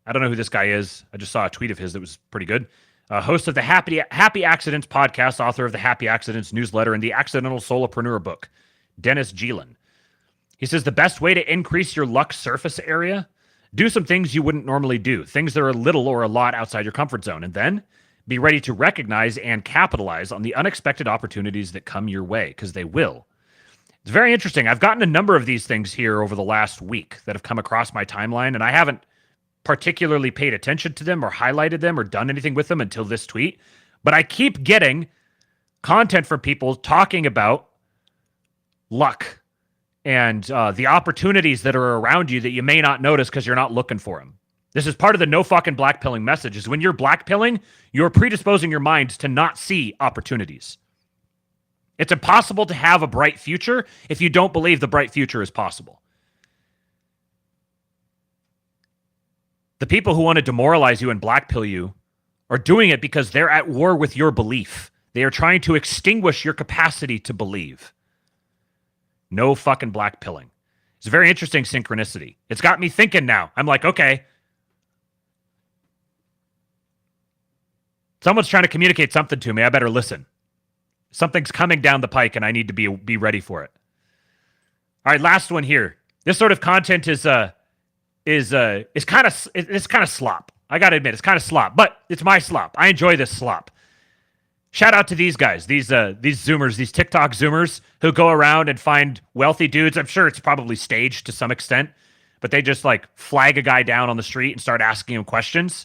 I don't know who this guy is. I just saw a tweet of his that was pretty good. Host of the Happy Accidents podcast, author of the Happy Accidents newsletter and the Accidental Solopreneur book, Dennis Geelan. He says the best way to increase your luck surface area, do some things you wouldn't normally do, things that are a little or a lot outside your comfort zone, and then be ready to recognize and capitalize on the unexpected opportunities that come your way, because they will. It's very interesting. I've gotten a number of these things here over the last week that have come across my timeline, and I haven't particularly paid attention to them or highlighted them or done anything with them until this tweet. But I keep getting content from people talking about luck and the opportunities that are around you that you may not notice because you're not looking for them. This is part of the no fucking blackpilling message is when you're blackpilling, you're predisposing your mind to not see opportunities. It's impossible to have a bright future if you don't believe the bright future is possible. The people who want to demoralize you and blackpill you are doing it because they're at war with your belief. They are trying to extinguish your capacity to believe. No fucking blackpilling. It's a very interesting synchronicity. It's got me thinking now. I'm like, okay. Someone's trying to communicate something to me. I better listen. Something's coming down the pike and I need to be ready for it. All right, last one here. This sort of content is kind of slop. I got to admit, it's kind of slop, but it's my slop. I enjoy this slop. Shout out to these guys, these Zoomers, these TikTok Zoomers who go around and find wealthy dudes. I'm sure it's probably staged to some extent, but they just like flag a guy down on the street and start asking him questions.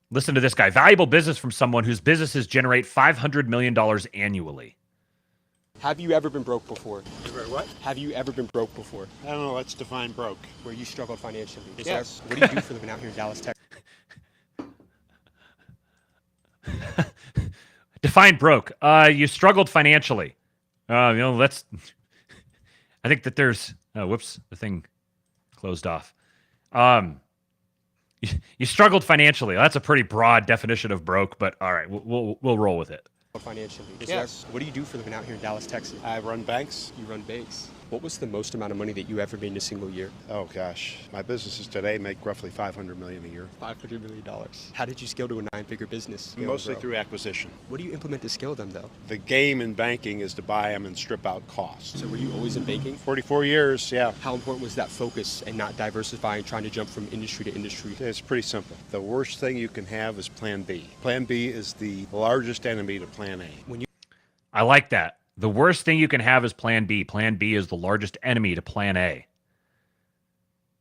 Listen to this guy. Valuable business from someone whose businesses generate $500 million annually.
Have you ever been broke before?
What?
Have you ever been broke before?
I don't know. Let's define broke.
Where you struggled financially.
Yes.
What do you do for a living out here in Dallas, Texas?
Define broke. You struggled financially. Let's. I think that there's. Oh, whoops! The thing closed off. You struggled financially. That's a pretty broad definition of broke, but all right, we'll roll with it.
Financially.
Yes.
What do you do for a living out here in Dallas, Texas?
I run banks.
You run banks. What was the most amount of money that you ever made in a single year?
Oh gosh, my businesses today make roughly $500 million a year.
$500 million. How did you scale to a 9-figure business?
Mostly through acquisition.
What do you implement to scale them, though?
The game in banking is to buy them and strip out costs.
So were you always in banking?
44 years, yeah.
How important was that focus and not diversifying, trying to jump from industry to industry?
It's pretty simple. The worst thing you can have is Plan B. Plan B is the largest enemy to Plan A.
I like that. The worst thing you can have is Plan B. Plan B is the largest enemy to Plan A.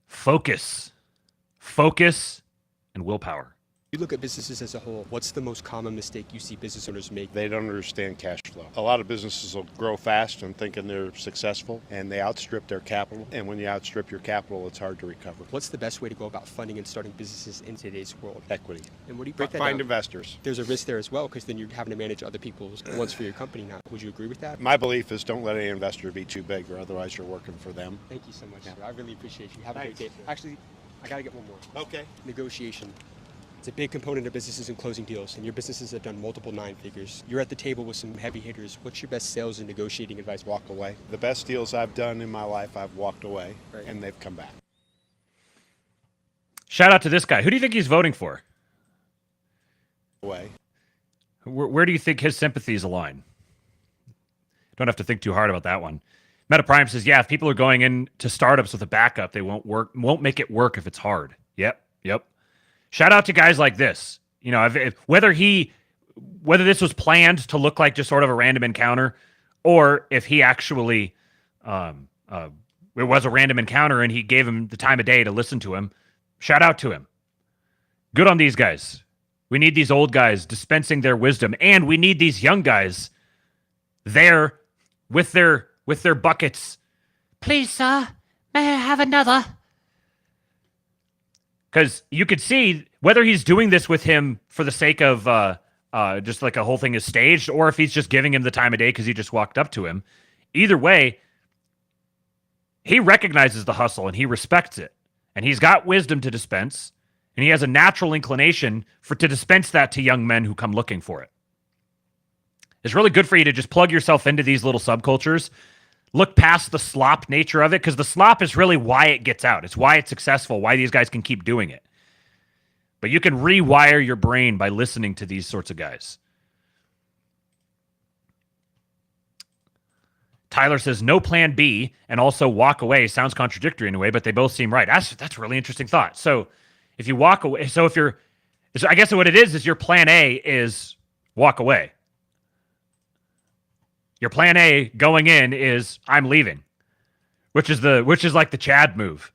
Focus. Focus and willpower.
You look at businesses as a whole, what's the most common mistake you see business owners make?
They don't understand cash flow. A lot of businesses will grow fast and thinking they're successful, and they outstrip their capital. And when you outstrip your capital, it's hard to recover.
What's the best way to go about funding and starting businesses in today's world?
Equity.
And what do you break that
Find
down?
investors.
There's a risk there as well, because then you're having to manage other people's wants for your company now. Would you agree with that?
My belief is don't let any investor be too big, or otherwise you're working for them.
Thank you so much, sir. I really appreciate you. Have a great day. Actually, I got to get one more.
Okay.
Negotiation. It's a big component of businesses and closing deals, and your businesses have done multiple 9 figures. You're at the table with some heavy hitters. What's your best sales and negotiating advice?
Walk away. The best deals I've done in my life, I've walked away, and they've come back.
Shout out to this guy. Who do you think he's voting for?
Away.
Where do you think his sympathies align? Don't have to think too hard about that one. Meta Prime says, yeah, if people are going into startups with a backup, they won't make it work if it's hard. Yep. Shout out to guys like this. You know, whether this was planned to look like just sort of a random encounter, or if he actually it was a random encounter and he gave him the time of day to listen to him. Shout out to him. Good on these guys. We need these old guys dispensing their wisdom, and we need these young guys there with their buckets. Please, sir, may I have another? Because you could see whether he's doing this with him for the sake of just like a whole thing is staged, or if he's just giving him the time of day because he just walked up to him. Either way, he recognizes the hustle and he respects it. And he's got wisdom to dispense, and he has a natural inclination to dispense that to young men who come looking for it. It's really good for you to just plug yourself into these little subcultures. Look past the slop nature of it, because the slop is really why it gets out. It's why it's successful, why these guys can keep doing it. But you can rewire your brain by listening to these sorts of guys. Tyler says, no plan B, and also walk away. Sounds contradictory in a way, but they both seem right. That's a really interesting thought. So if you walk away, so I guess what it is your plan A is walk away. Your plan A going in is I'm leaving, which is like the Chad move.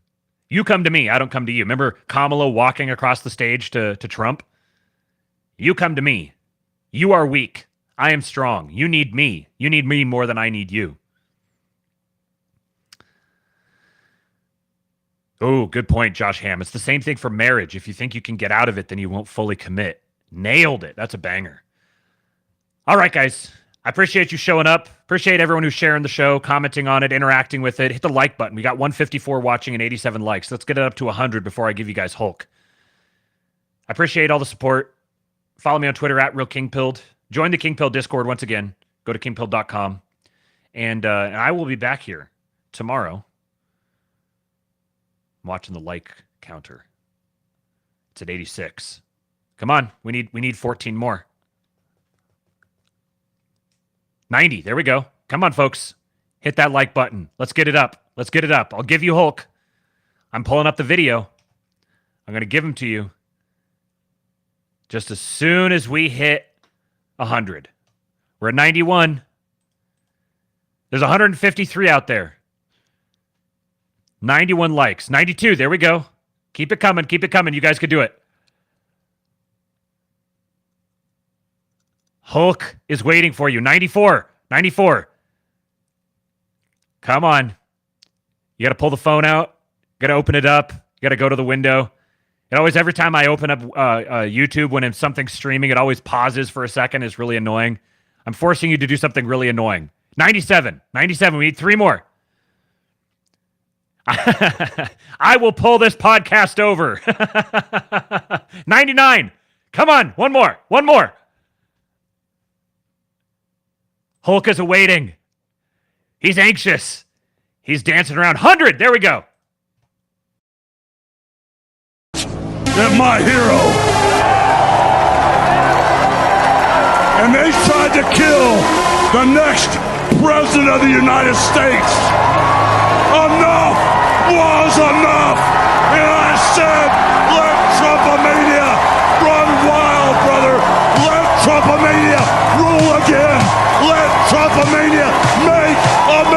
You come to me, I don't come to you. Remember Kamala walking across the stage to Trump? You come to me. You are weak. I am strong. You need me. You need me more than I need you. Oh, good point, Josh Hamm. It's the same thing for marriage. If you think you can get out of it, then you won't fully commit. Nailed it. That's a banger. All right, guys. I appreciate you showing up. Appreciate everyone who's sharing the show, commenting on it, interacting with it. Hit the like button. We got 154 watching and 87 likes. Let's get it up to 100 before I give you guys Hulk. I appreciate all the support. Follow me on Twitter at RealKingPilled. Join the Kingpill Discord once again. Go to kingpill.com. And I will be back here tomorrow. I'm watching the like counter. It's at 86. Come on. We need 14 more. 90. There we go. Come on, folks. Hit that like button. Let's get it up. Let's get it up. I'll give you Hulk. I'm pulling up the video. I'm going to give him to you just as soon as we hit 100. We're at 91. There's 153 out there. 91 likes. 92. There we go. Keep it coming. Keep it coming. You guys could do it. Hulk is waiting for you. 94. 94. Come on. You got to pull the phone out. You got to open it up. You got to go to the window. It always, every time I open up YouTube when something's streaming, it always pauses for a second. It's really annoying. I'm forcing you to do something really annoying. 97. 97. We need 3 more. I will pull this podcast over. 99. Come on. One more. One more. Hulk is awaiting. He's anxious. He's dancing around. 100. There we go.
They're my hero. And they tried to kill the next president of the United States. Enough was enough. And I said, let Trumpomania run wild, brother. Let Trumpomania rule again. Let Trumpomania make America